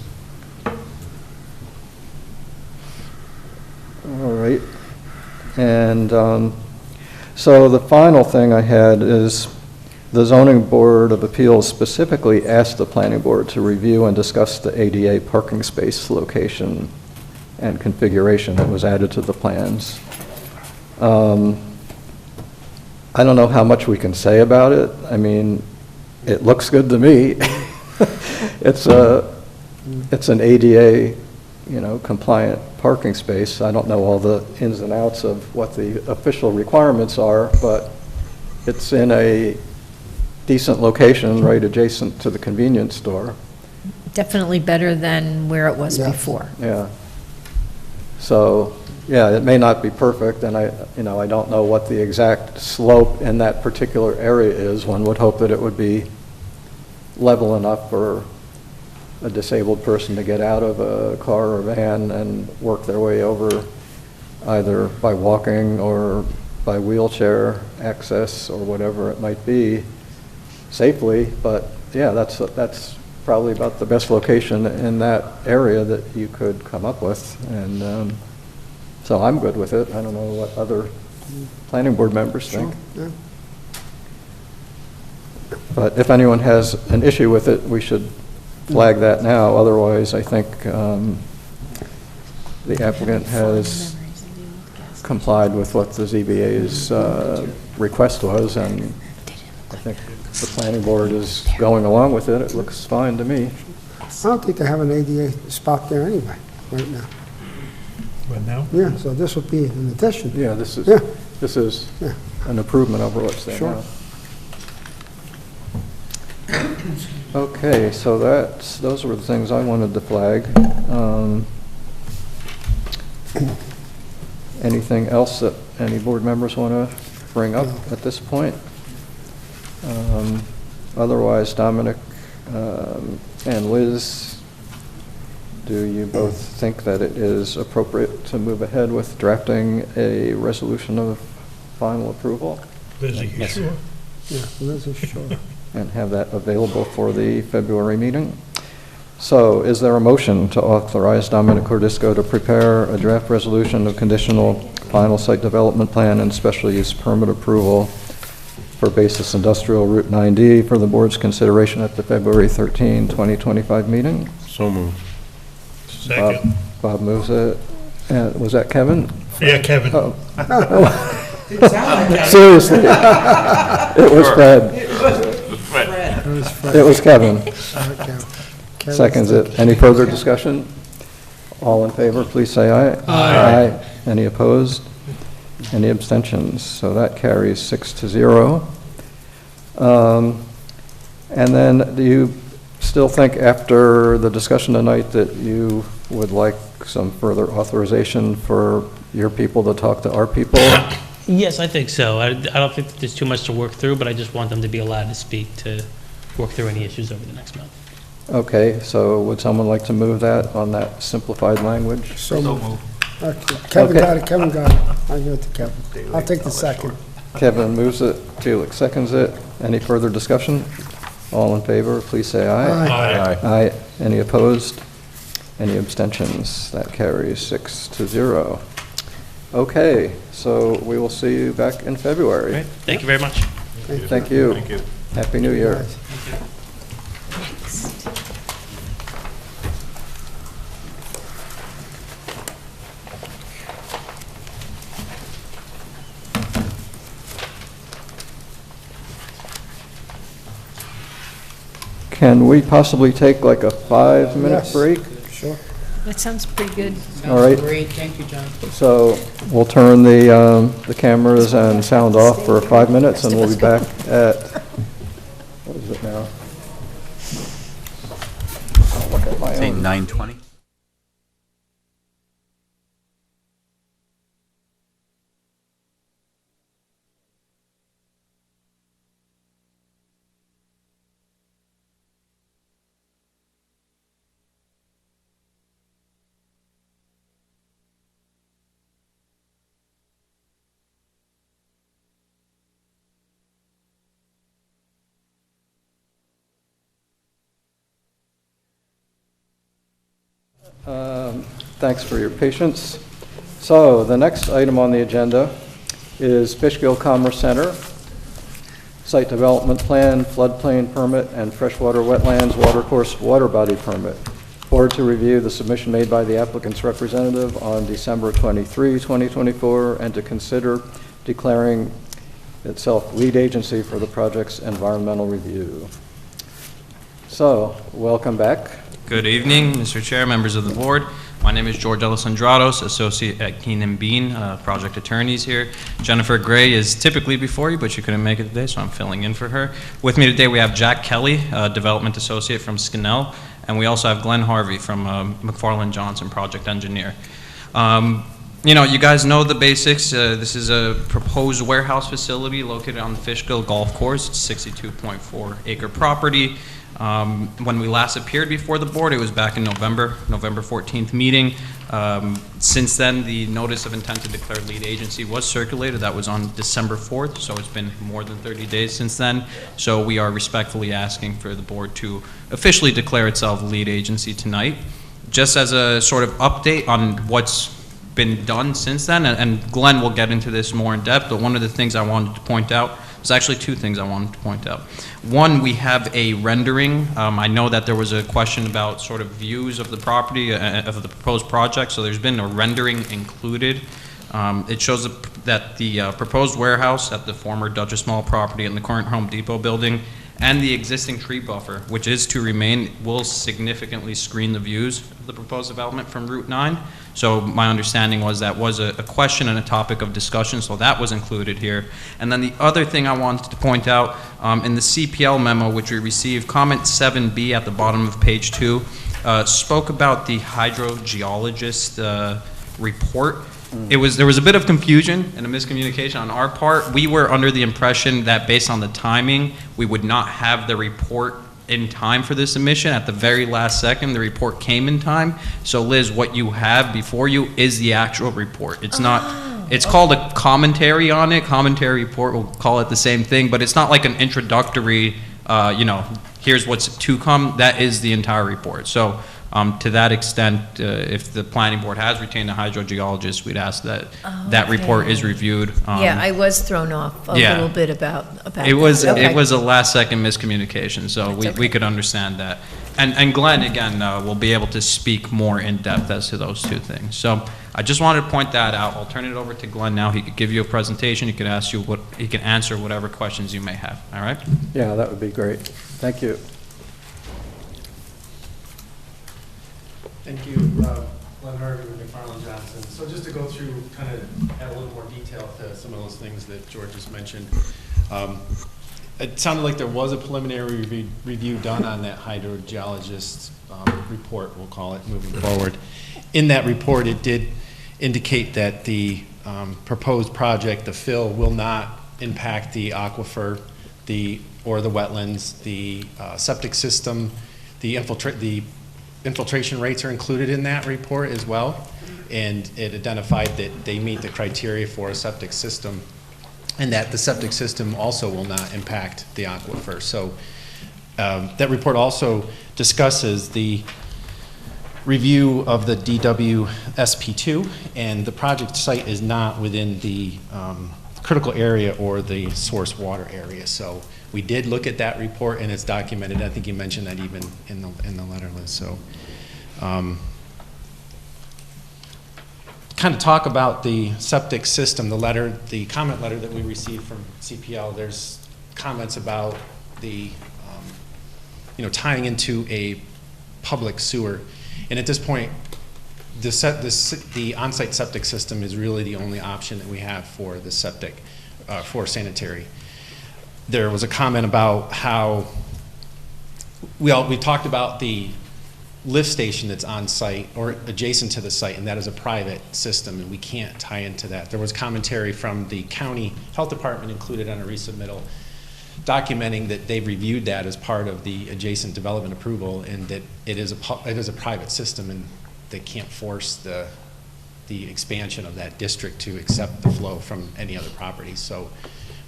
All right. And so the final thing I had is the Zoning Board of Appeals specifically asked the Planning Board to review and discuss the ADA parking space location and configuration that was added to the plans. I don't know how much we can say about it. I mean, it looks good to me. It's an ADA, compliant parking space. I don't know all the ins and outs of what the official requirements are, but it's in a decent location right adjacent to the convenience store. Definitely better than where it was before. Yeah. So, yeah, it may not be perfect, and I don't know what the exact slope in that particular area is. One would hope that it would be level enough for a disabled person to get out of a car or van and work their way over either by walking or by wheelchair access or whatever it might be safely. But yeah, that's probably about the best location in that area that you could come up with. And so I'm good with it. I don't know what other planning board members think. Yeah. But if anyone has an issue with it, we should flag that now. Otherwise, I think the applicant has complied with what the ZBA's request was, and I think the planning board is going along with it. It looks fine to me. I don't think they have an ADA spot there anyway, right now. Right now? Yeah, so this would be an addition. Yeah, this is Yeah. an improvement over what's there Sure. now. Okay, so those were the things I wanted to flag. Anything else that any board members want to bring up at this point? Otherwise, Dominic and Liz, do you both think that it is appropriate to move ahead with drafting a resolution of final approval? Liz, are you sure? Yeah, Liz is sure. And have that available for the February meeting? So is there a motion to authorize Dominic Cordisco to prepare a draft resolution of conditional final site development plan and special use permit approval for Basis Industrial Route 9D for the board's consideration at the February 13, 2025 meeting? So moved. Second. Bob moves it. And was that Kevin? Yeah, Kevin. Oh. Didn't sound like that. Seriously. It was Fred. It was Kevin. Seconds it. Any further discussion? All in favor, please say aye. Aye. Any opposed? Any abstentions? So that carries 6-0. And then do you still think after the discussion tonight that you would like some further authorization for your people to talk to our people? Yes, I think so. I don't think that there's too much to work through, but I just want them to be allowed to speak to work through any issues over the next month. Okay, so would someone like to move that on that simplified language? So moved. Okay, Kevin got it, Kevin got it. I'll give it to Kevin. I'll take the second. Kevin moves it, Felix seconds it. Any further discussion? All in favor, please say aye. Aye. Aye. Any opposed? Any abstentions? That carries 6-0. Okay, so we will see you back in February. Great. Thank you very much. Thank you. Thank you. Happy New Year. Can we possibly take like a 5-minute Yes. break? Sure. That sounds pretty good. All right. Great, thank you, John. So we'll turn the cameras and sound off for 5 minutes, and we'll be back at, what is it now? I'll look at my Say own. 9:20? Thanks for your patience. So the next item on the agenda is Fishkill Commerce Center, Site Development Plan, Floodplain Permit, and Freshwater Wetlands Watercourse Water Body Permit. Board to review the submission made by the applicant's representative on December 23, 2024, and to consider declaring itself lead agency for the project's environmental review. So, welcome back. Good evening, Mr. Chair, members of the board. My name is George Elisandrados, associate at Keenan Bean, project attorneys here. Jennifer Gray is typically before you, but she couldn't make it today, so I'm filling in for her. With me today, we have Jack Kelly, development associate from Skinnell, and we also have Glenn Harvey from McFarland Johnson, project engineer. You know, you guys know the basics. This is a proposed warehouse facility located on the Fishkill Golf Course. It's 62.4 acre property. When we last appeared before the board, it was back in November 14th meeting. Since then, the notice of intent to declare lead agency was circulated. That was on December 4th, so it's been more than 30 days since then. So we are respectfully asking for the board to officially declare itself lead agency tonight. Just as a sort of update on what's been done since then, and Glenn will get into this more in depth, but one of the things I wanted to point out, there's actually two things I wanted to point out. One, we have a rendering. I know that there was a question about sort of views of the property, of the proposed project, so there's been a rendering included. It shows that the proposed warehouse at the former Duchess Mall property and the current Home Depot building and the existing tree buffer, which is to remain, will significantly screen the views of the proposed development from Route 9. So my understanding was that was a question and a topic of discussion, so that was included here. And then the other thing I wanted to point out, in the CPL memo which we received, comment 7B at the bottom of page 2, spoke about the hydrogeologist report. There was a bit of confusion and a miscommunication on our part. We were under the impression that based on the timing, we would not have the report in time for the submission. At the very last second, the report came in time. So Liz, what you have before you is the actual report. It's not, it's called a commentary on it. Commentary report, we'll call it the same thing, but it's not like an introductory, here's what's to come. That is the entire report. So to that extent, if the planning board has retained a hydrogeologist, we'd ask that that report is reviewed. Yeah, I was thrown off a little bit about that. It was Okay. it was a last second miscommunication, so we could understand that. And Glenn, again, will be able to speak more in depth as to those two things. So I just wanted to point that out. I'll turn it over to Glenn now. He could give you a presentation. He could he can answer whatever questions you may have. All right? Yeah, that would be great. Thank you. Thank you, Glenn Harvey with McFarland Johnson. So just to go through, kind of add a little more detail to some of those things that George just mentioned. It sounded like there was a preliminary review done on that hydrogeologist report, we'll call it, moving forward. In that report, it did indicate that the proposed project, the fill, will not impact the aquifer, or the wetlands, the septic system, the infiltration rates are included in that report as well, and it identified that they meet the criteria for a septic system, and that the septic system also will not impact the aquifer. So that report also discusses the review of the DWSP2, and the project site is not within the critical area or the source water area. So we did look at that report, and it's documented. I think you mentioned that even in the letter list. So kind of talk about the septic system, the comment letter that we received from CPL. There's comments about the, tying into a public sewer. And at this point, the on-site septic system is really the only option that we have for the septic, for sanitary. There was a comment about how we talked about the lift station that's on site or adjacent to the site, and that is a private system, and we can't tie into that. There was commentary from the county health department included on a resubmittal documenting that they reviewed that as part of the adjacent development approval, and that it is a private system, and they can't force the expansion of that district to accept the flow from any other property. So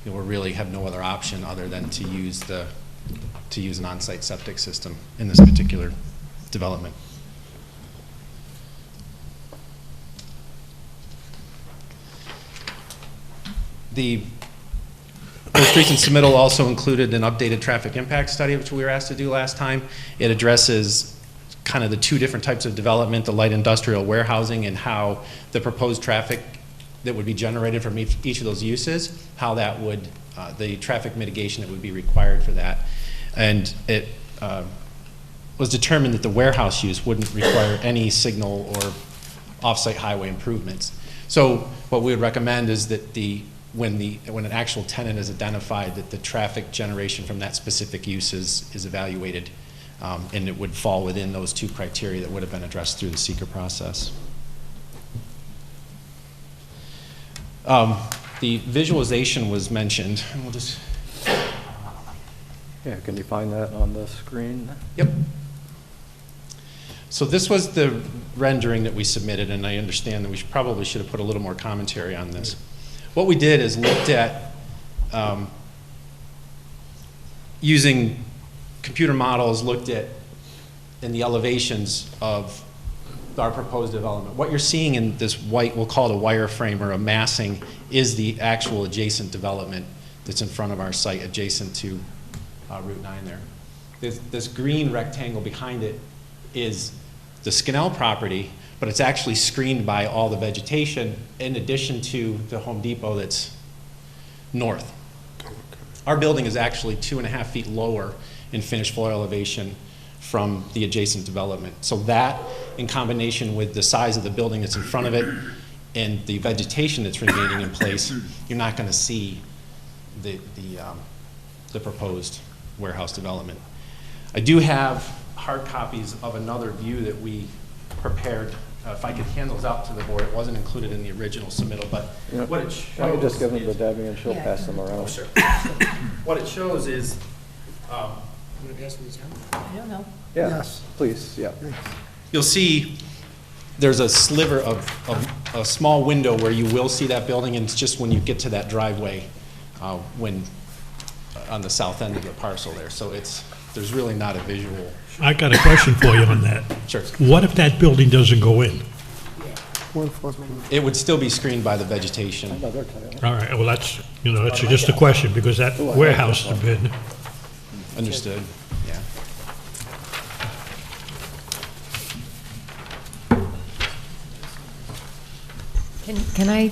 we really have no other option other than to use an on-site septic system in this particular development. The most recent submittal also included an updated traffic impact study, which we were asked to do last time. It addresses kind of the two different types of development, the light industrial warehousing, and how the proposed traffic that would be generated from each of those uses, how that would, the traffic mitigation that would be required for that. And it was determined that the warehouse use wouldn't require any signal or off-site highway improvements. So what we would recommend is that when an actual tenant is identified, that the traffic generation from that specific use is evaluated, and it would fall within those two criteria that would have been addressed through the seeker process. The visualization was mentioned, and we'll just... Yeah, can you find that on the screen? Yep. So this was the rendering that we submitted, and I understand that we probably should have put a little more commentary on this. What we did is looked at using computer models, looked at in the elevations of our proposed development. What you're seeing in this white, we'll call it a wireframe or a massing, is the actual adjacent development that's in front of our site, adjacent to Route 9 there. This green rectangle behind it is the Skinnell property, but it's actually screened by all the vegetation in addition to the Home Depot that's north. Our building is actually 2.5 feet lower in finished floor elevation from the adjacent development. So that, in combination with the size of the building that's in front of it and the vegetation that's remaining in place, you're not going to see the proposed warehouse development. I do have hard copies of another view that we prepared if I could hand those out to the board, it wasn't included in the original submittal, but You know, what it Why shows. don't you just give them to is- Debbie and she'll pass them around? Oh, sure. What it shows is, You want to pass these down? I don't know. Yeah, Yes. please, yeah. you'll see there's a sliver of a small window where you will see that building, and it's just when you get to that driveway, when, on the south end of the parcel there. So there's really not a visual. I got a question for you on that. Sure. What if that building doesn't go in? It would still be screened by the vegetation. All right, well, that's, that's just a question, because that warehouse has been, Understood, yeah. Can I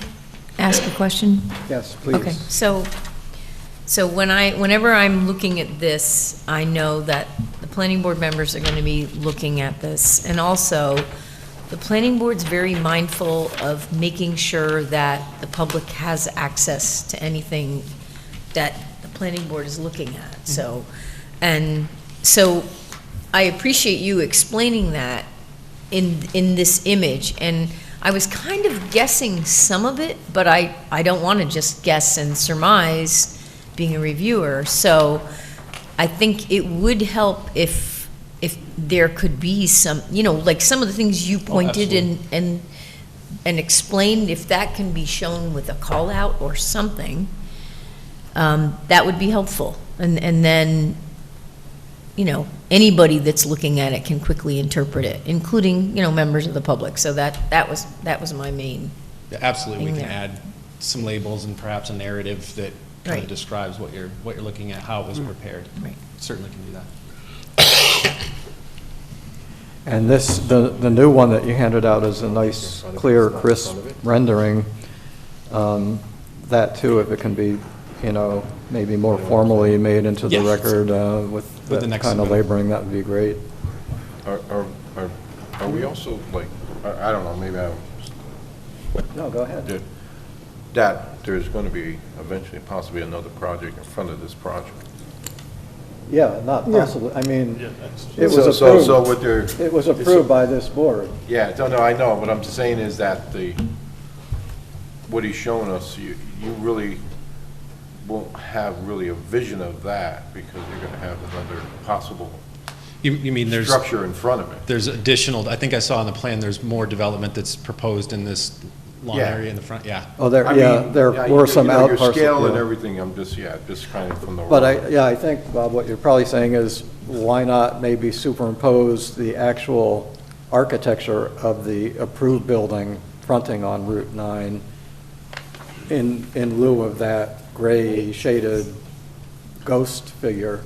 ask a question? Yes, please. Okay, so whenever I'm looking at this, I know that the planning board members are going to be looking at this. And also, the planning board's very mindful of making sure that the public has access to anything that the planning board is looking at. So, I appreciate you explaining that in this image. And I was kind of guessing some of it, but I don't want to just guess and surmise, being a reviewer. So I think it would help if there could be some, like some of the things you pointed and explained, if that can be shown with a call out or something, that would be helpful. And then, anybody that's looking at it can quickly interpret it, including, members of the public. So that was my main. Yeah, absolutely, we thing can there. add some labels and perhaps a narrative that kind Right. of describes what you're looking at, how it was prepared. Right. Certainly can do that. And this, the new one that you handed out is a nice, clear, crisp rendering. That too, if it can be, maybe more formally made into the Yes. record with the that next kind of submittal. laboring, that would be great. Are we also, like, I don't know, maybe No, go ahead. that there's going to be eventually possibly another project in front of this project? Yeah, not Yeah. possibly, I mean, So- it was so with their- approved. It was approved by this board. Yeah, no, I know, but I'm just saying is that what he's showing us, you really won't have really a vision of that because you're going to have another possible You mean there's. structure in front of it. There's additional, I think I saw on the plan, there's more development that's proposed in this lawn Yeah. area in the front, yeah. Oh, there, I yeah, mean, there yeah, were some out Your parcels. scale and yeah. everything, I'm just kind of from the. But I think, Bob, what you're probably saying is, why not maybe superimpose the actual architecture of the approved building fronting on Route 9 in lieu of that gray shaded ghost figure?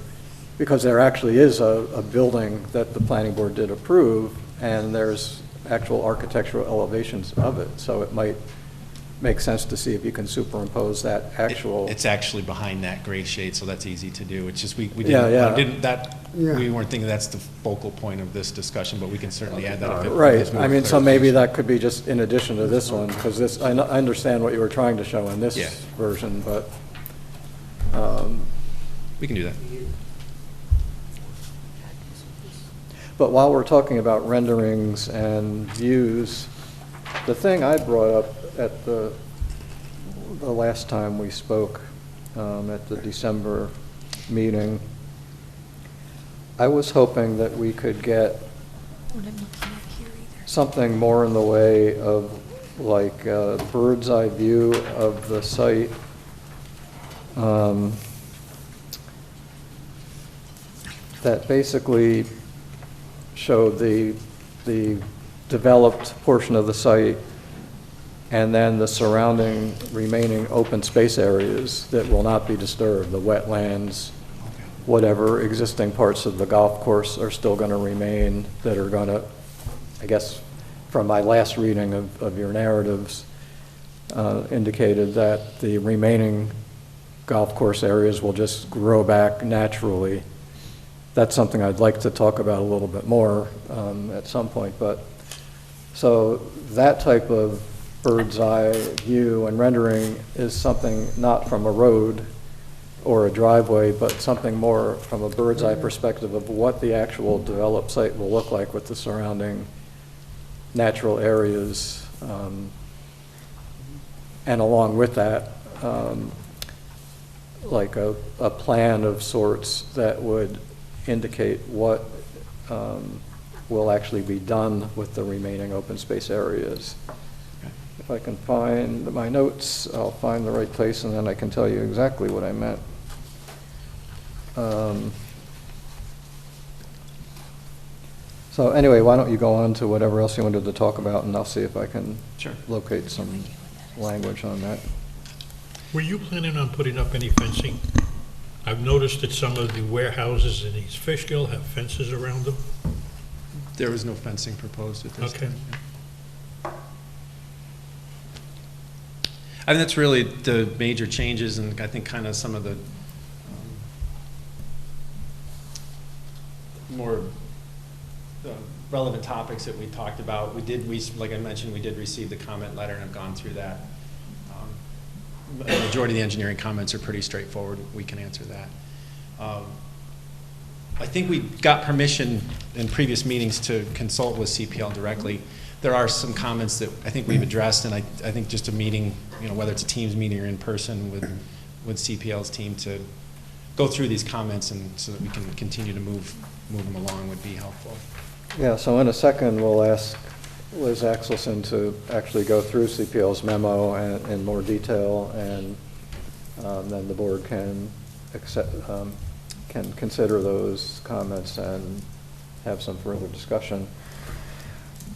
Because there actually is a building that the planning board did approve, and there's actual architectural elevations of it. So it might make sense to see if you can superimpose that actual. It's actually behind that gray shade, so that's easy to do. It's just, we Yeah, didn't, yeah. we weren't thinking that's the focal point of this discussion, but we can certainly add that if it. Right, gives more I mean, so maybe clarification. that could be just in addition to this one, because this, I understand what you were trying to show in this Yeah. version, but, We can do that. but while we're talking about renderings and views, the thing I brought up at the last time we spoke, at the December meeting, I was hoping that we could get something more in the way of like a bird's eye view of the site. That basically showed the developed portion of the site and then the surrounding remaining open space areas that will not be disturbed, the wetlands, whatever existing parts of the golf course are still going to remain that are going to, I guess, from my last reading of your narratives, indicated that the remaining golf course areas will just grow back naturally. That's something I'd like to talk about a little bit more at some point. But so that type of bird's eye view and rendering is something not from a road or a driveway, but something more from a bird's eye perspective of what the actual developed site will look like with the surrounding natural areas, and along with that, like a plan of sorts that would indicate what will actually be done with the remaining open space areas. If I can find my notes, I'll find the right place, and then I can tell you exactly what I meant. So anyway, why don't you go on to whatever else you wanted to talk about, and I'll see if I can locate some language on that. Were you planning on putting up any fencing? I've noticed that some of the warehouses in East Fishkill have fences around them. There was no fencing proposed at this time. I think that's really the major changes, and I think kind of some of the more relevant topics that we talked about. Like I mentioned, we did receive the comment letter and have gone through that. The majority of the engineering comments are pretty straightforward. We can answer that. I think we got permission in previous meetings to consult with CPL directly. There are some comments that I think we've addressed, and I think just a meeting, whether it's a Teams meeting or in person with CPL's team to go through these comments and so that we can continue to move them along would be helpful. Yeah, so in a second, we'll ask Liz Axelson to actually go through CPL's memo in more detail, and then the board can consider those comments and have some further discussion.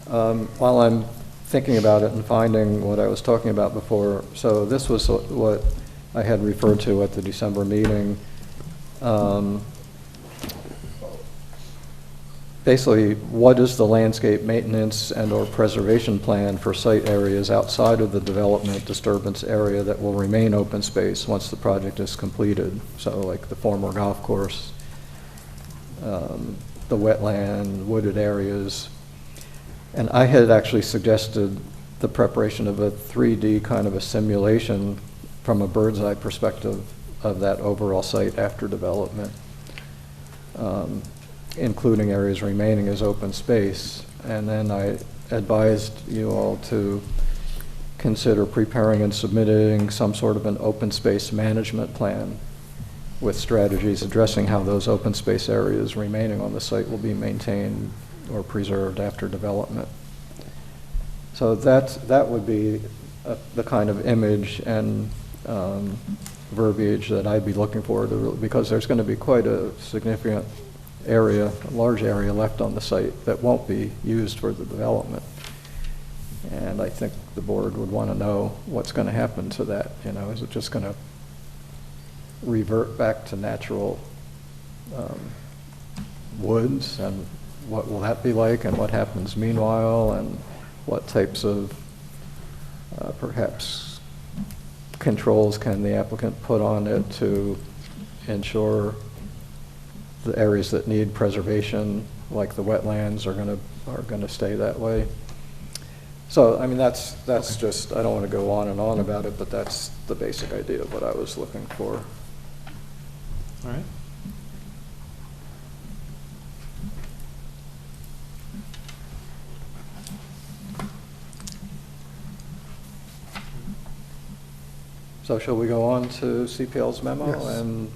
While I'm thinking about it and finding what I was talking about before, so this was what I had referred to at the December meeting. Basically, what is the landscape maintenance and/or preservation plan for site areas outside of the development disturbance area that will remain open space once the project is completed? So like the former golf course, the wetland, wooded areas. And I had actually suggested the preparation of a 3D kind of a simulation from a bird's eye perspective of that overall site after development. Including areas remaining as open space. And then I advised you all to consider preparing and submitting some sort of an open space management plan with strategies addressing how those open space areas remaining on the site will be maintained or preserved after development. So that would be the kind of image and verbiage that I'd be looking for, because there's going to be quite a significant area, a large area left on the site that won't be used for the development. And I think the board would want to know what's going to happen to that. Is it just going to revert back to natural woods, and what will that be like, and what happens meanwhile, and what types of perhaps controls can the applicant put on it to ensure the areas that need preservation, like the wetlands, are going to stay that way. So, I mean, that's okay. Just, I don't want to go on and on about it, but that's the basic idea of what I was looking for. All right. So shall we go on to CPL's memo? Yes. And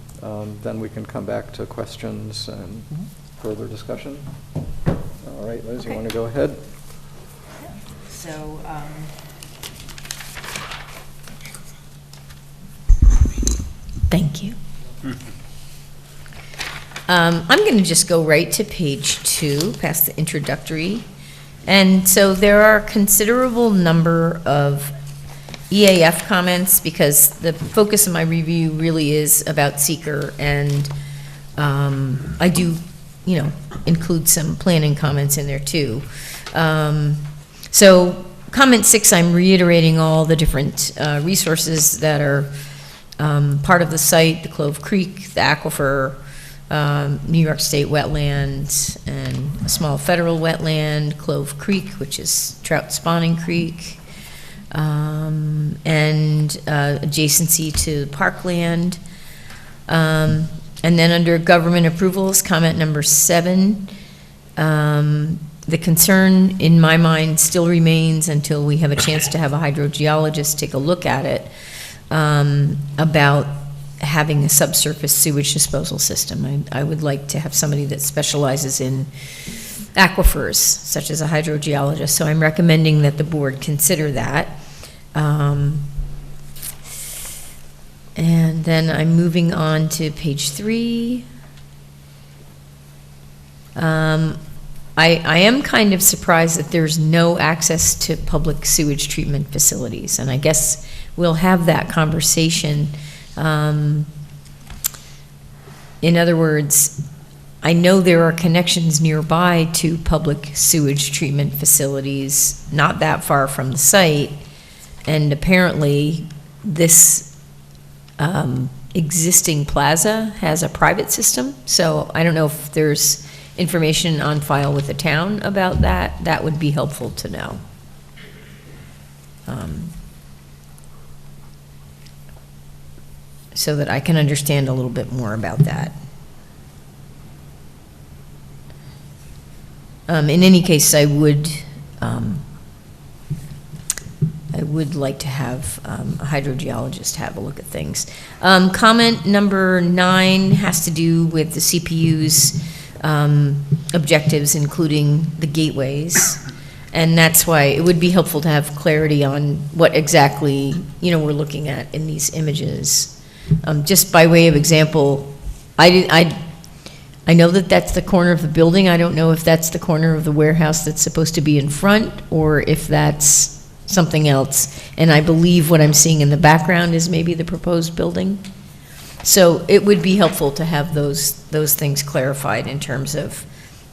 then we can come back to questions and further discussion. All right, Liz, you want to go ahead? So, thank you. I'm going to just go right to page 2, past the introductory. And so there are a considerable number of EAF comments, because the focus of my review really is about seeker, and I do, include some planning comments in there too. So comment 6, I'm reiterating all the different resources that are part of the site: the Clove Creek, the aquifer, New York State wetland, and a small federal wetland, Clove Creek, which is trout spawning creek, and adjacency to parkland. And then under government approvals, comment number 7, The concern in my mind still remains until we have a chance to have a hydrogeologist take a look at it, about having a subsurface sewage disposal system. I would like to have somebody that specializes in aquifers, such as a hydrogeologist. So I'm recommending that the board consider that. And then I'm moving on to page 3. I am kind of surprised that there's no access to public sewage treatment facilities, and I guess we'll have that conversation. In other words, I know there are connections nearby to public sewage treatment facilities not that far from the site, and apparently this existing plaza has a private system, so I don't know if there's information on file with the town about that. That would be helpful to know. So that I can understand a little bit more about that. In any case, I would like to have a hydrogeologist have a look at things. Comment number 9 has to do with the CPU's objectives, including the gateways. And that's why it would be helpful to have clarity on what exactly, we're looking at in these images. Just by way of example, I know that that's the corner of the building. I don't know if that's the corner of the warehouse that's supposed to be in front, or if that's something else. And I believe what I'm seeing in the background is maybe the proposed building. So it would be helpful to have those things clarified in terms of,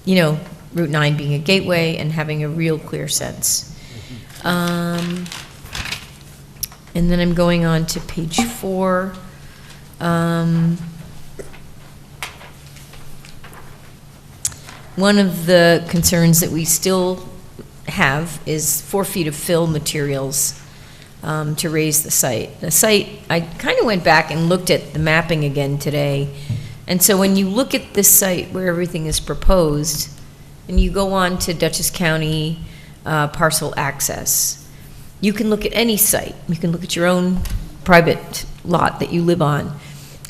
Route 9 being a gateway and having a real clear sense. And then I'm going on to page 4. One of the concerns that we still have is 4 feet of fill materials to raise the site. The site, I kind of went back and looked at the mapping again today. And so when you look at this site where everything is proposed, and you go on to Dutchess County parcel access, you can look at any site. You can look at your own private lot that you live on,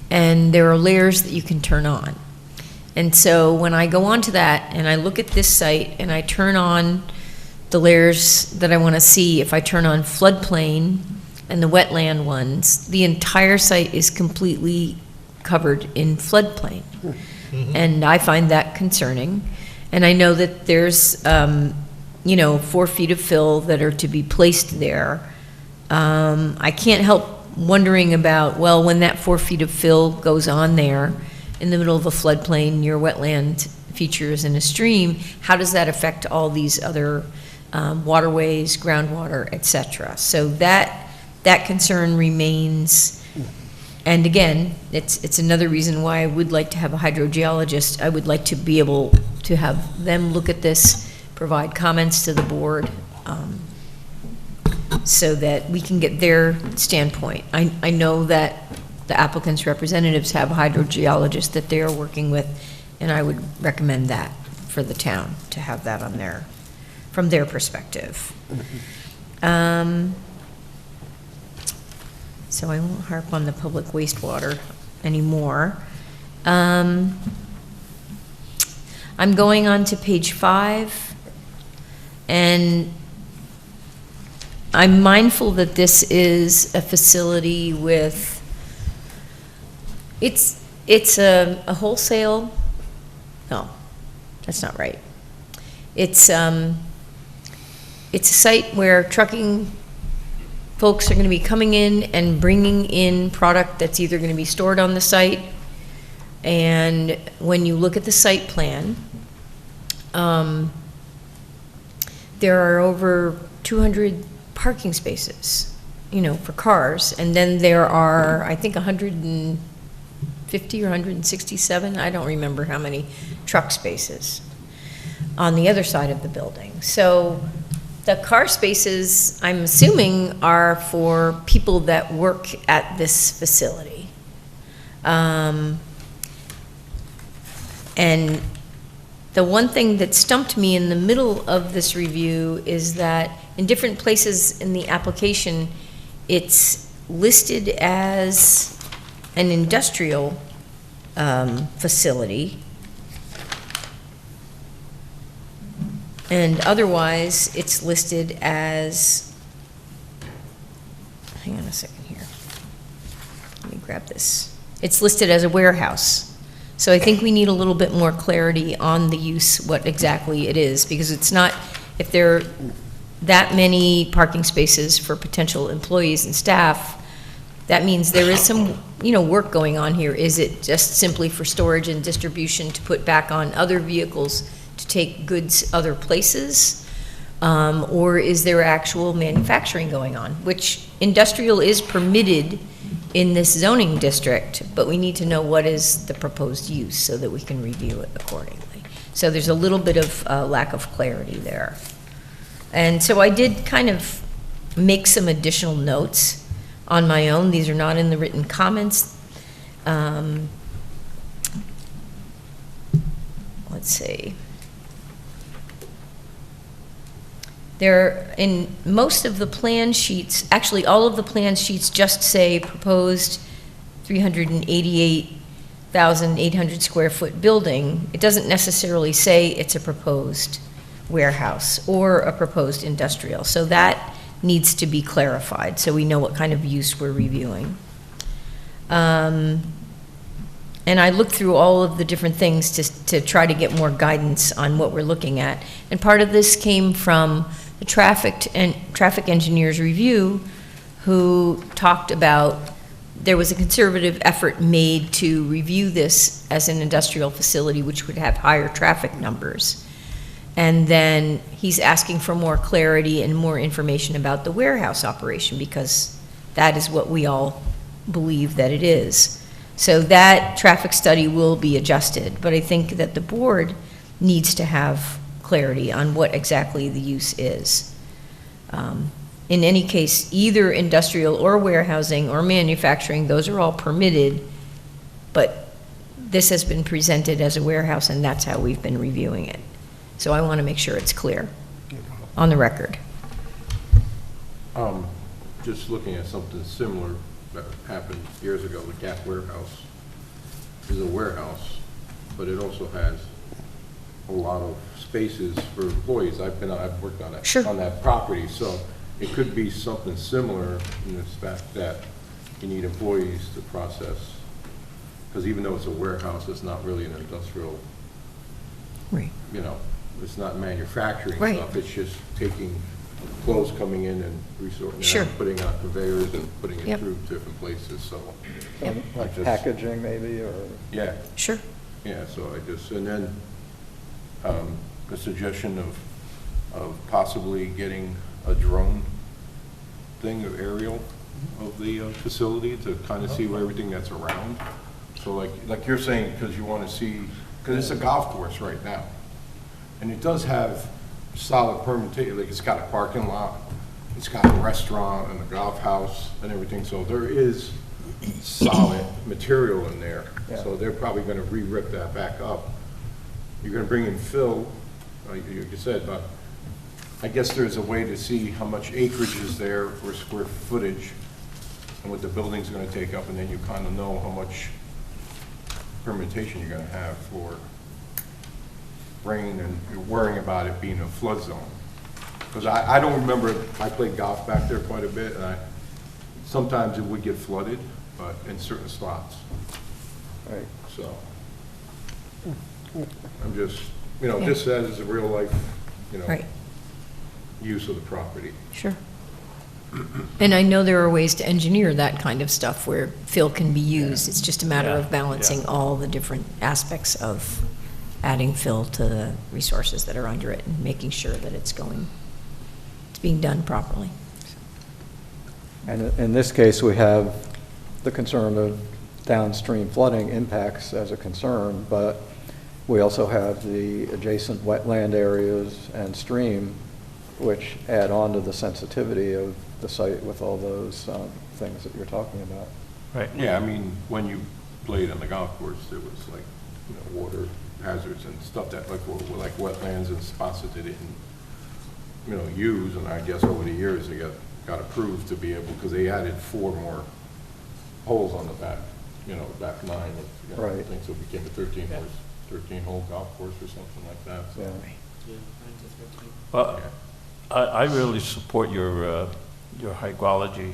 and there are layers that you can turn on. And so when I go onto that and I look at this site and I turn on the layers that I want to see, if I turn on floodplain and the wetland ones, the entire site is completely covered in floodplain. And I find that concerning. And I know that there's, 4 feet of fill that are to be placed there. I can't help wondering about, well, when that 4 feet of fill goes on there in the middle of a floodplain near wetland features in a stream, how does that affect all these other waterways, groundwater, et cetera? So that concern remains. And again, it's another reason why I would like to have a hydrogeologist. I would like to be able to have them look at this, provide comments to the board, so that we can get their standpoint. I know that the applicant's representatives have a hydrogeologist that they are working with, and I would recommend that for the town, to have that on there, from their perspective. So I won't harp on the public wastewater anymore. I'm going on to page 5, and I'm mindful that this is a facility with, it's a wholesale, no, that's not right. It's a site where trucking folks are going to be coming in and bringing in product that's either going to be stored on the site, and when you look at the site plan, there are over 200 parking spaces, for cars, and then there are, I think, 150 or 167, I don't remember how many truck spaces on the other side of the building. So the car spaces, I'm assuming, are for people that work at this facility. And The one thing that stumped me in the middle of this review is that in different places in the application, it's listed as an industrial facility. And otherwise, it's listed as, hang on a second here. Let me grab this. It's listed as a warehouse. So I think we need a little bit more clarity on the use, what exactly it is, because it's not, if there are that many parking spaces for potential employees and staff, that means there is some, work going on here. Is it just simply for storage and distribution to put back on other vehicles to take goods other places? Or is there actual manufacturing going on? Which industrial is permitted in this zoning district, but we need to know what is the proposed use so that we can review it accordingly. So there's a little bit of lack of clarity there. And so I did kind of make some additional notes on my own. These are not in the written comments. Let's see. There, in most of the plan sheets, actually all of the plan sheets just say proposed 388,800 square foot building. It doesn't necessarily say it's a proposed warehouse or a proposed industrial. So that needs to be clarified so we know what kind of use we're reviewing. And I looked through all of the different things to try to get more guidance on what we're looking at. And part of this came from the traffic engineer's review, who talked about there was a conservative effort made to review this as an industrial facility, which would have higher traffic numbers. And then he's asking for more clarity and more information about the warehouse operation, because that is what we all believe that it is. So that traffic study will be adjusted, but I think that the board needs to have clarity on what exactly the use is. In any case, either industrial or warehousing or manufacturing, those are all permitted, but this has been presented as a warehouse, and that's how we've been reviewing it. So I want to make sure it's clear on the record. Just looking at something similar that happened years ago, the Gap Warehouse is a warehouse, but it also has a lot of spaces for employees. I've worked on that, sure, on that property, so it could be something similar in the fact that you need employees to process, because even though it's a warehouse, it's not really an industrial, right? It's not manufacturing right. stuff. It's just taking clothes coming in and resorting it sure. out, putting on conveyors and putting it yep. through different places. So, yep. Like packaging maybe, or yeah, sure. Yeah, so and then the suggestion of possibly getting a drone thing, or aerial of the facility to kind of see where everything that's around. So like you're saying, because you want to see, because it's a golf course right now, and it does have solid permutation. Like, it's got a parking lot, it's got a restaurant and a golf house and everything. So there is solid material in there. Yeah. So they're probably going to re-rip that back up. You're going to bring in fill, like you said, but I guess there's a way to see how much acreage is there for square footage and what the building's going to take up, and then you kind of know how much permutation you're going to have for rain, and you're worrying about it being a flood zone. Because I don't remember, I played golf back there quite a bit, and sometimes it would get flooded, but in certain spots. right. So I'm just, this as a real life, right. use of the property. Sure. And I know there are ways to engineer that kind of stuff where fill can be used. It's just a matter of balancing all the different aspects of adding fill to the resources that are under it and making sure that it's being done properly. And in this case, we have the concern of downstream flooding impacts as a concern, but we also have the adjacent wetland areas and stream, which add on to the sensitivity of the site with all those things that you're talking about. Right. Yeah, I mean, when you played on the golf course, there was water hazards and stuff that were like wetlands and spots that they didn't, you know, use, and I guess over the years they got approved to be able, because they added 4 more holes on the back, you know, back 9, you know, I Right. think, so it became a 13-hole golf course or something like that, so. Yeah. Well, I really support your hydrology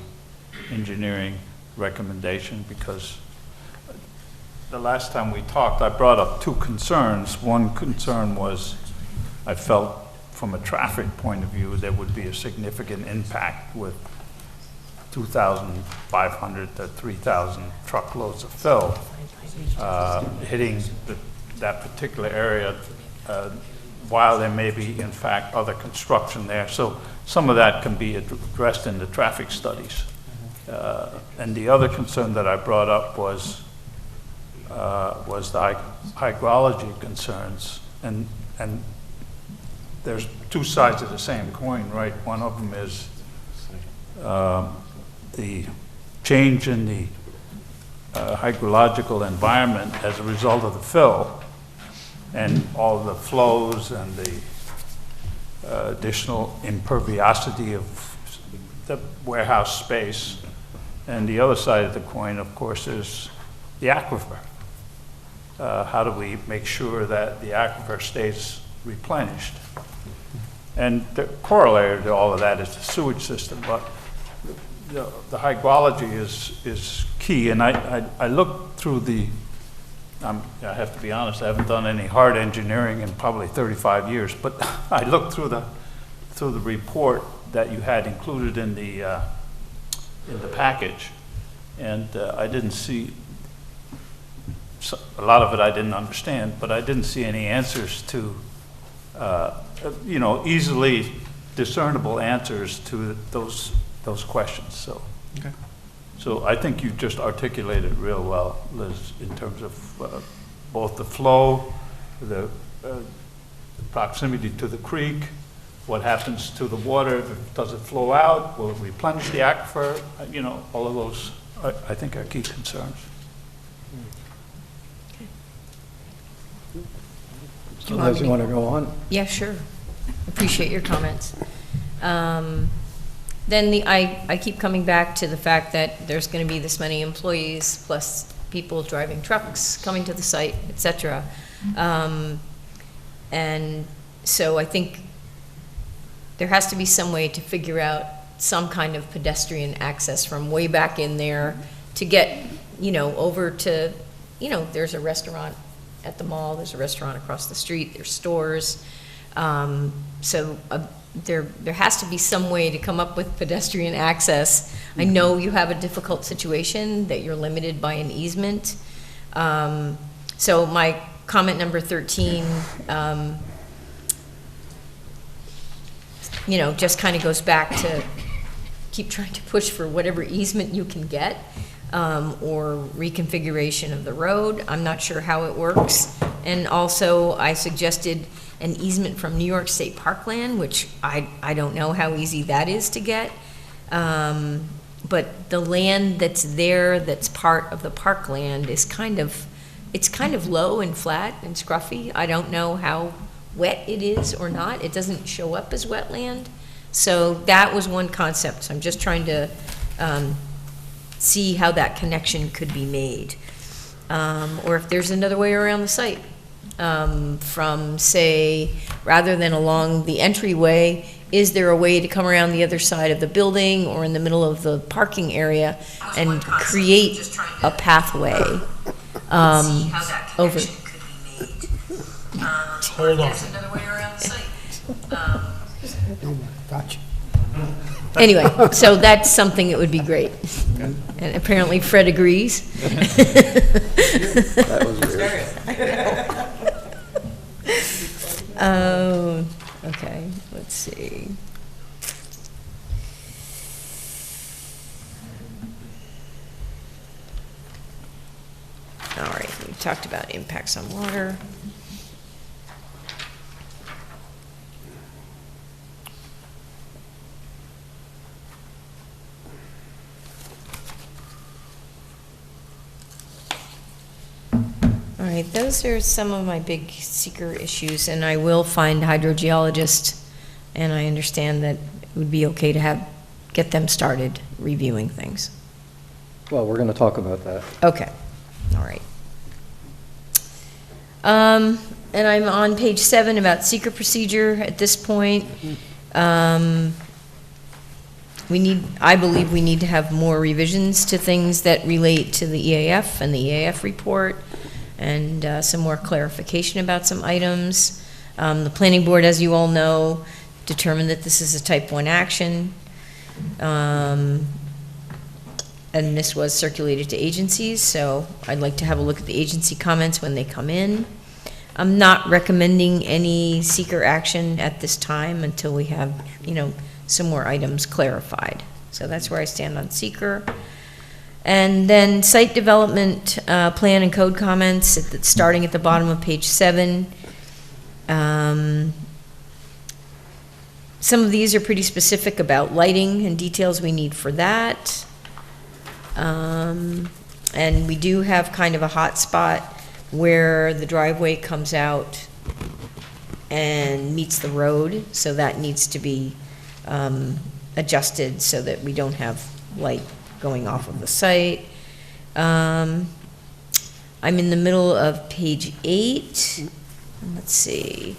engineering recommendation, because the last time we talked, I brought up 2 concerns. One concern was I felt from a traffic point of view, there would be a significant impact with 2,500 to 3,000 truckloads of fill hitting that particular area, while there may be, in fact, other construction there. So some of that can be addressed in the traffic studies. And the other concern that I brought up was the hydrology concerns. And there's 2 sides of the same coin, right? One of them is the change in the hydrological environment as a result of the fill and all the flows and the additional imperviosity of the warehouse space. And the other side of the coin, of course, is the aquifer. How do we make sure that the aquifer stays replenished? And the corollary to all of that is the sewage system, but the hydrology is key. And I looked through I have to be honest, I haven't done any hard engineering in probably 35 years, but I looked through the report that you had included in the package, and I didn't see, a lot of it I didn't understand, but I didn't see any answers to, you know, easily discernible answers to those questions. So, okay. So I think you just articulated real well, Liz, in terms of both the flow, the proximity to the creek, what happens to the water, does it flow out, will it replenish the aquifer, you know, all of those, I think are key concerns. So Liz, you want to go on? Yeah, sure. Appreciate your comments. Then I keep coming back to the fact that there's going to be this many employees plus people driving trucks coming to the site, et cetera. And so I think there has to be some way to figure out some kind of pedestrian access from way back in there to get, you know, over to, you know, there's a restaurant at the mall, there's a restaurant across the street, there's stores. There has to be some way to come up with pedestrian access. I know you have a difficult situation that you're limited by an easement. So my comment number 13, you know, just kind of goes back to keep trying to push for whatever easement you can get, or reconfiguration of the road. I'm not sure how it works. And also I suggested an easement from New York State Parkland, which I don't know how easy that is to get. But the land that's there, that's part of the parkland, is it's kind of low and flat and scruffy. I don't know how wet it is or not. It doesn't show up as wetland. So that was one concept. So I'm just trying to see how that connection could be made. Or if there's another way around the site. From, say, rather than along the entryway, is there a way to come around the other side of the building or in the middle of the parking area and create a pathway over? Hold on. Gotcha. Anyway, so that's something that would be great. And apparently Fred agrees. That was weird. Okay, let's see. All right, we talked about impacts on water. All right, right, those are some of my big seeker issues, and I will find hydrogeologists, and I understand that it would be okay to get them started reviewing things. Well, we're going to talk about that. Okay, all right. And I'm on page 7 about seeker procedure at this point. I believe we need to have more revisions to things that relate to the EAF and the EAF report, and some more clarification about some items. The planning board, as you all know, determined that this is a type 1 action. And this was circulated to agencies, so I'd like to have a look at the agency comments when they come in. I'm not recommending any seeker action at this time until we have, some more items clarified. So that's where I stand on seeker. And then site development plan and code comments, starting at the bottom of page 7. Some of these are pretty specific about lighting and details we need for that. And we do have kind of a hot spot where the driveway comes out and meets the road, so that needs to be adjusted so that we don't have light going off of the site. I'm in the middle of page 8. Let's see.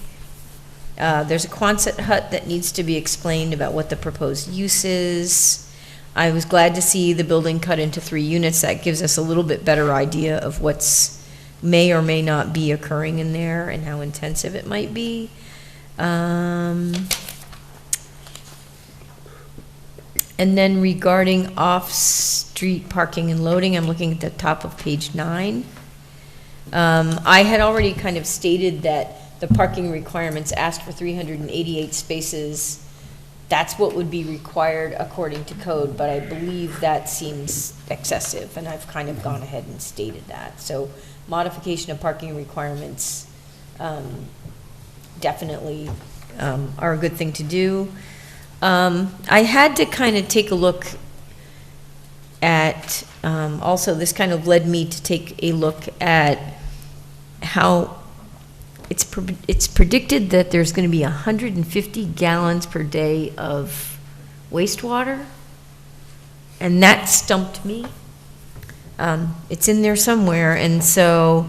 There's a Quonset hut that needs to be explained about what the proposed use is. I was glad to see the building cut into 3 units. That gives us a little bit better idea of what's may or may not be occurring in there and how intensive it might be. And then regarding off-street parking and loading, I'm looking at the top of page 9. I had already kind of stated that the parking requirements asked for 388 spaces. That's what would be required according to code, but I believe that seems excessive, and I've kind of gone ahead and stated that. So modification of parking requirements definitely are a good thing to do. I had to kind of take a look at, also this kind of led me to take a look at how it's predicted that there's going to be 150 gallons per day of wastewater, and that stumped me. It's in there somewhere, and so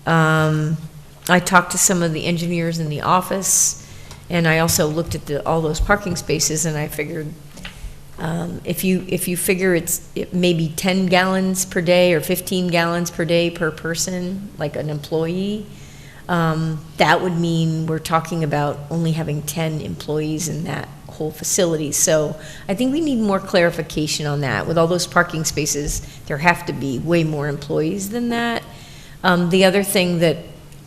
I talked to some of the engineers in the office, and I also looked at all those parking spaces, and I figured if you figure it maybe 10 gallons per day or 15 gallons per day per person, like an employee, that would mean we're talking about only having 10 employees in that whole facility. So I think we need more clarification on that. With all those parking spaces, there have to be way more employees than that. The other thing that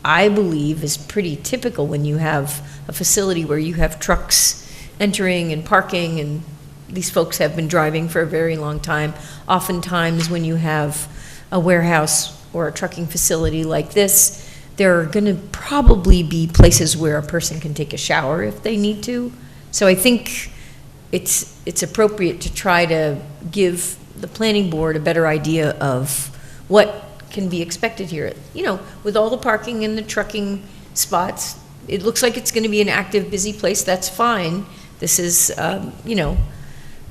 I believe is pretty typical when you have a facility where you have trucks entering and parking, and these folks have been driving for a very long time. Oftentimes when you have a warehouse or a trucking facility like this, there are going to probably be places where a person can take a shower if they need to. So I think it's appropriate to try to give the planning board a better idea of what can be expected here. With all the parking and the trucking spots, it looks like it's going to be an active, busy place. That's fine. This is,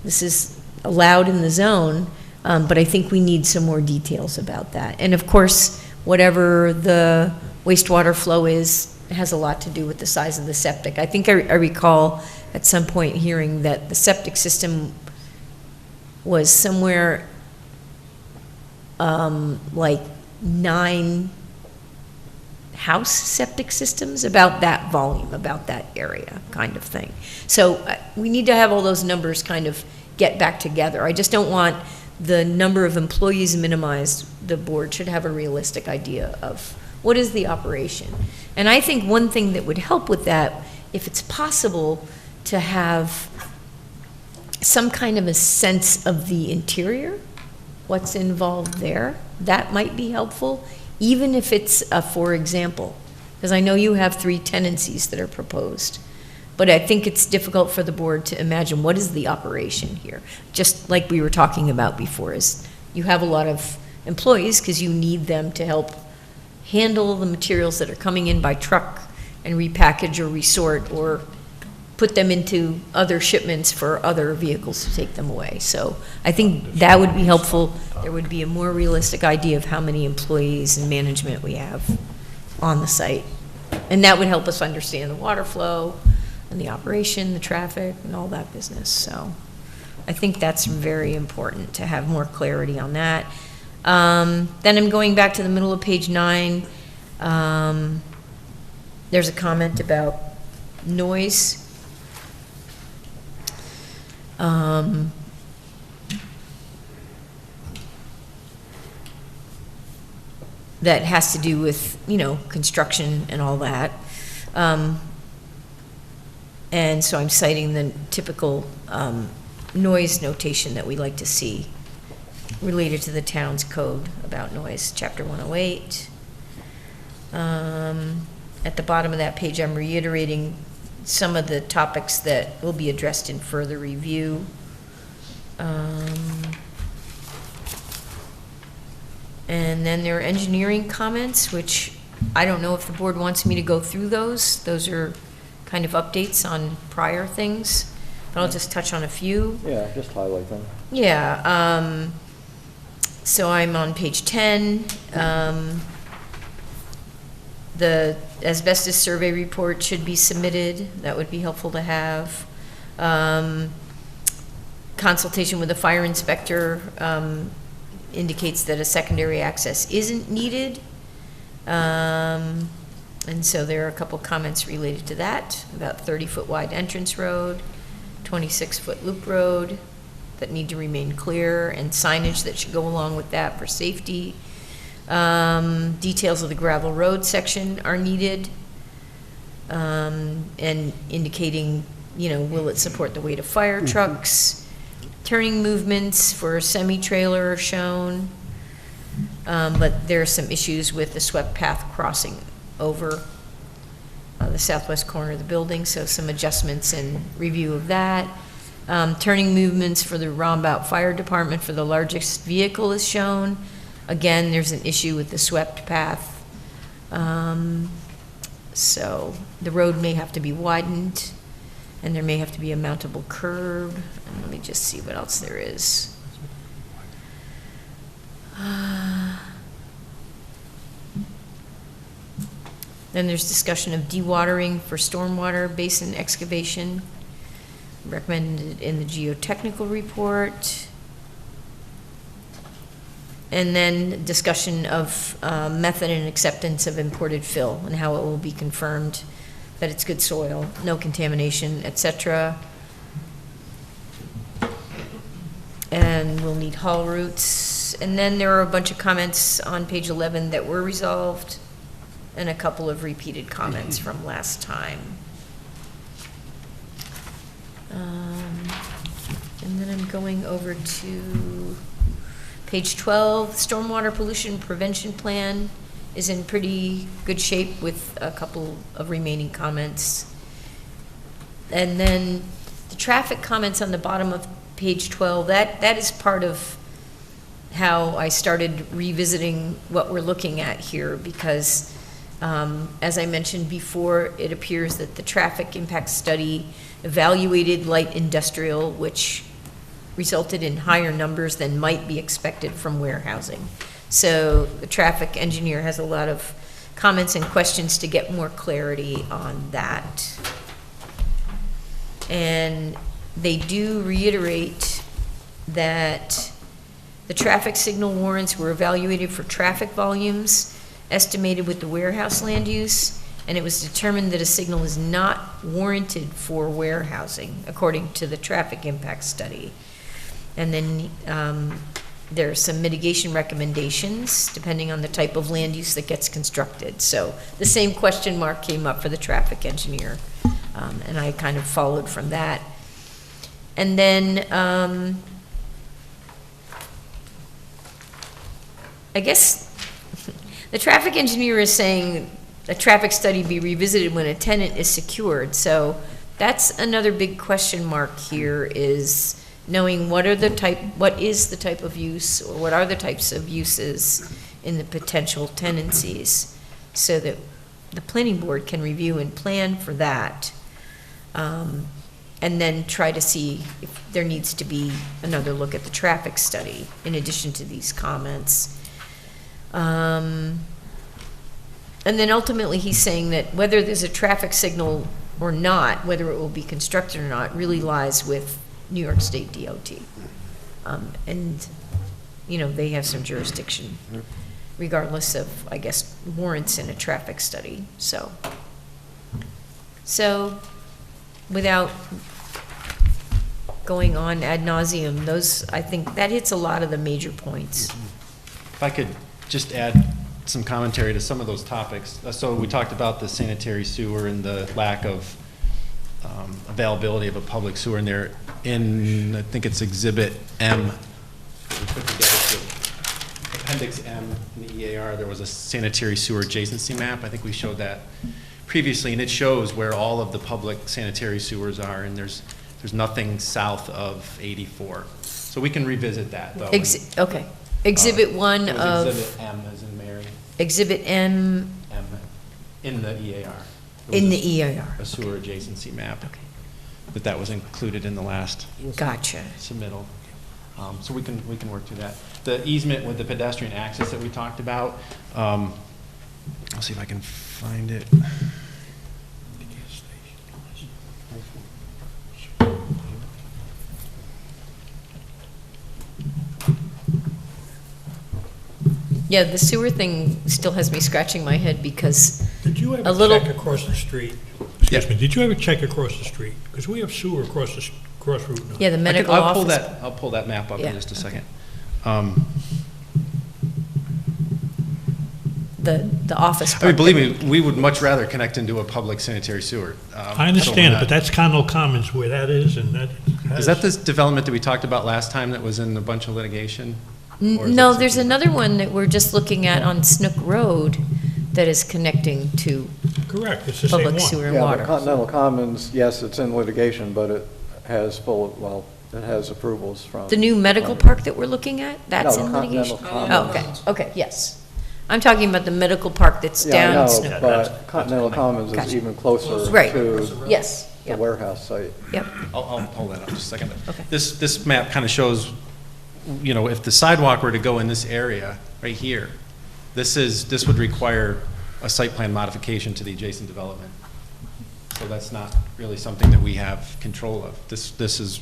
this is allowed in the zone, but I think we need some more details about that. And of course, whatever the wastewater flow is, it has a lot to do with the size of the septic. I think I recall at some point hearing that the septic system was somewhere like 9 house septic systems, about that volume, about that area kind of thing. So we need to have all those numbers kind of get back together. I just don't want the number of employees minimized. The board should have a realistic idea of what is the operation. And I think one thing that would help with that, if it's possible to have some kind of a sense of the interior, what's involved there, that might be helpful, even if it's a for example, because I know you have 3 tenancies that are proposed, but I think it's difficult for the board to imagine what is the operation here. Just like we were talking about before, is you have a lot of employees because you need them to help handle the materials that are coming in by truck and repackage or resort or put them into other shipments for other vehicles to take them away. So I think that would be helpful. There would be a more realistic idea of how many employees and management we have on the site. And that would help us understand the water flow and the operation, the traffic, and all that business. So I think that's very important to have more clarity on that. Then I'm going back to the middle of page 9. There's a comment about noise. That has to do with, construction and all that. And so I'm citing the typical noise notation that we like to see related to the town's code about noise, Chapter 108. At the bottom of that page, I'm reiterating some of the topics that will be addressed in further review. And then there are engineering comments, which I don't know if the board wants me to go through those. Those are kind of updates on prior things, but I'll just touch on a few. Yeah, just highlight them. Yeah, so I'm on page 10. The asbestos survey report should be submitted. That would be helpful to have. Consultation with the fire inspector indicates that a secondary access isn't needed. And so there are a couple comments related to that, about 30-foot wide entrance road, 26-foot loop road that need to remain clear, and signage that should go along with that for safety. Details of the gravel road section are needed, and indicating, will it support the weight of fire trucks? Turning movements for a semi-trailer are shown, but there are some issues with the swept path crossing over the southwest corner of the building, so some adjustments and review of that. Turning movements for the Rombout Fire Department for the largest vehicle is shown. Again, there's an issue with the swept path. So the road may have to be widened, and there may have to be a mountable curb. And let me just see what else there is. Then there's discussion of dewatering for stormwater basin excavation, recommended in the geotechnical report. And then discussion of method and acceptance of imported fill and how it will be confirmed that it's good soil, no contamination, etc. And we'll need haul routes. And then there are a bunch of comments on page 11 that were resolved, and a couple of repeated comments from last time. And then I'm going over to page 12. Stormwater pollution prevention plan is in pretty good shape with a couple of remaining comments. And then the traffic comments on the bottom of page 12, that is part of how I started revisiting what we're looking at here, because as I mentioned before, it appears that the traffic impact study evaluated light industrial, which resulted in higher numbers than might be expected from warehousing. So the traffic engineer has a lot of comments and questions to get more clarity on that. And they do reiterate that the traffic signal warrants were evaluated for traffic volumes estimated with the warehouse land use, and it was determined that a signal is not warranted for warehousing, according to the traffic impact study. And then there are some mitigation recommendations depending on the type of land use that gets constructed. So the same question mark came up for the traffic engineer, and I kind of followed from that. And then I guess the traffic engineer is saying a traffic study be revisited when a tenant is secured. So that's another big question mark here, is knowing what is the type of use, or what are the types of uses in the potential tenancies. so that the planning board can review and plan for that. And then try to see if there needs to be another look at the traffic study in addition to these comments. And then ultimately, he's saying that whether there's a traffic signal or not, whether it will be constructed or not, really lies with New York State DOT. And, you know, they have some jurisdiction regardless of, I guess, warrants in a traffic study, so. Without going on ad nauseum, those, I think that hits a lot of the major points. If I could just add some commentary to some of those topics. So we talked about the sanitary sewer and the lack of availability of a public sewer in there. In, I think it's Exhibit M, we put together Appendix M in the EAR, there was a sanitary sewer adjacency map. I think we showed that previously, and it shows where all of the public sanitary sewers are, and there's nothing south of 84. So we can revisit that, though. Okay. Exhibit 1 it was of... Exhibit M as in Mary. Exhibit M... M, in the EAR. In the EAR. A sewer adjacency map. Okay. But that was included in the last Gotcha. submittal. So we can work through that. The easement with the pedestrian access that we talked about, I'll see if I can find it. Yeah, the sewer thing still has me scratching my head because Did you ever a little... check across the street? Excuse me, did you ever check across the street? Because we have sewer across route now. Yeah, the medical I'll office. I'll pull that map up Yeah, in just a second. The office I mean, part believe that me, we would much rather connect into a public sanitary sewer. I understand it, but that's Connell Commons where that is, and that Is that this development that we talked about last time that was in a bunch of litigation? Or is No, that there's something- another one that we're just looking at on Snook Road that is connecting to Correct, it's the same public one. sewer and Yeah, water. the Continental Commons, yes, it's in litigation, but it has it has approvals from. The new medical park that we're looking at, that's No, in the litigation? Continental Oh, okay, okay, yes. I'm talking about the medical park that's Yeah, I down know, Snook. but Continental Commons is Gotcha. even closer Right. to Yes, the yep. warehouse site. Yep. I'll pull that up just a second. Okay. This map kind of shows, you know, if the sidewalk were to go in this area right here, this would require a site plan modification to the adjacent development. So that's not really something that we have control of. This is,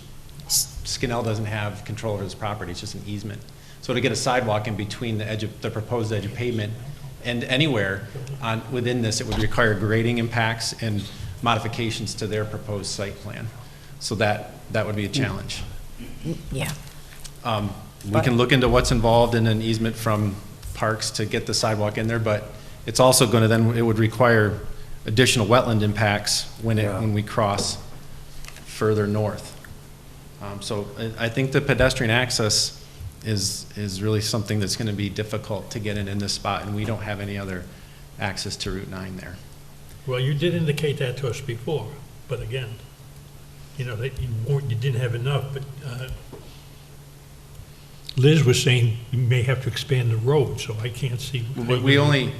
Skinnell doesn't have control over this property, it's just an easement. So to get a sidewalk in between the proposed edge of pavement and anywhere within this, it would require grading impacts and modifications to their proposed site plan. So that would be a challenge. Yeah. We can look into what's involved in an easement from Parks to get the sidewalk in there, but it's also going to then, it would require additional wetland impacts when we cross further north. So I think the pedestrian access is really something that's going to be difficult to get in this spot, and we don't have any other access to Route 9 there. Well, you did indicate that to us before, but again, you know, that you didn't have enough, but Liz was saying you may have to expand the road, so I can't see. We only,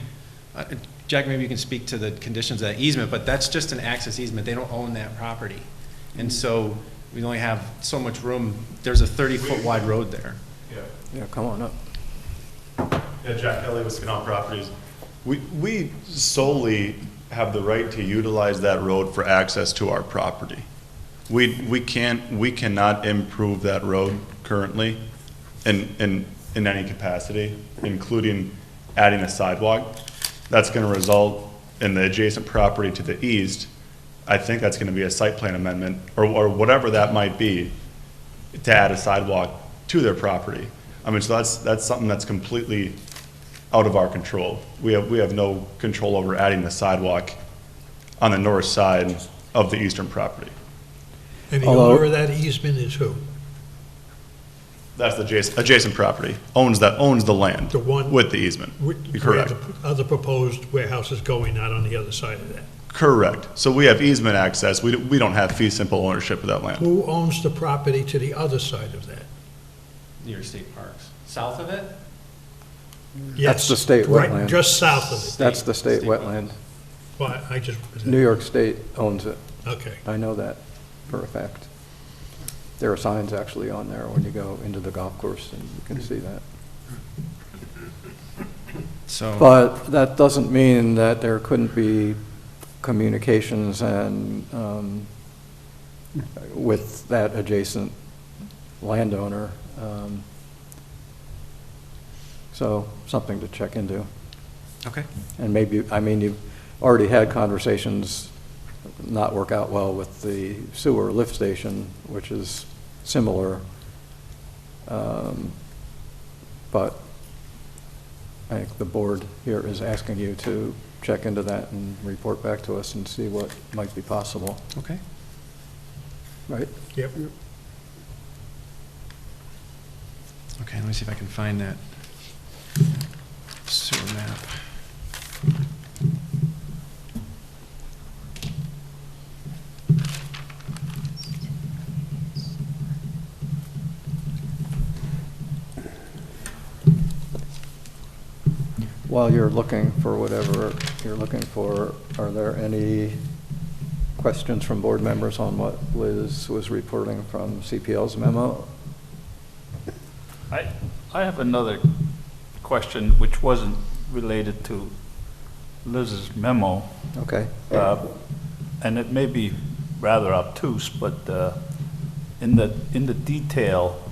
Jack, maybe you can speak to the conditions of that easement, but that's just an access easement. They don't own that property. And so we only have so much room. There's a 30-foot wide road there. Yeah, come on up. Yeah, Jack Kelly with Skinner Properties. We solely have the right to utilize that road for access to our property. We cannot improve that road currently in any capacity, including adding a sidewalk. That's going to result in the adjacent property to the east. I think that's going to be a site plan amendment or whatever that might be to add a sidewalk to their property. I mean, so that's something that's completely out of our control. We have no control over adding the sidewalk on the north side of the eastern property. And the owner of that easement is who? That's the adjacent property, owns the land. The one with the easement. Correct. Where the other proposed warehouse is going, not on the other side of that. Correct. So we have easement access. We don't have fee simple ownership of that land. Who owns the property to the other side of that? New York State Parks. South of it? That's the state Right, wetland. just south of it. That's the state wetland. Well, I just. New York State owns it. Okay. I know that for a fact. There are signs actually on there when you go into the golf course, and you can see that. So. But that doesn't mean that there couldn't be communications and with that adjacent landowner. So something to check into. Okay. And maybe, I mean, you've already had conversations not work out well with the sewer lift station, which is similar. But I think the board here is asking you to check into that and report back to us and see what might be possible. Okay. Right? Yep. Okay, let me see if I can find that sewer map. While you're looking for whatever you're looking for, are there any questions from board members on what Liz was reporting from CPL's memo? I have another question which wasn't related to Liz's memo. Okay. And it may be rather obtuse, but in the detail,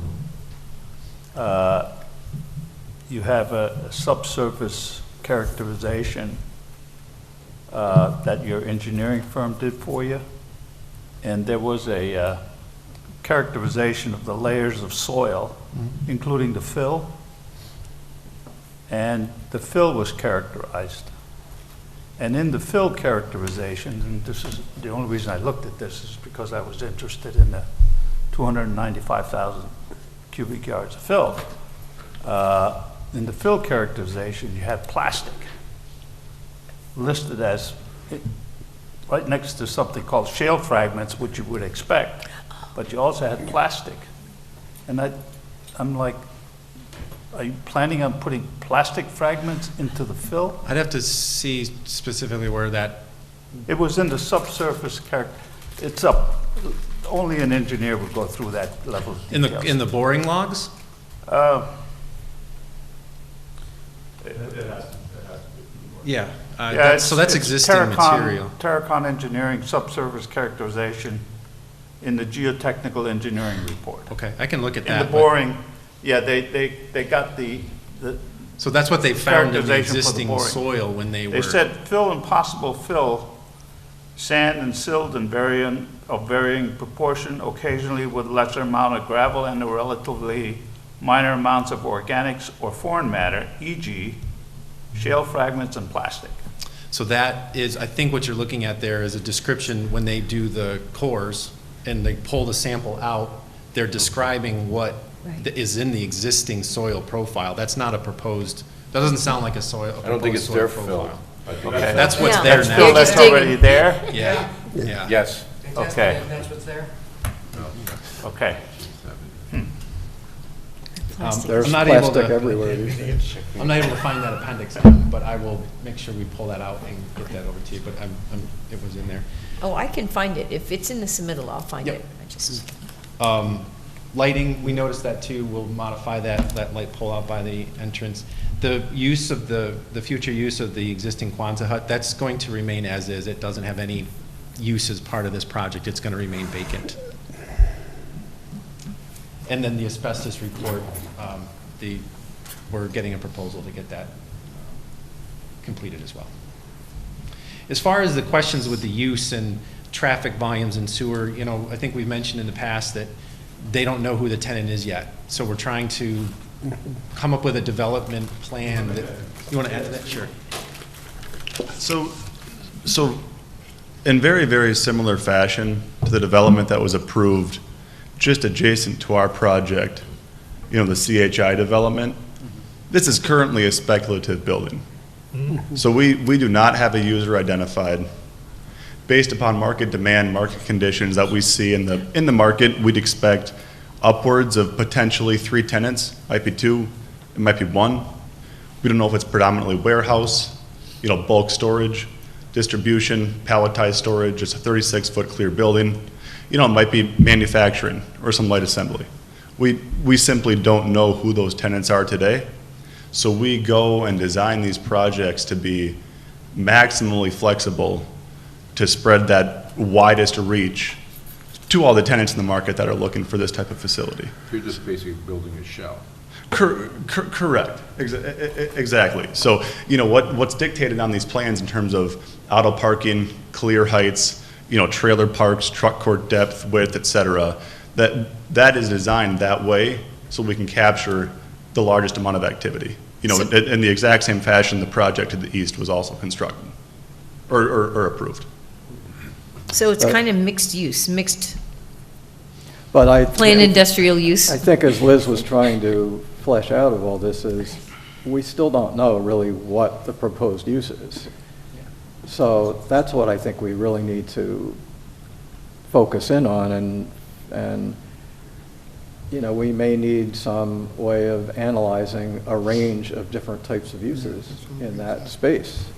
you have a subsurface characterization that your engineering firm did for you, and there was a characterization of the layers of soil, including the fill, and the fill was characterized. And in the fill characterization, and this is the only reason I looked at this is because I was interested in the 295,000 cubic yards of fill. In the fill characterization, you had plastic listed as right next to something called shale fragments, which you would expect, but you also had plastic. And I'm like, are you planning on putting plastic fragments into the fill? I'd have to see specifically where that. It was in the subsurface it's up. Only an engineer would go through that level of details. In the boring logs? Yeah. So that's existing material. Terracon Engineering subsurface characterization in the geotechnical engineering report. Okay, I can look at that. In the boring, yeah, they got the so that's what they found in the characterization for the existing boring. soil when they were. They said fill and possible fill, sand and silt of varying proportion, occasionally with lesser amount of gravel and a relatively minor amounts of organics or foreign matter, e.g. shale fragments and plastic. So that is, I think what you're looking at there is a description when they do the cores and they pull the sample out, they're describing what is in the existing soil profile. That's not a proposed, that doesn't sound like a soil. I don't think it's their fill. Okay. That's what's Yeah. there That's now. fill that's already there? Yeah, yeah. Yes. Okay. That's what's there? Okay. There's I'm not able plastic to- everywhere these days. I'm not able to find that appendix now, but I will make sure we pull that out and get that over to you, but it was in there. Oh, I can find it. If it's in the submittal, I'll find Yep. it. I just, Lighting, we noticed that too, we'll modify that light pull out by the entrance. The use of the future use of the existing Quonset hut, that's going to remain as is. It doesn't have any use as part of this project. It's going to remain vacant. And then the asbestos report, we're getting a proposal to get that completed as well. As far as the questions with the use and traffic volumes and sewer, I think we've mentioned in the past that they don't know who the tenant is yet. So we're trying to come up with a development plan that, you want to add to that? Sure. So in very, very similar fashion to the development that was approved just adjacent to our project, the CHI development, this is currently a speculative building. So we do not have a user identified. Based upon market demand, market conditions that we see in the market, we'd expect upwards of potentially 3 tenants, might be 2, it might be 1. We don't know if it's predominantly warehouse, bulk storage, distribution, palletized storage. It's a 36-foot clear building. It might be manufacturing or some light assembly. We simply don't know who those tenants are today. So we go and design these projects to be maximally flexible to spread that widest reach to all the tenants in the market that are looking for this type of facility. You're just basically building a shell. Correct. Exactly. So, what's dictated on these plans in terms of auto parking, clear heights, trailer parks, truck court depth, width, et cetera, that is designed that way so we can capture the largest amount of activity. In the exact same fashion, the project to the east was also constructed or approved. So it's kind of mixed use, mixed But planned industrial use. I think as Liz was trying to flesh out of all this is, we still don't know really what the proposed use is. So that's what I think we really need to focus in on, and we may need some way of analyzing a range of different types of uses in that space,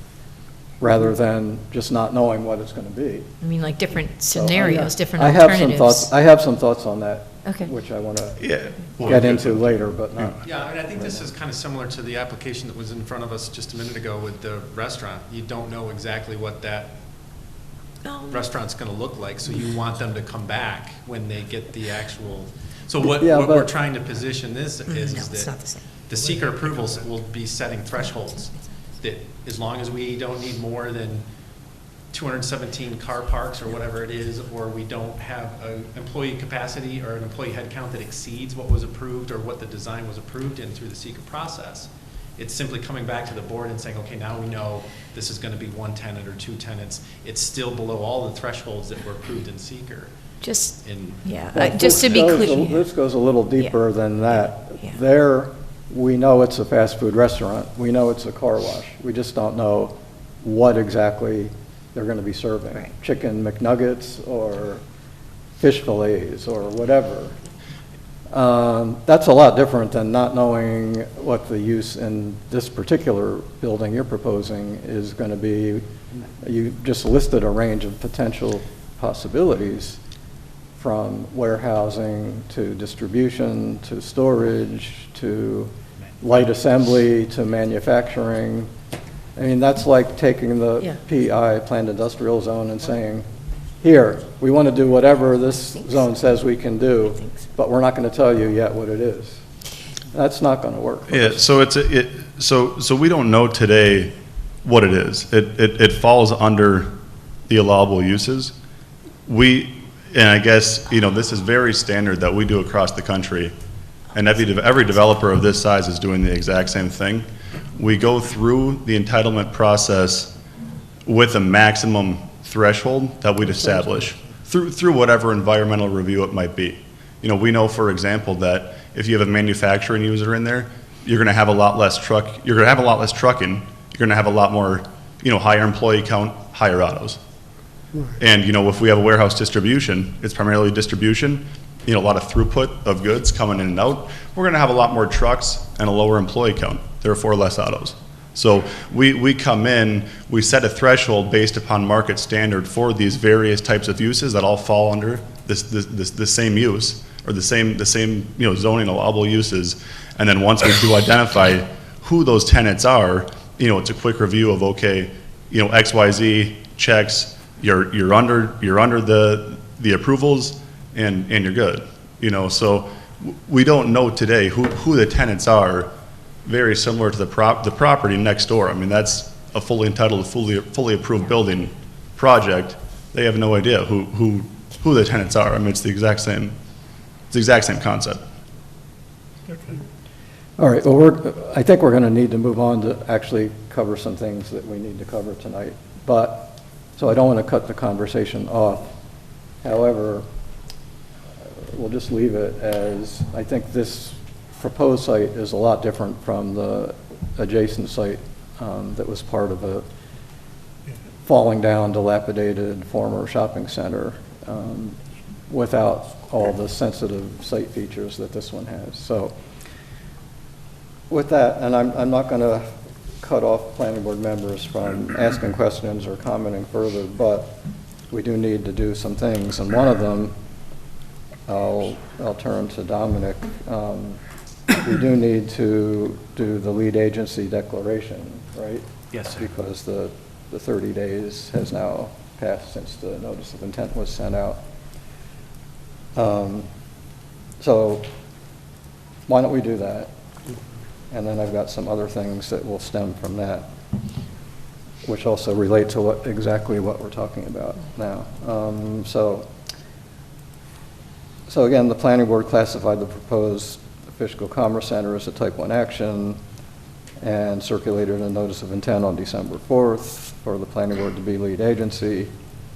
rather than just not knowing what it's going to be. I mean, like different scenarios, different I alternatives. I have some thoughts on that, Okay. which I want to get into later, but not. Yeah, I think this is kind of similar to the application that was in front of us just a minute ago with the restaurant. You don't know exactly what that restaurant's going to look like, so you want them to come back when they get the actual. So what we're trying to position this is that the seeker approvals will be setting thresholds that as long as we don't need more than 217 car parks or whatever it is, or we don't have an employee capacity or an employee head count that exceeds what was approved or what the design was approved in through the seeker process. It's simply coming back to the board and saying, okay, now we know this is going to be one tenant or two tenants. It's still below all the thresholds that were approved in seeker. Just to Well, be clear. This goes a little deeper than that. There, we know it's a fast food restaurant. We know it's a car wash. We just don't know what exactly they're going to be serving. Chicken McNuggets or fish fillets or whatever. That's a lot different than not knowing what the use in this particular building you're proposing is going to be. You just listed a range of potential possibilities, from warehousing to distribution to storage to light assembly to manufacturing. I mean, that's like taking the PI, planned industrial zone, and saying, here, we want to do whatever this zone says we can do, but we're not going to tell you yet what it is. That's not going to work. Yeah, so so we don't know today what it is. It falls under the allowable uses. And I guess, this is very standard that we do across the country, and every developer of this size is doing the exact same thing. We go through the entitlement process with a maximum threshold that we'd establish through whatever environmental review it might be. We know, for example, that if you have a manufacturing user in there, you're going to have a lot less trucking. You're going to have a lot more, higher employee count, higher autos. And, if we have a warehouse distribution, it's primarily distribution, a lot of throughput of goods coming in and out. We're going to have a lot more trucks and a lower employee count, therefore less autos. So we come in, we set a threshold based upon market standard for these various types of uses that all fall under the same use, or the same zoning allowable uses. And then once we do identify who those tenants are, it's a quick review of, okay, XYZ checks, you're under the approvals, and you're good. So we don't know today who the tenants are. Very similar to the property next door. I mean, that's a fully entitled, fully approved building project. They have no idea who the tenants are. I mean, it's the exact same concept. All right, well, I think we're going to need to move on to actually cover some things that we need to cover tonight. So I don't want to cut the conversation off. However, we'll just leave it as, I think this proposed site is a lot different from the adjacent site that was part of a falling down, dilapidated former shopping center without all the sensitive site features that this one has. So with that, and I'm not going to cut off planning board members from asking questions or commenting further, but we do need to do some things, and one of them, I'll turn to Dominic. We do need to do the lead agency declaration, right? Yes, sir. Because the 30 days has now passed since the notice of intent was sent out. So why don't we do that? And then I've got some other things that will stem from that, which also relate to exactly what we're talking about now. So again, the planning board classified the proposed Fishkill Commerce Center as a type 1 action and circulated a notice of intent on December 4th for the planning board to be lead agency.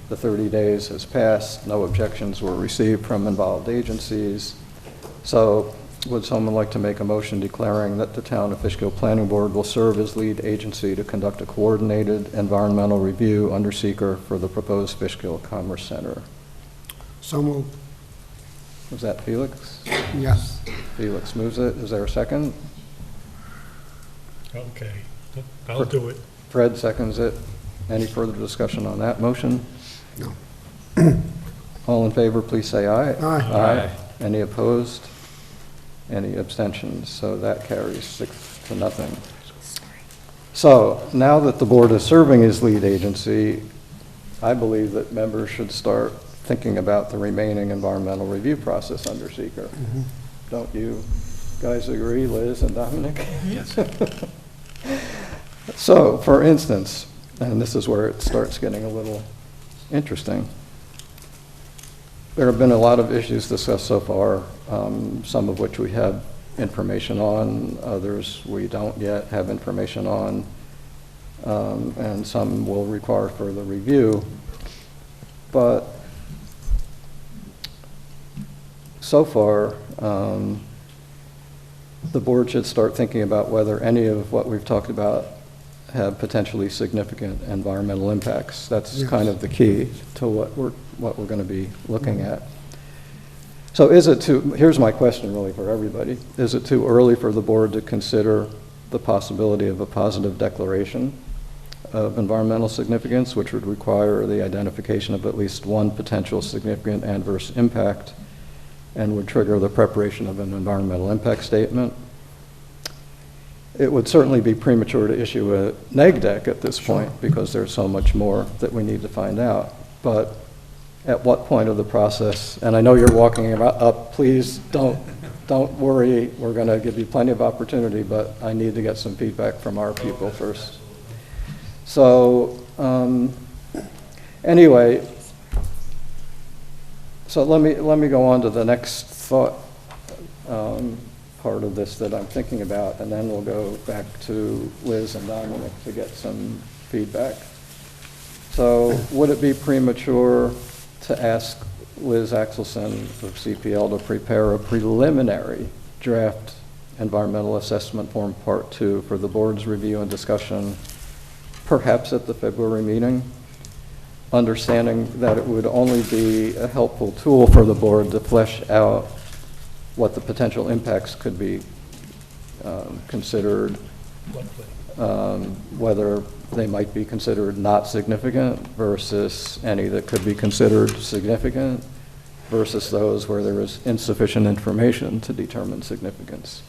The 30 days has passed. No objections were received from involved agencies. So would someone like to make a motion declaring that the Town of Fishkill Planning Board will serve as lead agency to conduct a coordinated environmental review under seeker for the proposed Fishkill Commerce Center? So moved. Was that Felix? Yes. Felix moves it. Is there a second? Okay, I'll do it. Fred seconds it. Any further discussion on that motion? No. All in favor, please say aye. Aye. Aye. Any opposed? Any abstentions? So that carries 6-0. So now that the board is serving as lead agency, I believe that members should start thinking about the remaining environmental review process under seeker. Don't you guys agree, Liz and Dominic? Yes. So, for instance, and this is where it starts getting a little interesting, there have been a lot of issues discussed so far, some of which we have information on, others we don't yet have information on, and some will require further review. But so far, the board should start thinking about whether any of what we've talked about have potentially significant environmental impacts. That's Yes. kind of the key to what we're going to be looking at. So is it here's my question really for everybody. Is it too early for the board to consider the possibility of a positive declaration of environmental significance, which would require the identification of at least one potential significant adverse impact and would trigger the preparation of an environmental impact statement? It would certainly be premature to issue a neg deck at this point because there's so much more that we need to find out. But at what point of the process, and I know you're walking up, please don't worry, we're going to give you plenty of opportunity, but I need to get some feedback from our people first. So anyway, so let me go on to the next thought part of this that I'm thinking about, and then we'll go back to Liz and Dominic to get some feedback. So would it be premature to ask Liz Axelson of CPL to prepare a preliminary draft environmental assessment form part 2 for the board's review and discussion, perhaps at the February meeting, understanding that it would only be a helpful tool for the board to flesh out what the potential impacts could be considered, whether they might be considered not significant versus any that could be considered significant versus those where there is insufficient information to determine significance.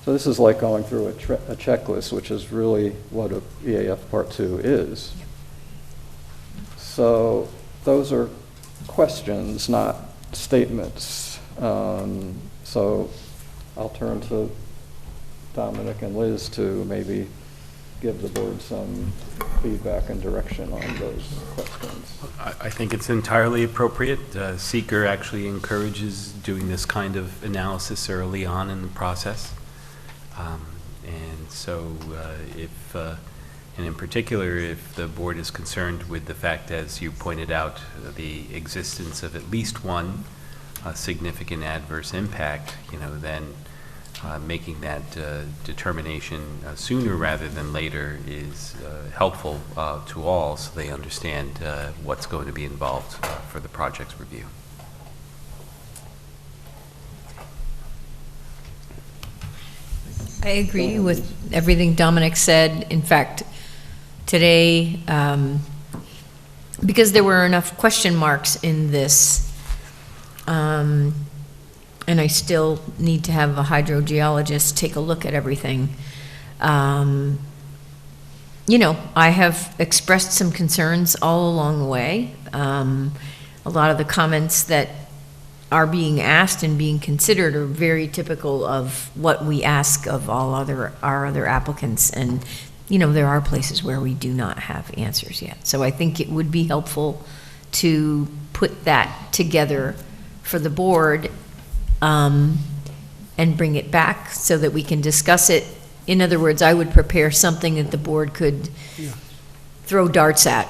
So this is like going through a checklist, which is really what a EAF Part 2 is. So those are questions, not statements. So I'll turn to Dominic and Liz to maybe give the board some feedback and direction on those questions. I think it's entirely appropriate. Seeker actually encourages doing this kind of analysis early on in the process. And so and in particular, if the board is concerned with the fact, as you pointed out, the existence of at least one significant adverse impact, then making that determination sooner rather than later is helpful to all, so they understand what's going to be involved for the project's review. I I agree with everything Dominic said. In fact, today, because there were enough question marks in this, and I still need to have a hydrogeologist take a look at everything. You know, I have expressed some concerns all along the way. A lot of the comments that are being asked and being considered are very typical of what we ask of our other applicants. And, you know, there are places where we do not have answers yet. So I think it would be helpful to put that together for the board and bring it back so that we can discuss it. In other words, I would prepare something that the board could throw darts at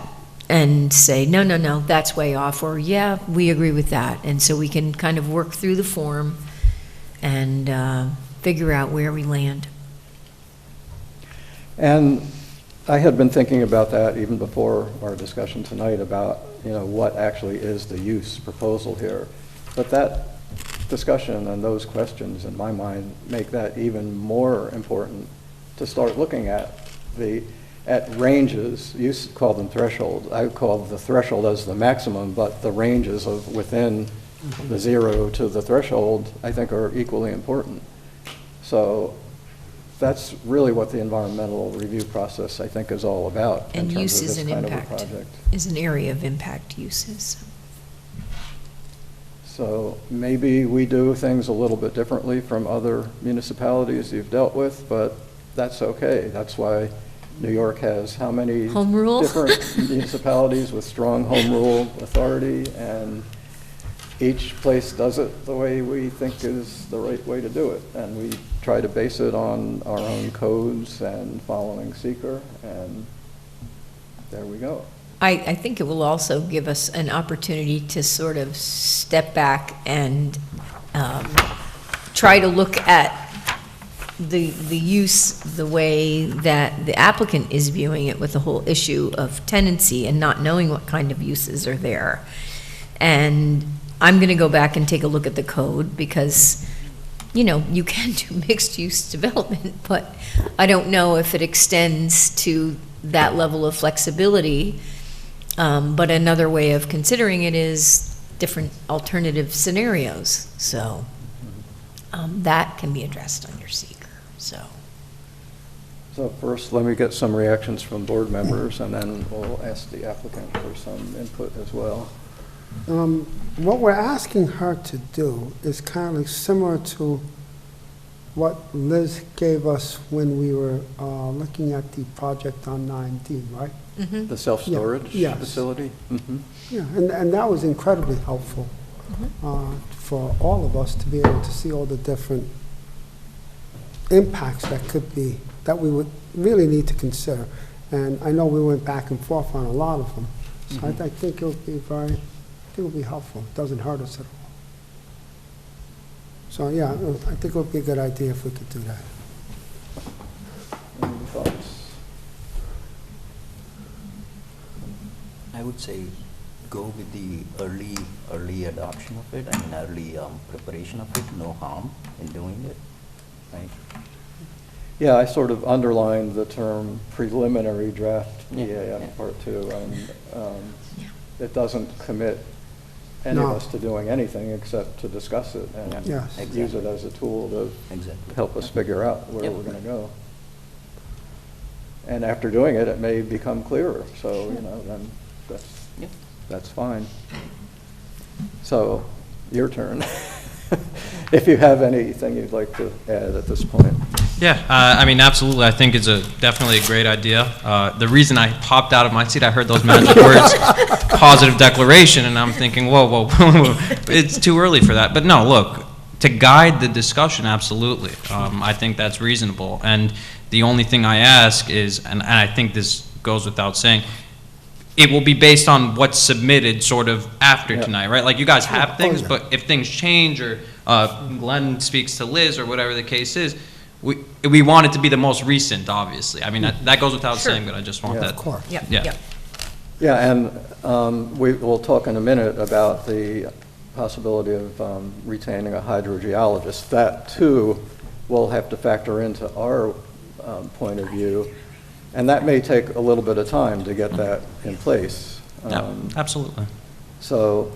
and say, no, no, no, that's way off, or yeah, we agree with that. And so we can kind of work through the form and figure out where we land. And I had been thinking about that even before our discussion tonight about, you know, what actually is the use proposal here. But that discussion and those questions, in my mind, make that even more important to start looking at ranges. You call them thresholds. I call the threshold as the maximum, but the ranges of within the 0 to the threshold, I think, are equally important. So that's really what the environmental review process, I think, is all about. And use is an impact, is an area of impact uses. So maybe we do things a little bit differently from other municipalities you've dealt with, but that's okay. That's why New York has how many home rule? Different municipalities with strong home rule authority, and each place does it the way we think is the right way to do it. And we try to base it on our own codes and following seeker, and there we go. I think it will also give us an opportunity to sort of step back and try to look at the use the way that the applicant is viewing it, with the whole issue of tenancy and not knowing what kind of uses are there. And I'm going to go back and take a look at the code because, you know, you can do mixed-use development, but I don't know if it extends to that level of flexibility. But another way of considering it is different alternative scenarios. So that can be addressed under seeker. So first, let me get some reactions from board members, and then we'll ask the applicant for some input as well. What we're asking her to do is kind of similar to what Liz gave us when we were looking at the project on 9D, right? Mm-hmm. The self-storage facility? Mm-hmm. Yeah, and that was incredibly helpful for all of us to be able to see all the different impacts that could be, that we would really need to consider. And I know we went back and forth on a lot of them. So I think it'll be it'll be helpful. It doesn't hurt us at all. So yeah, I think it would be a good idea if we could do that. Any thoughts? I would say go with the early adoption of it and early preparation of it. No harm in doing it, right? Yeah, I sort of underlined the term preliminary draft EAF Part 2, and it doesn't commit any of us to doing anything except to discuss it and use it as a tool to help us figure out where we're going to go. And after doing it, it may become clearer. So, you know, then that's fine. So, your turn. If you have anything you'd like to add at this point. Yeah, I mean, absolutely. I think it's definitely a great idea. The reason I popped out of my seat, I heard those magic words, positive declaration, and I'm thinking, whoa, it's too early for that. But no, look, to guide the discussion, absolutely. I think that's reasonable. And the only thing I ask is, and I think this goes without saying, it will be based on what's submitted sort of after tonight, right? Like you guys have things, but if things change or Glenn speaks to Liz or whatever the case is, we want it to be the most recent, obviously. I mean, that goes without saying, but I just want that. Of course. Yeah, and we'll talk in a minute about the possibility of retaining a hydrogeologist. That, too, we'll have to factor into our point of view, and that may take a little bit of time to get that in place. Yeah, absolutely. So,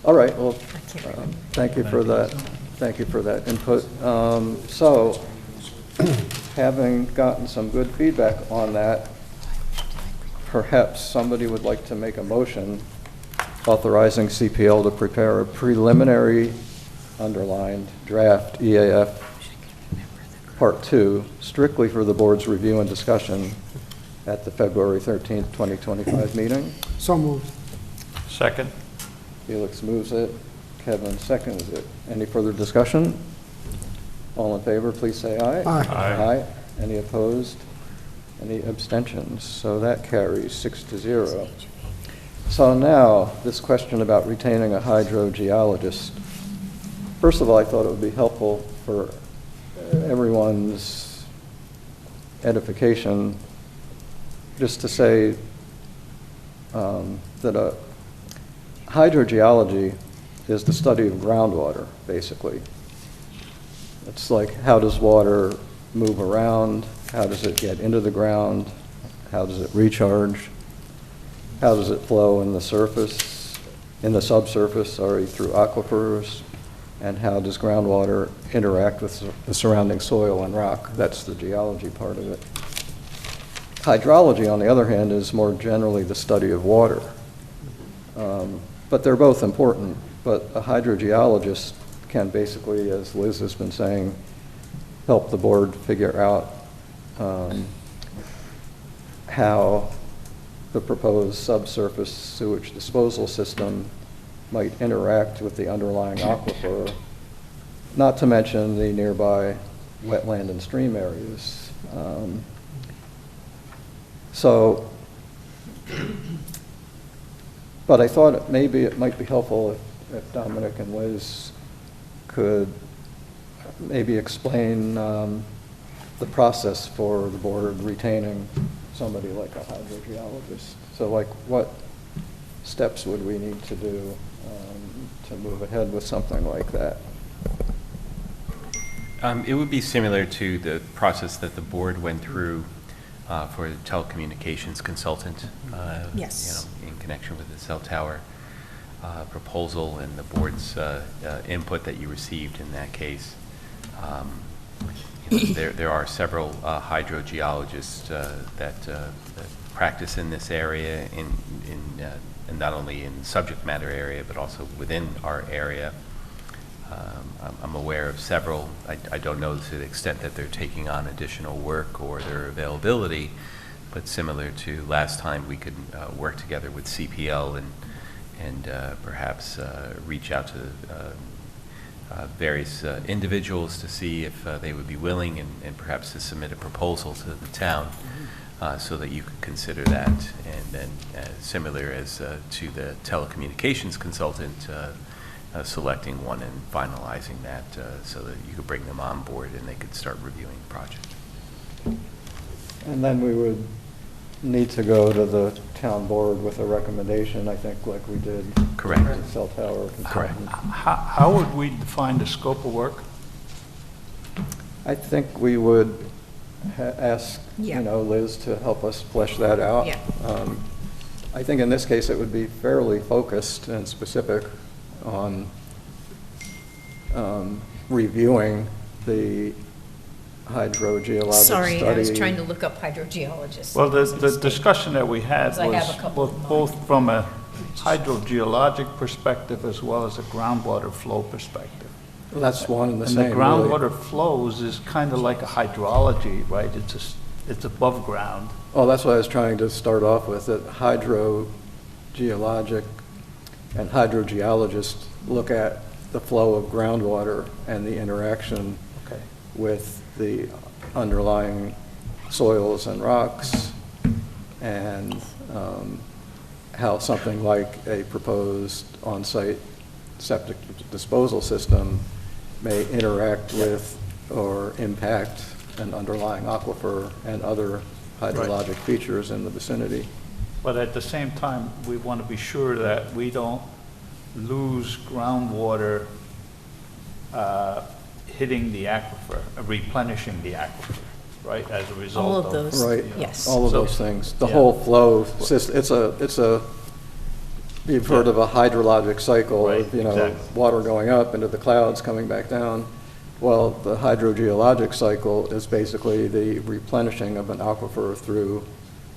all right, well, thank you for that. Thank you for that input. So, having gotten some good feedback on that, perhaps somebody would like to make a motion authorizing CPL to prepare a preliminary underlined draft EAF Part 2, strictly for the board's review and discussion at the February 13th, 2025 meeting. So moved. Second. Felix moves it. Kevin seconds it. Any further discussion? All in favor, please say aye. Aye. Aye. Any opposed? Any abstentions? So that carries 6-0. So now, this question about retaining a hydrogeologist. First of all, I thought it would be helpful for everyone's edification just to say that hydrogeology is the study of groundwater, basically. It's like, how does water move around? How does it get into the ground? How does it recharge? How does it flow in the subsurface, through aquifers? And how does groundwater interact with the surrounding soil and rock? That's the geology part of it. Hydrology, on the other hand, is more generally the study of water. But they're both important. But a hydrogeologist can basically, as Liz has been saying, help the board figure out how the proposed subsurface sewage disposal system might interact with the underlying aquifer, not to mention the nearby wetland and stream areas. But I thought maybe it might be helpful if Dominic and Liz could maybe explain the process for the board retaining somebody like a hydrogeologist. So like, what steps would we need to do to move ahead with something like that? It would be similar to the process that the board went through for the telecommunications consultant. Yes. In connection with the cell tower proposal and the board's input that you received in that case. There are several hydrogeologists that practice in this area, and not only in subject matter area, but also within our area. I'm aware of several. I don't know to the extent that they're taking on additional work or their availability, but similar to last time, we could work together with CPL and perhaps reach out to various individuals to see if they would be willing and perhaps to submit a proposal to the town so that you could consider that. And then similar as to the telecommunications consultant, selecting one and finalizing that so that you could bring them on board and they could start reviewing the project. And then we would need to go to the town board with a recommendation, I think, like we did. Correct. With the cell tower Correct. consultant. How would we define the scope of work? I think we would ask, Yeah. Liz to help us flesh that out. Yeah. I think in this case, it would be fairly focused and specific on reviewing the hydrogeologic study. Sorry, I was trying to look up hydrogeologists. Well, the discussion that we had Because I have a couple was in mind. both from a hydrogeologic perspective as well as a groundwater flow perspective. Well, that's one and the And same, the really. groundwater flows is kind of like a hydrology, right? It's above ground. Well, that's what I was trying to start off with, that hydrogeologic and hydrogeologists look at the flow of groundwater and the interaction Okay. with the underlying soils and rocks, and how something like a proposed on-site septic disposal system may interact with or impact an underlying aquifer and other hydrologic features in the vicinity. But at the same time, we want to be sure that we don't lose groundwater hitting the aquifer, replenishing the aquifer, right, as a result All of... of those, Right. yes. All of So- those things. The Yeah. whole flow, you've heard of a hydrologic cycle, Right, of, you know, exactly. water going up into the clouds, coming back down. Well, the hydrogeologic cycle is basically the replenishing of an aquifer through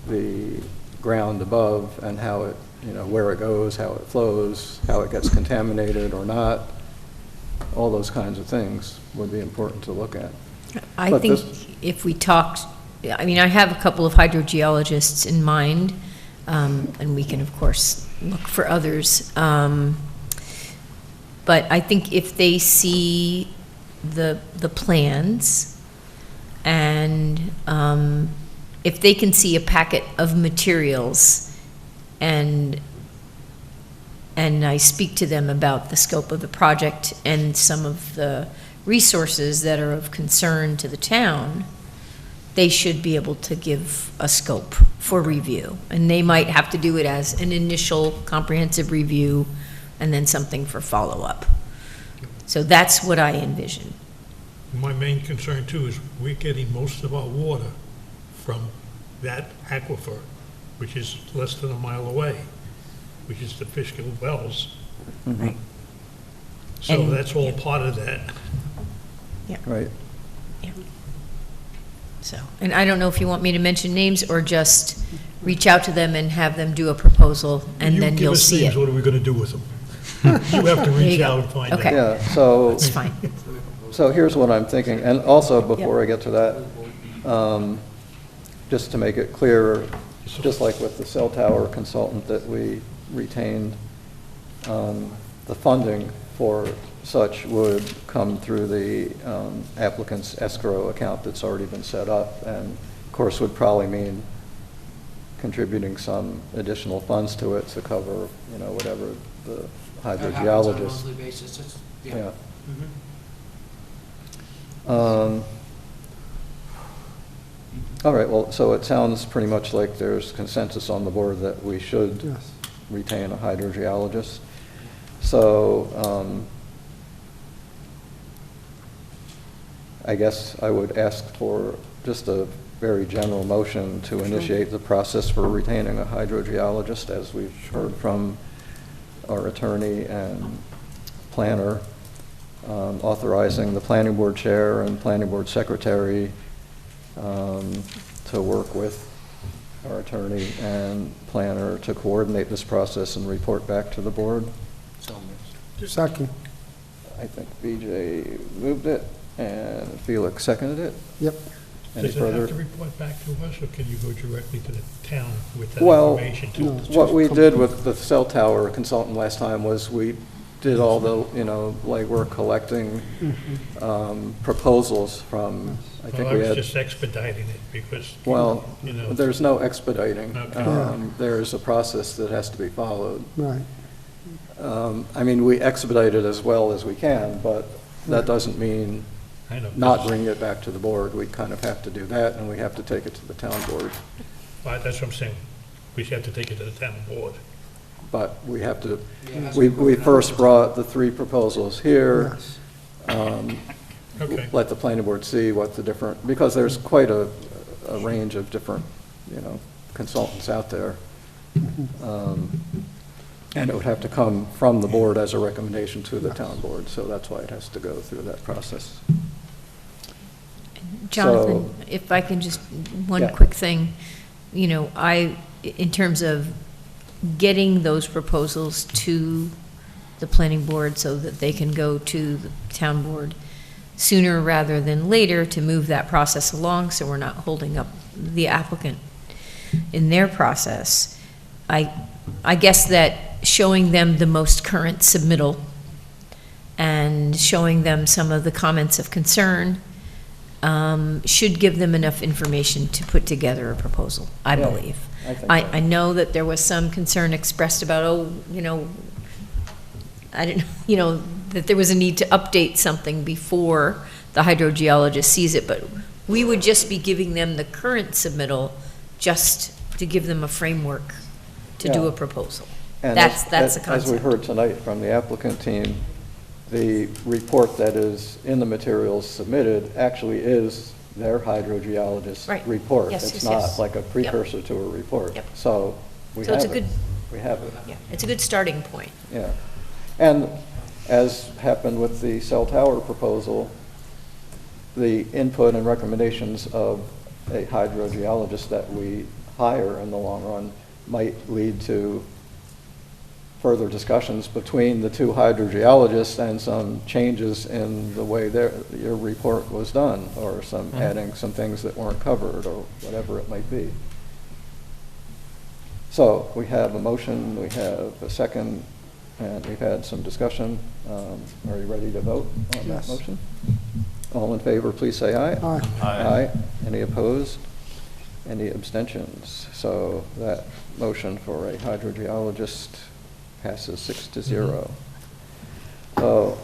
the ground above and how it, you know, where it goes, how it flows, how it gets contaminated or not. All those kinds of things would be important to look at. I But think this- if we talked, I mean, I have a couple of hydrogeologists in mind, and we can, of course, look for others. But I think if they see the plans, and if they can see a packet of materials, and I speak to them about the scope of the project and some of the resources that are of concern to the town, they should be able to give a scope for review. And they might have to do it as an initial comprehensive review and then something for follow-up. So that's what I envision. My main concern too is we're getting most of our water from that aquifer, which is less than a mile away, which is the Fishkill Wells. Mhm. So And- that's all part of that. Yeah. Right. So, and I don't know if you want me to mention names or just reach out to them and have them do a proposal, and then you'll see You give us names, it. what are we going to do with them? You have to There you reach go. out and find out. Okay. Yeah, so. That's fine. So here's what I'm thinking, and also before I get to that, just to make it clearer, just like with the cell tower consultant that we retained, the funding for such would come through the applicant's escrow account that's already been set up, and of course would probably mean contributing some additional funds to it to cover, you know, whatever the That happens on a hydrogeologist. monthly basis, it's, yeah. Yeah. Mhm. All right, well, so it sounds pretty much like there's consensus on the board that we should Yes. retain a hydrogeologist. So, I guess I would ask for just a very general motion to initiate the process for retaining a hydrogeologist, as we've heard from our attorney and planner, authorizing the planning board chair and planning board secretary to work with our attorney and planner to coordinate this process and report back to the board. Second. I think BJ moved it and Felix seconded it. Yep. Any Does it have further? to report back to us, or can you go directly to the town with that Well, information too? what we did with the cell tower consultant last time was we did all the, you know, legwork collecting proposals from, I think Well, I we was had. just expediting it because, Well, you know. there's no expediting. Okay. There's a process that has to be followed. Right. I mean, we expedite it as well as we can, but that doesn't mean I know. not bringing it back to the board. We kind of have to do that, and we have to take it to the town board. That's what I'm saying. We should have to take it to the town board. But we have to, Yeah. we first brought the three proposals here. Okay. Let the planning board see what the different, because there's quite a range of different, you know, consultants out there. And it would have to come from the board as a recommendation to the town board, so that's why it has to go through that process. Jonathan, So- if I can just, one Yeah. quick thing, you know, in terms of getting those proposals to the planning board so that they can go to the town board sooner rather than later to move that process along, so we're not holding up the applicant in their process. I guess that showing them the most current submittal and showing them some of the comments of concern should give them enough information to put together a proposal, I Yeah, believe. I think so. I know that there was some concern expressed about, oh, you know, I didn't, you know, that there was a need to update something before the hydrogeologist sees it, but we would just be giving them the current submittal just to give them a framework to do Yeah. a proposal. And That's the As we concept. heard tonight from the applicant team, the report that is in the materials submitted actually is their hydrogeologist's Right. report. Yes, It's yes, not yes. like a precursor to a report. Yep. So we So it's have a it. good- We have it. Yeah, it's a good starting point. Yeah. And as happened with the cell tower proposal, the input and recommendations of a hydrogeologist that we hire in the long run might lead to further discussions between the two hydrogeologists and some changes in the way your report was done, or some adding some things that weren't covered, or whatever it might be. So we have a motion, we have a second, and we've had some discussion. Are you ready to vote on that Yes. motion? All in favor, please say aye. Aye. Aye. Any opposed? Any abstentions? So that motion for a hydrogeologist passes 6-0. So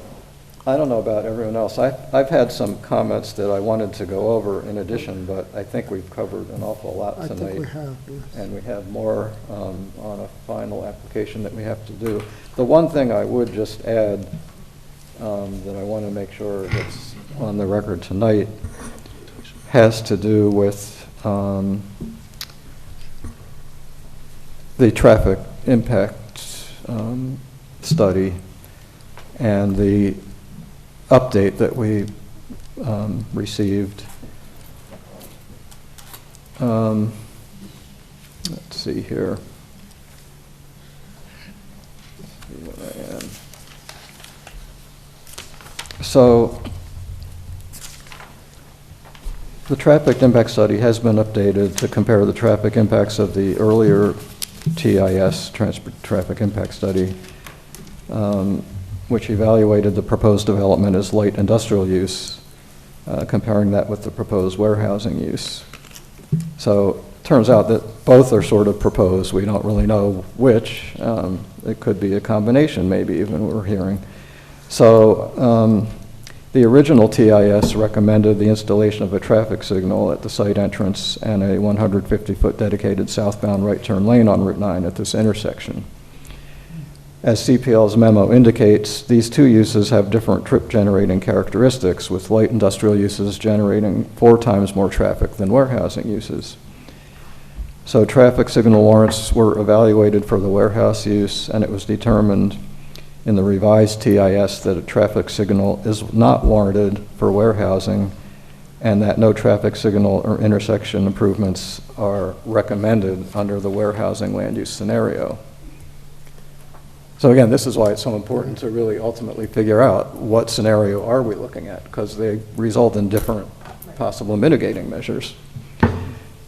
I don't know about everyone else. I've had some comments that I wanted to go over in addition, but I think we've covered an awful lot I tonight. think we have, yes. And we have more on a final application that we have to do. The one thing I would just add that I want to make sure that's on the record tonight has to do with the traffic impact study and the update that we received. Let's see here. Let's see what I am. So the traffic impact study has been updated to compare the traffic impacts of the earlier TIS, Traffic Impact Study, which evaluated the proposed development as light industrial use, comparing that with the proposed warehousing use. So it turns out that both are sort of proposed. We don't really know which. It could be a combination, maybe even, we're hearing. So the original TIS recommended the installation of a traffic signal at the site entrance and a 150-foot dedicated southbound right turn lane on Route 9 at this intersection. As CPL's memo indicates, these two uses have different trip-generating characteristics, with light industrial uses generating 4 times more traffic than warehousing uses. So traffic signal warrants were evaluated for the warehouse use, and it was determined in the revised TIS that a traffic signal is not warranted for warehousing, and that no traffic signal or intersection improvements are recommended under the warehousing land use scenario. So again, this is why it's so important to really ultimately figure out what scenario are we looking at, because they result in different possible mitigating measures.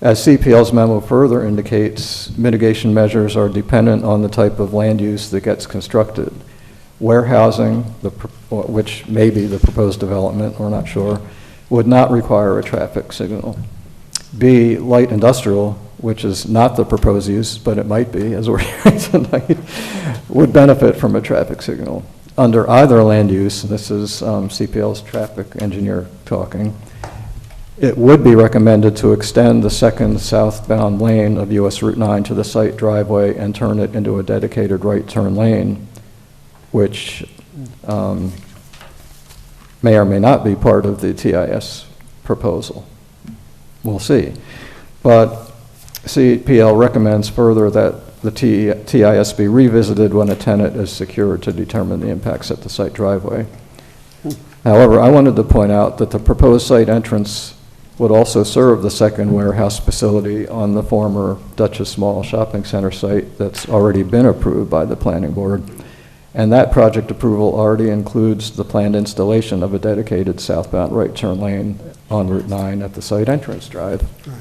As CPL's memo further indicates, mitigation measures are dependent on the type of land use that gets constructed. Warehousing, which may be the proposed development, we're not sure, would not require a traffic signal. B, light industrial, which is not the proposed use, but it might be, as we're hearing tonight, would benefit from a traffic signal. Under either land use, this is CPL's traffic engineer talking, it would be recommended to extend the second southbound lane of US Route 9 to the site driveway and turn it into a dedicated right turn lane, which may or may not be part of the TIS proposal. We'll see. But CPL recommends further that the TIS be revisited when a tenant is secured to determine the impacts at the site driveway. However, I wanted to point out that the proposed site entrance would also serve the second warehouse facility on the former Duchess Mall shopping center site that's already been approved by the planning board. And that project approval already includes the planned installation of a dedicated southbound right turn lane on Route 9 at the site entrance drive. Right.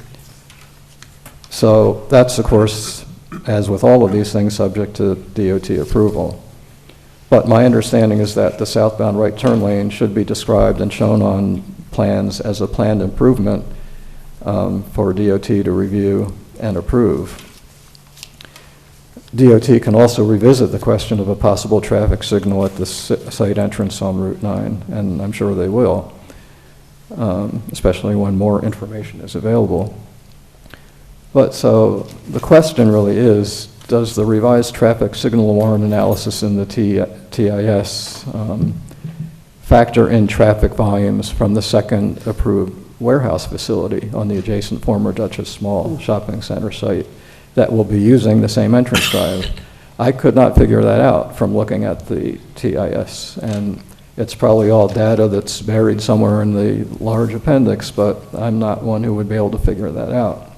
So that's, of course, as with all of these things, subject to DOT approval. But my understanding is that the southbound right turn lane should be described and shown on plans as a planned improvement for DOT to review and approve. DOT can also revisit the question of a possible traffic signal at the site entrance on Route 9, and I'm sure they will, especially when more information is available. But so the question really is, does the revised traffic signal warrant analysis in the TIS factor in traffic volumes from the second approved warehouse facility on the adjacent former Duchess Mall shopping center site that will be using the same entrance drive. I could not figure that out from looking at the TIS, and it's probably all data that's buried somewhere in the large appendix, but I'm not one who would be able to figure that out.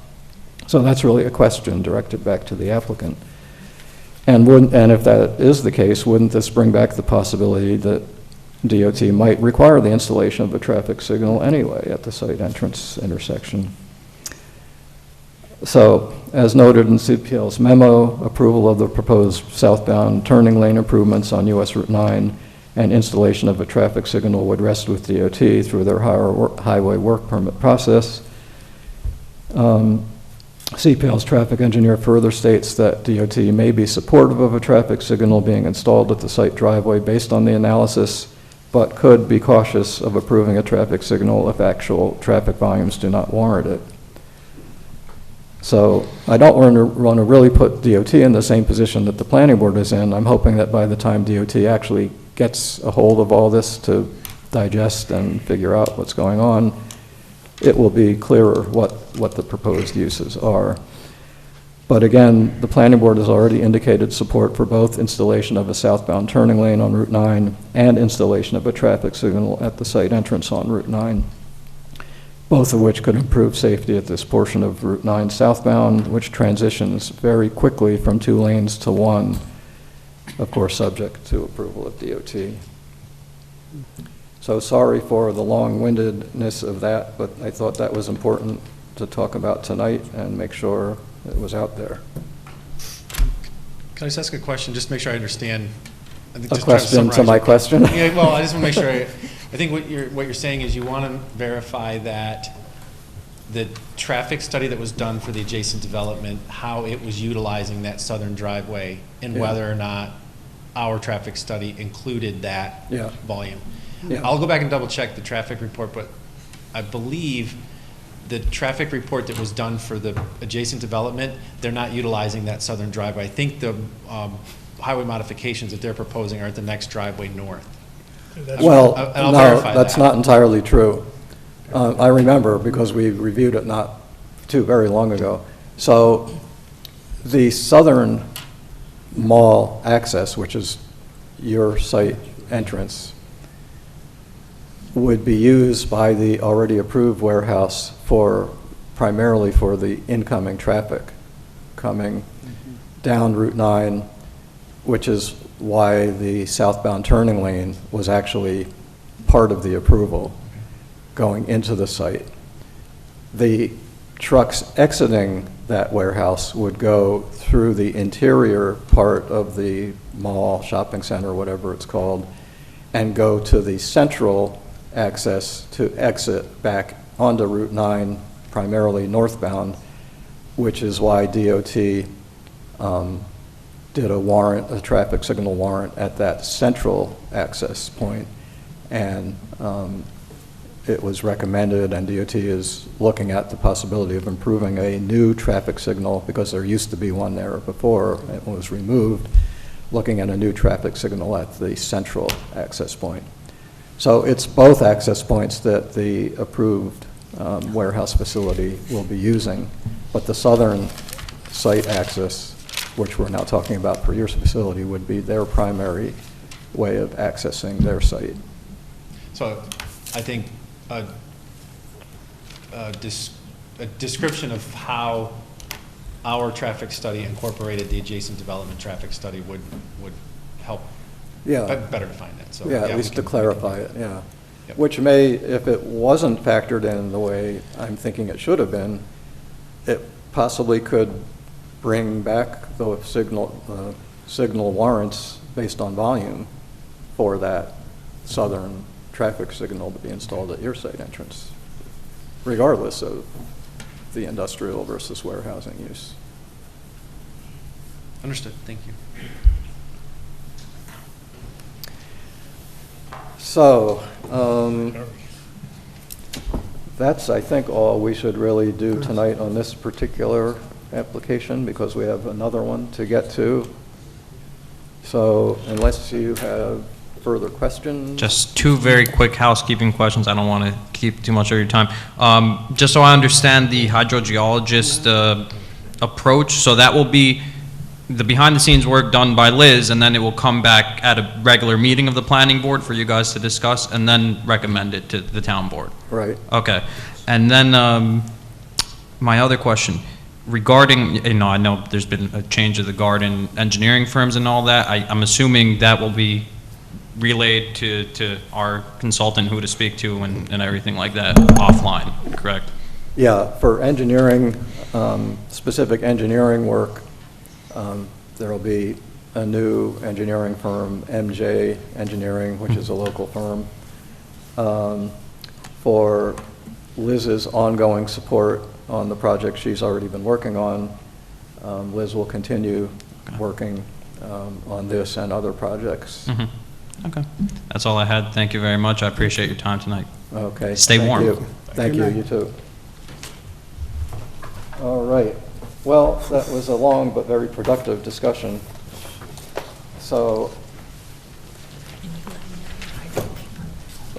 So that's really a question directed back to the applicant. And if that is the case, wouldn't this bring back the possibility that DOT might require the installation of a traffic signal anyway at the site entrance intersection? So, as noted in CPL's memo, approval of the proposed southbound turning lane improvements on US Route 9 and installation of a traffic signal would rest with DOT through their highway work permit process. CPL's traffic engineer further states that DOT may be supportive of a traffic signal being installed at the site driveway based on the analysis, but could be cautious of approving a traffic signal if actual traffic volumes do not warrant it. So I don't want to really put DOT in the same position that the planning board is in. I'm hoping that by the time DOT actually gets a hold of all this to digest and figure out what's going on, it will be clearer what the proposed uses are. But again, the planning board has already indicated support for both installation of a southbound turning lane on Route 9 and installation of a traffic signal at the site entrance on Route 9, both of which could improve safety at this portion of Route 9 southbound, which transitions very quickly from 2 lanes to 1, of course subject to approval of DOT. So sorry for the long-windedness of that, but I thought that was important to talk about tonight and make sure it was out there. Can I just ask a question, just to make sure I understand? I think A just trying to question to summarize my it. question? Yeah, well, I just want to make sure, I think what you're saying is you want to verify that the traffic study that was done for the adjacent development, how it was utilizing that southern driveway, and Yeah. whether or not our traffic study included that Yeah. volume. Yeah. I'll go back and double check the traffic report, but I believe the traffic report that was done for the adjacent development, they're not utilizing that southern driveway. I think the highway modifications that they're proposing are at the next driveway north. Well, I'll no, verify that's that. not entirely true. I remember because we reviewed it not too very long ago. So the southern mall access, which is your site entrance, would be used by the already approved warehouse primarily for the incoming traffic coming down Route 9, which is why the southbound turning lane was actually part of the approval going into the site. The trucks exiting that warehouse would go through the interior part of the mall, shopping center, whatever it's called, and go to the central access to exit back onto Route 9, primarily northbound, which is why DOT did a traffic signal warrant at that central access point, and it was recommended, and DOT is looking at the possibility of improving a new traffic signal, because there used to be one there before it was removed, looking at a new traffic signal at the central access point. So it's both access points that the approved warehouse facility will be using, but the southern site access, which we're now talking about for your facility, would be their primary way of accessing their site. So I think a description of how our traffic study incorporated the adjacent development traffic study would help better define it. So, yeah, at least to clarify it, yeah. Yep. Which may, if it wasn't factored in the way I'm thinking it should have been, it possibly could bring back the signal warrants based on volume for that southern traffic signal to be installed at your site entrance, regardless of the industrial versus warehousing use. Understood, thank you. So, that's, I think, all we should really do tonight on this particular application, because we have another one to get to. So, unless you have further questions? Just two very quick housekeeping questions. I don't want to keep too much of your time. Just so I understand the hydrogeologist approach, so that will be the behind-the-scenes work done by Liz, and then it will come back at a regular meeting of the planning board for you guys to discuss, and then recommend it to the town board. Right. Okay. And then my other question, regarding, I know there's been a change of the guard and engineering firms and all that. I'm assuming that will be relayed to our consultant who to speak to and everything like that offline, correct? Yeah, for engineering, specific engineering work, there will be a new engineering firm, MJ Engineering, which is a local firm. For Liz's ongoing support on the project she's already been working on, Liz will continue working on this and other projects. Okay, that's all I had. Thank you very much. I appreciate your time tonight. Okay. Stay warm. You. Thank you, you too. All right. Well, that was a long but very productive discussion. So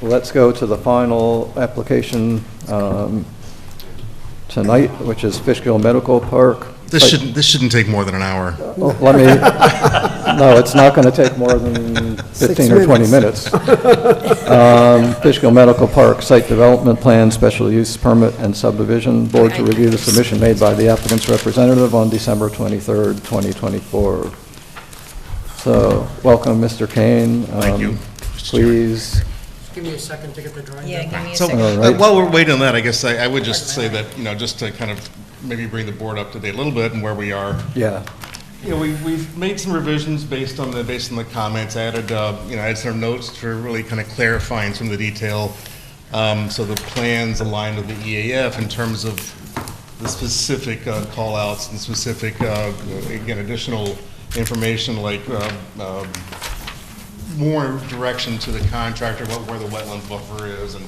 let's go to the final application tonight, which is Fishkill Medical Park. This shouldn't take more than an hour. Well, no, it's not going to take more than 15 or 20 minutes. Fishkill Medical Park Site Development Plan, Special Use Permit and Subdivision Board to review the submission made by the applicant's representative on December 23rd, 2024. So, welcome, Mr. Kane. Thank you. Please. Give me a second to get the drawing. Yeah, give me a So, second. while we're waiting on that, I guess I would just say that, just to kind of maybe bring the board up to date a little bit and where we are. Yeah. We've made some revisions based on the comments, added, added some notes for really kind of clarifying some of the detail. So the plans align with the EAF in terms of the specific call-outs and specific, again, additional information like more direction to the contractor about where the wetland buffer is and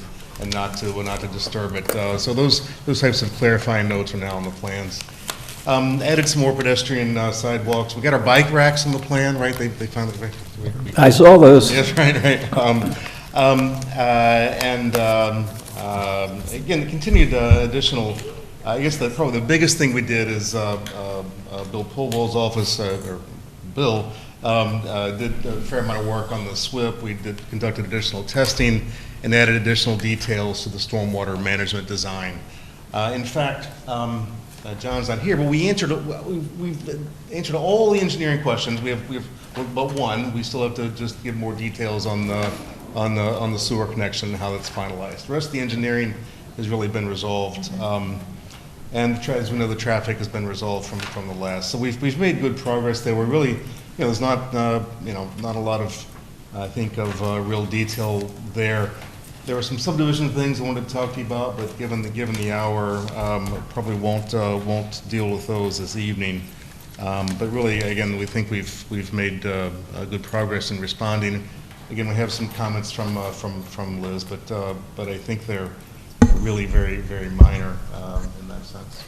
not to disturb it. So those types of clarifying notes are now on the plans. Added some more pedestrian sidewalks. We got our bike racks on the plan, right? They found it. I saw those. Yes, right. Again, continued additional. I guess probably the biggest thing we did is Bill Pulwell's office, or Bill, did a fair amount of work on the SWIP. We conducted additional testing and added additional details to the stormwater management design. In fact, John's not here, but we've answered all the engineering questions. We have but one. We still have to just give more details on the sewer connection and how that's finalized. The rest of the engineering has really been resolved. And as we know, the traffic has been resolved from the last. So we've made good progress there. We're really, there's not not a lot of, I think, of real detail there. There were some subdivision things I wanted to talk to you about, but given the hour, probably won't deal with those this evening. But really, again, we think we've made good progress in responding. Again, we have some comments from Liz, but I think they're really very, very minor in that sense.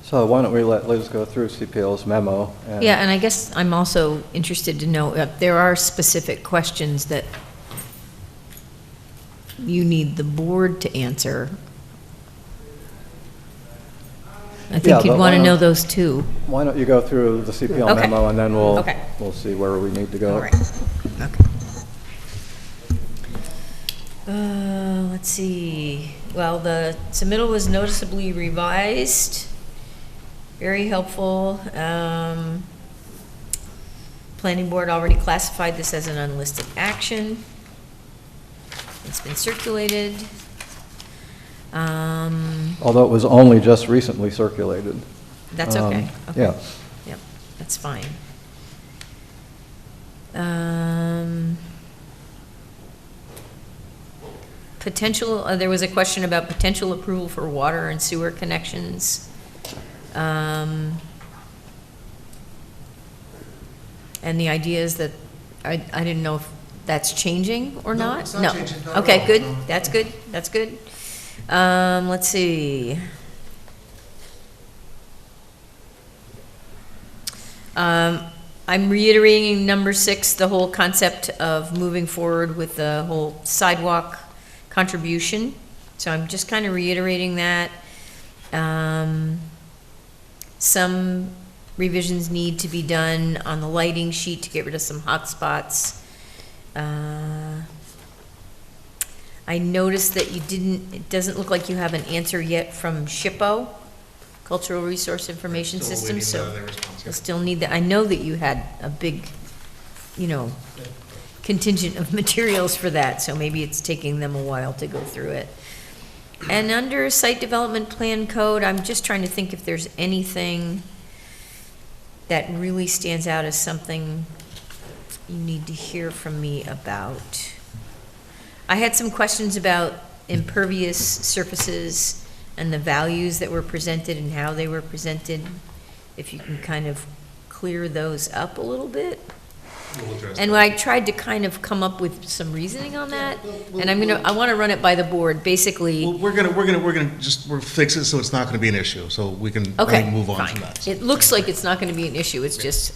So why don't we let Liz go through CPL's memo? Yeah, and I guess I'm also interested to know if there are specific questions that you need the board to answer. I think you'd want to know those too. Why don't you go through the CPL Okay. memo and then we'll Okay. see where we need to go. All right. Okay. Let's see. Well, the submittal was noticeably revised. Very helpful. Planning board already classified this as an unlisted action. It's been circulated. Although it was only just recently circulated. That's okay. Okay. Yeah. Yep, that's fine. Potential, there was a question about potential approval for water and sewer connections. And the idea is that, I didn't know if that's changing or not? It's not changing, not at Okay, all, good, no. that's good, that's good. Let's see. I'm reiterating number 6, the whole concept of moving forward with the whole sidewalk contribution. So I'm just kind of reiterating that. Some revisions need to be done on the lighting sheet to get rid of some hot spots. I noticed that it doesn't look like you have an answer yet from SHPO, Cultural Resource Information Still System, waiting so their response, we'll still need that. I know that you had a big, contingent of materials for that, so maybe it's taking them a while to go through it. And under Site Development Plan Code, I'm just trying to think if there's anything that really stands out as something you need to hear from me about. I had some questions about impervious surfaces and the values that were presented and how they were presented. If you can kind of clear those up a little bit. We'll address And that. I tried to kind of come up with some reasoning on that, and I want to run it by the board, basically. Well, we're gonna fix it so it's not gonna be an issue, so we can Okay, move on from fine. that. It looks like it's not going to be an issue, it's just,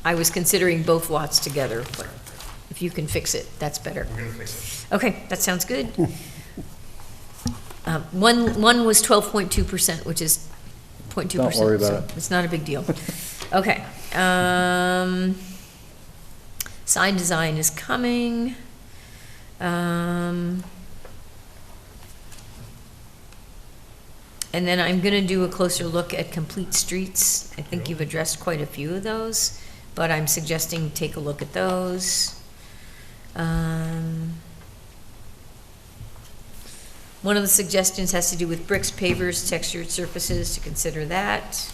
I was considering both lots together, but if you can fix it, that's better. We're gonna fix it. Okay, that sounds good. One was 12.2%, which is 0.2%. Don't worry about so it. It's not a big deal. Okay. Sign design is coming. And then I'm going to do a closer look at complete streets. I think you've addressed quite a few of those, but I'm suggesting take a look at those. One of the suggestions has to do with bricks, pavers, textured surfaces, to consider that.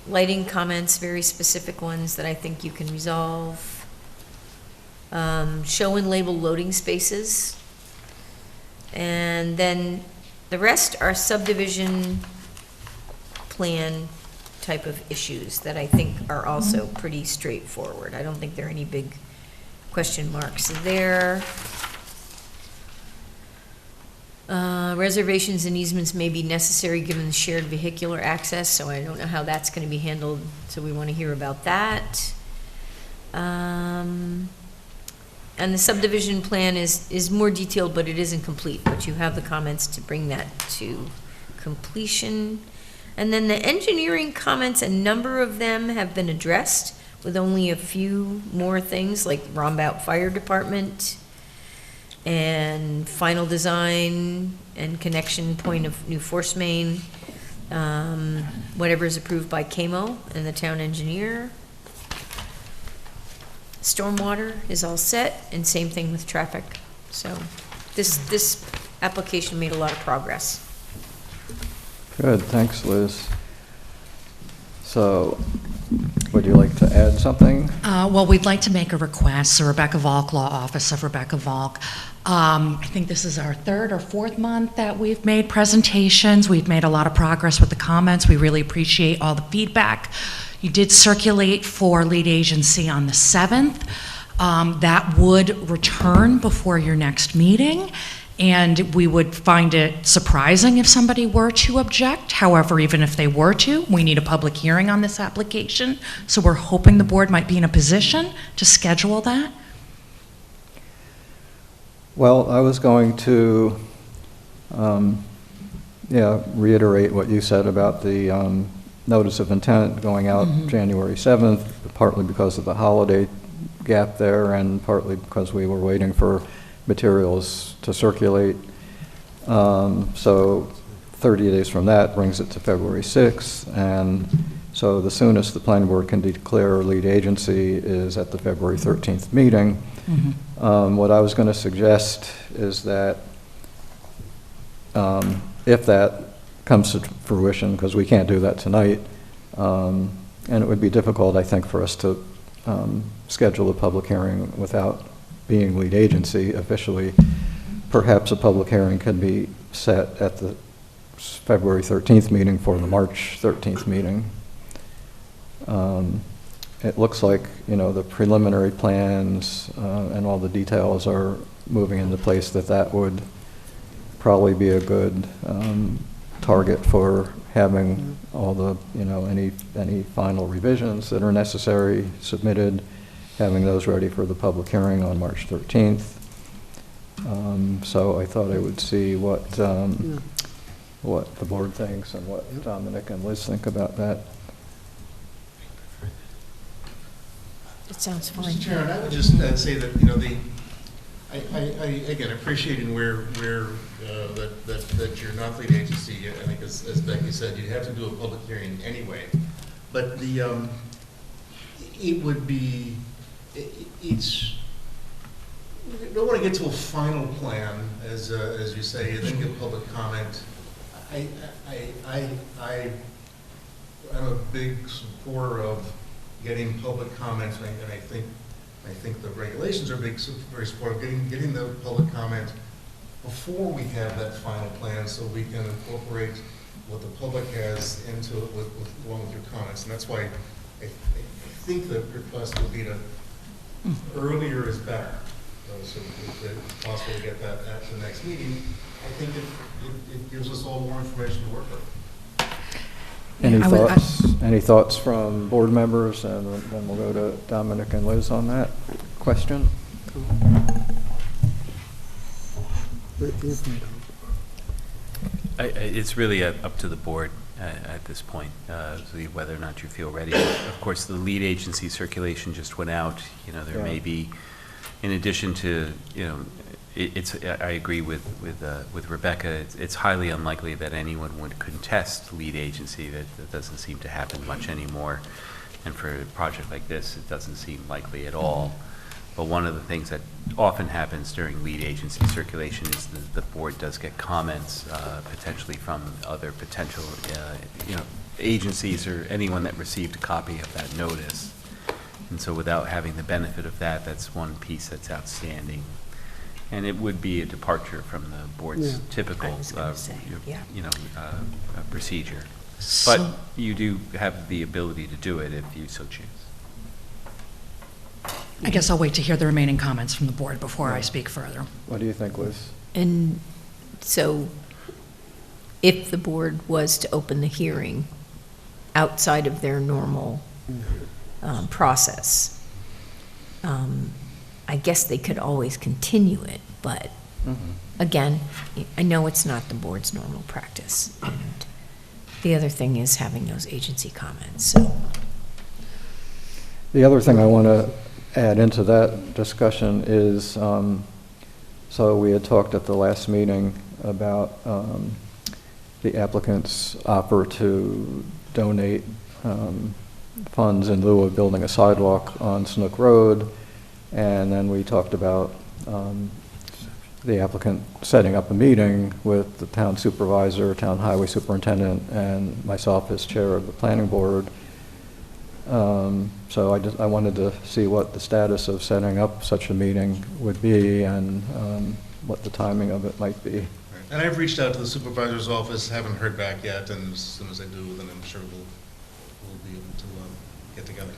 Lighting comments, very specific ones that I think you can resolve. Show and label loading spaces. And then the rest are subdivision plan type of issues that I think are also pretty straightforward. I don't think there are any big question marks there. Reservations and easements may be necessary given the shared vehicular access, so I don't know how that's going to be handled, so we want to hear about that. And the subdivision plan is more detailed, but it isn't complete, but you have the comments to bring that to completion. And then the engineering comments, a number of them have been addressed, with only a few more things, like Rombout Fire Department, and final design and connection point of new force main, whatever is approved by KMO and the town engineer. Stormwater is all set, and same thing with traffic. So this application made a lot of progress. Good, thanks, Liz. So, would you like to add something? Well, we'd like to make a request. So Rebecca Volk, Law Office of Rebecca Volk. I think this is our 3rd or 4th month that we've made presentations. We've made a lot of progress with the comments. We really appreciate all the feedback. You did circulate for lead agency on the 7th. That would return before your next meeting. And we would find it surprising if somebody were to object. However, even if they were to, we need a public hearing on this application. So we're hoping the board might be in a position to schedule that. Well, I was going to, reiterate what you said about the notice of intent going out January 7th, partly because of the holiday gap there and partly because we were waiting for materials to circulate. So 30 days from that brings it to February 6th, and so the soonest the planning board can declare lead agency is at the February 13th meeting. What I was going to suggest is that if that comes to fruition, because we can't do that tonight, and it would be difficult, I think, for us to schedule a public hearing without being lead agency officially, perhaps a public hearing can be set at the February 13th meeting for the March 13th meeting. It looks like, the preliminary plans and all the details are moving into place that would probably be a good target for having all the, any final revisions that are necessary submitted, having those ready for the public hearing on March 13th. So I thought I would see what the board thinks and what Dominic and Liz think about that. It sounds fine. Mr. Chairman, I would just say that, I again, appreciating that you're not lead agency. I think as Becky said, you have to do a public hearing anyway. But it would be, it's, you don't want to get to a final plan, as you say, and then get public comment. I'm a big supporter of getting public comments, and I think the regulations are very supportive, getting the public comment before we have that final plan, so we can incorporate what the public has into it along with your comments. And that's why I think the request would be to earlier is better. So if it's possible to get that at the next meeting, I think it gives us all more information to work with. Any thoughts from board members? And then we'll go to Dominic and Liz on that question. It's really up to the board at this point, see whether or not you feel ready. Of course, the lead agency circulation just went out. There may be, in addition to, I agree with Rebecca. It's highly unlikely that anyone would contest lead agency. That doesn't seem to happen much anymore. And for a project like this, it doesn't seem likely at all. But one of the things that often happens during lead agency circulation is the board does get comments potentially from other potential agencies or anyone that received a copy of that notice. And so without having the benefit of that, that's one piece that's outstanding. And it would be a departure from the board's typical procedure. But you do have the ability to do it if you so choose. I guess I'll wait to hear the remaining comments from the board before I speak further. What do you think, Liz? And so if the board was to open the hearing outside of their normal process, I guess they could always continue it, but again, I know it's not the board's normal practice. And the other thing is having those agency comments, so. The other thing I want to add into that discussion is, so we had talked at the last meeting about the applicant's offer to donate funds in lieu of building a sidewalk on Snook Road, and then we talked about the applicant setting up a meeting with the town supervisor, town highway superintendent, and myself as chair of the planning board. So I wanted to see what the status of setting up such a meeting would be and what the timing of it might be. And I've reached out to the supervisor's office, haven't heard back yet, and as soon as I do, then I'm sure we'll be able to get together.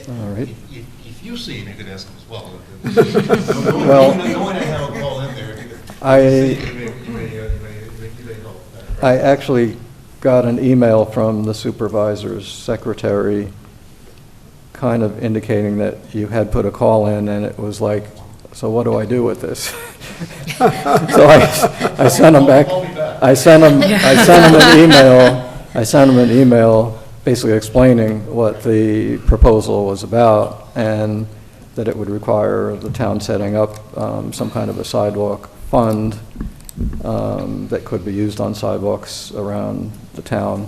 All right. If you see him, you could ask him as well. Well, knowing I have a call in there, I actually got an email from the supervisor's secretary kind of indicating that you had put a call in, and it was like, so what do I do with this? So I sent him back. I sent him an email basically explaining what the proposal was about and that it would require the town setting up some kind of a sidewalk fund that could be used on sidewalks around the town.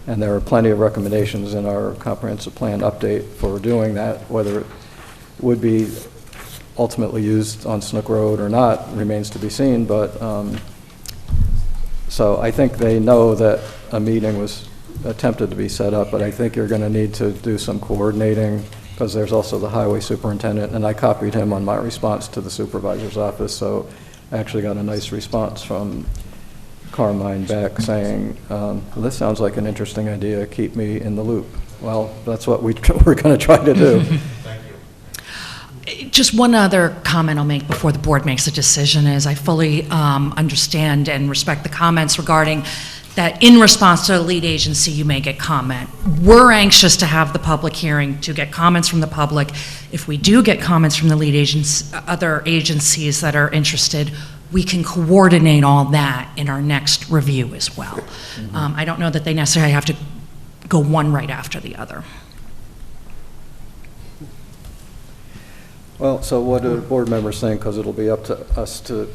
And there are plenty of recommendations in our comprehensive plan update for doing that. Whether it would be ultimately used on Snook Road or not remains to be seen, but so I think they know that a meeting was attempted to be set up, but I think you're going to need to do some coordinating because there's also the highway superintendent, and I copied him on my response to the supervisor's office, so I actually got a nice response from Carmine Beck saying, well, this sounds like an interesting idea, keep me in the loop. Well, that's what we're going to try to do. Thank you. Just one other comment I'll make before the board makes a decision is I fully understand and respect the comments regarding that in response to a lead agency, you may get comment. We're anxious to have the public hearing to get comments from the public. If we do get comments from the lead agents, other agencies that are interested, we can coordinate all that in our next review as well. I don't know that they necessarily have to go one right after the other. Well, so what do board members think? Because it'll be up to us to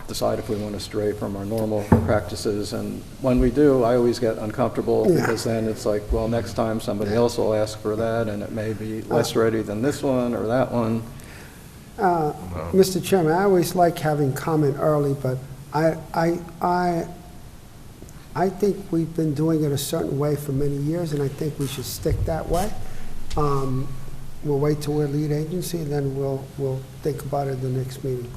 decide if we want to stray from our normal practices. And when we do, I always get uncomfortable because then it's like, well, next time somebody else will ask for that and it may be less ready than this one or that one. Mr. Chairman, I always like having comment early, but I think we've been doing it a certain way for many years, and I think we should stick that way. We'll wait till we're lead agency, and then we'll think about it at the next meeting.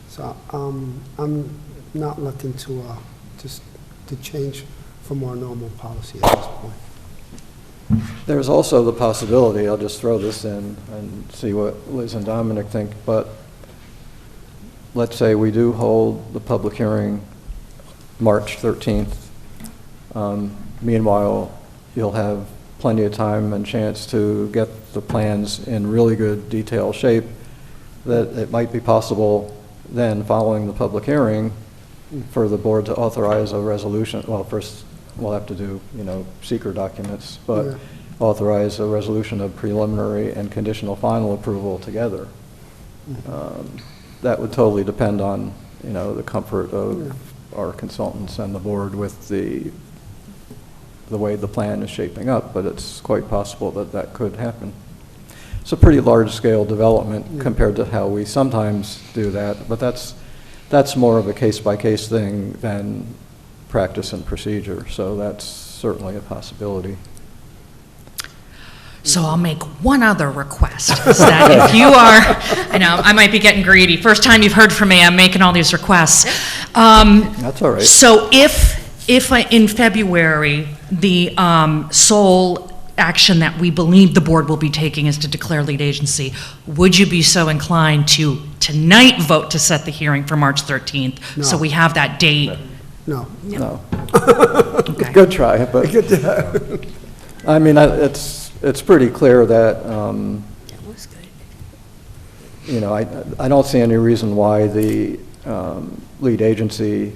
So I'm not looking to change from our normal policy at this point. There's also the possibility, I'll just throw this in and see what Liz and Dominic think, but let's say we do hold the public hearing March 13th. Meanwhile, you'll have plenty of time and chance to get the plans in really good detailed shape, that it might be possible then, following the public hearing, for the board to authorize a resolution. Well, first we'll have to do, seeker documents, but authorize a resolution of preliminary and conditional final approval together. That would totally depend on, the comfort of our consultants and the board with the way the plan is shaping up, but it's quite possible that that could happen. It's a pretty large-scale development compared to how we sometimes do that, but that's more of a case-by-case thing than practice and procedure, so that's certainly a possibility. So I'll make one other request, is that if you are, I know, I might be getting greedy. First time you've heard from me, I'm making all these requests. That's all right. So if in February, the sole action that we believe the board will be taking is to declare lead agency, would you be so inclined to tonight vote to set the hearing for March 13th? No. So we have that date? No. Okay. Good try, but I mean, it's pretty clear that, That was good. I don't see any reason why the lead agency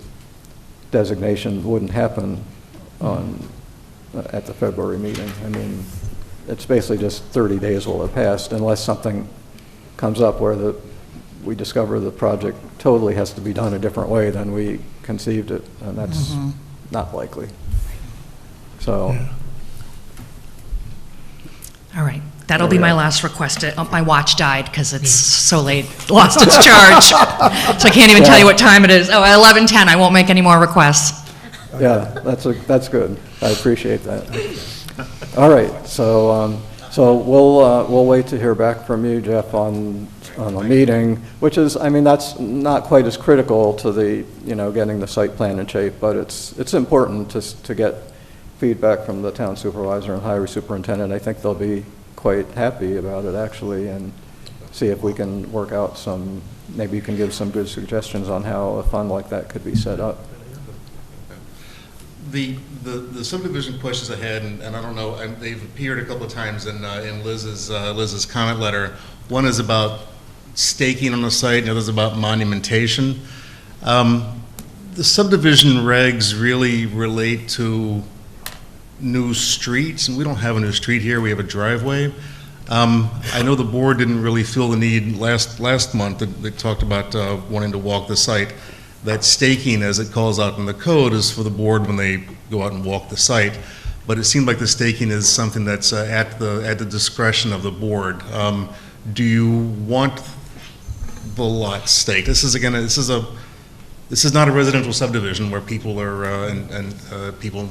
designation wouldn't happen at the February meeting. I mean, it's basically just 30 days will have passed unless something comes up where we discover the project totally has to be done a different way than we conceived it, and that's not likely. So. All right, that'll be my last request. My watch died because it's so late, lost its charge. So I can't even tell you what time it is. Oh, 11:10, I won't make any more requests. Yeah, that's good. I appreciate that. All right, so we'll wait to hear back from you, Jeff, on the meeting, which is, I mean, that's not quite as critical to the, getting the site plan in shape, but it's important to get feedback from the town supervisor and highway superintendent. I think they'll be quite happy about it, actually, and see if we can work out maybe you can give some good suggestions on how a fund like that could be set up. The subdivision questions I had, and I don't know, they've appeared a couple of times in Liz's comment letter. One is about staking on the site, and the other is about monumentation. The subdivision regs really relate to new streets, and we don't have a new street here, we have a driveway. I know the board didn't really feel the need last month, they talked about wanting to walk the site. That staking, as it calls out in the code, is for the board when they go out and walk the site. But it seemed like the staking is something that's at the discretion of the board. Do you want the lot staked? This is not a residential subdivision where people are people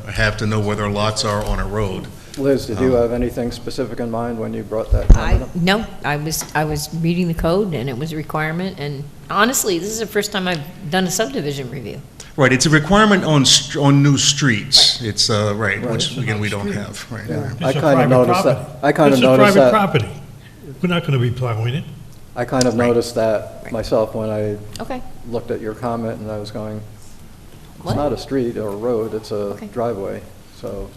have to know where their lots are on a road. Liz, did you have anything specific in mind when you brought that comment up? No, I was reading the code, and it was a requirement, and honestly, this is the first time I've done a subdivision review. Right, it's a requirement on new streets. Right. It's right, which again we don't have. Right. Yeah. I kind of noticed that. I kind of noticed that. Private property. We're not going to be plowing it. I kind of noticed that myself when I Okay. looked at your comment, and I was going, What? it's not a street or a road, it's a Okay. driveway, so.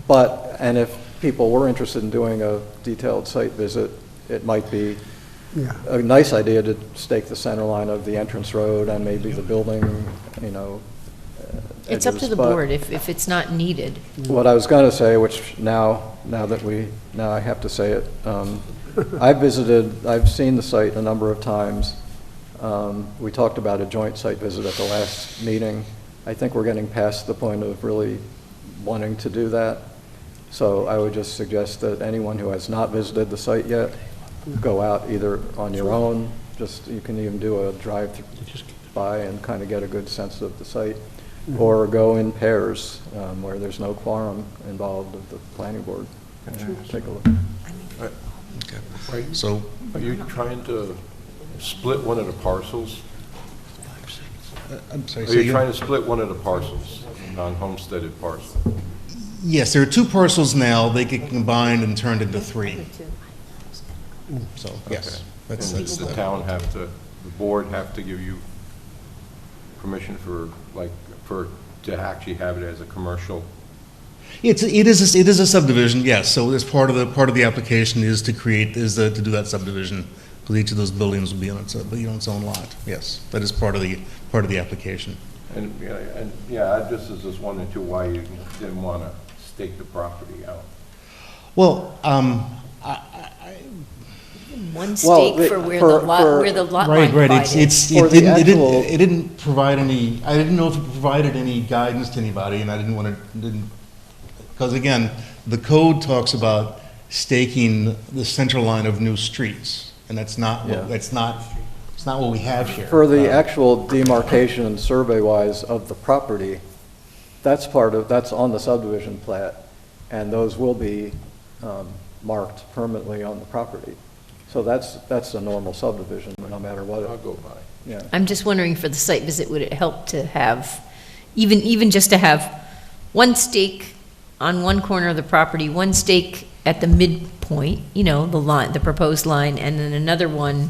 But, and if people were interested in doing a detailed site visit, it might be Yeah. a nice idea to stake the center line of the entrance road and maybe the building, you know. It's up to edges, the but board if it's not needed. What I was going to say, which now I have to say it, I've seen the site a number of times. We talked about a joint site visit at the last meeting. I think we're getting past the point of really wanting to do that. So I would just suggest that anyone who has not visited the site yet, go out either on your own, you can even do a drive-by and kind of get a good sense of the site, or go in pairs where there's no quorum involved of the planning board. Take a look. Okay. So are you trying to split one of the parcels? I'm sorry. Are you trying to split one of the parcels, non-homesteaded parcel? Yes, there are two parcels now. They get combined and turned into three. So, yes. And does the town have to, the board have to give you permission to actually have it as a commercial? It is a subdivision, yes. So as part of the application is to do that subdivision, because each of those buildings will be on its own lot. Yes, that is part of the application. And I just was just wondering too why you didn't want to stake the property out. Well, One stake for where the lot line right. divided. It didn't provide any. I didn't know if it provided any guidance to anybody, and I didn't want to. Because again, the code talks about staking the center line of new streets, and that's not what we have here. For the actual demarcation survey-wise of the property, that's on the subdivision plat, and those will be marked permanently on the property. So that's a normal subdivision, no matter what. I'll go by. Yeah. I'm just wondering for the site visit, would it help to have, even just to have one stake on one corner of the property, one stake at the midpoint, the proposed line, and then another one.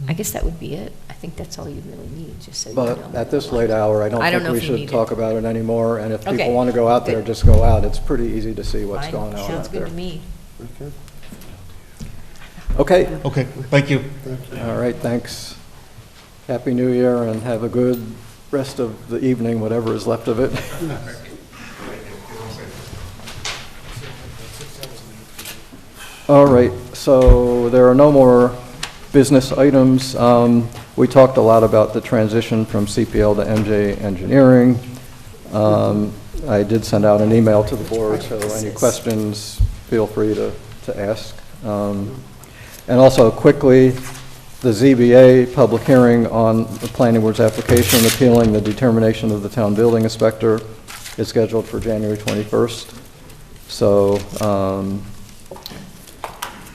I guess that would be it. I think that's all you really need, just so you know. But at this late hour, I don't think know we if you should need talk it. about it anymore, and if Okay. people want to go out there, just go out. It's pretty easy to see what's Fine. going on out there. Sounds good to me. Okay. Okay, thank you. All right, thanks. Happy New Year, and have a good rest of the evening, whatever is left of it. All right, so there are no more business items. We talked a lot about the transition from CPL to MJ Engineering. I did send out an email to the board, so any questions, feel free to ask. And also quickly, the ZBA public hearing on the planning board's application appealing the determination of the town building inspector is scheduled for January 21st. So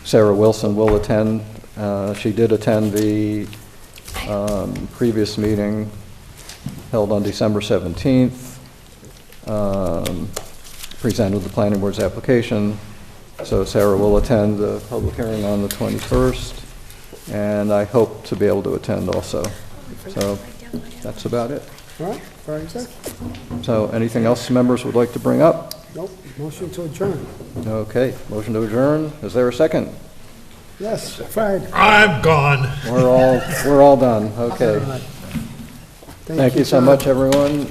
Sarah Wilson will attend. She did attend the previous meeting held on December 17th, presented the planning board's application. So Sarah will attend the public hearing on the 21st, and I hope to be able to attend also. So that's about it. All right, very good. So anything else members would like to bring up? Nope, motion to adjourn. Okay, motion to adjourn. Is there a second? Yes, Fred. I'm gone. We're all done. Okay. Thank you so John. much, everyone.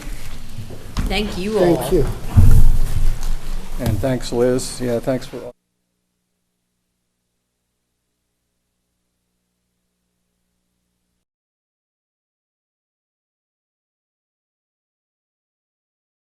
Thank you all. Thank you. And thanks, Liz. Yeah, thanks for all.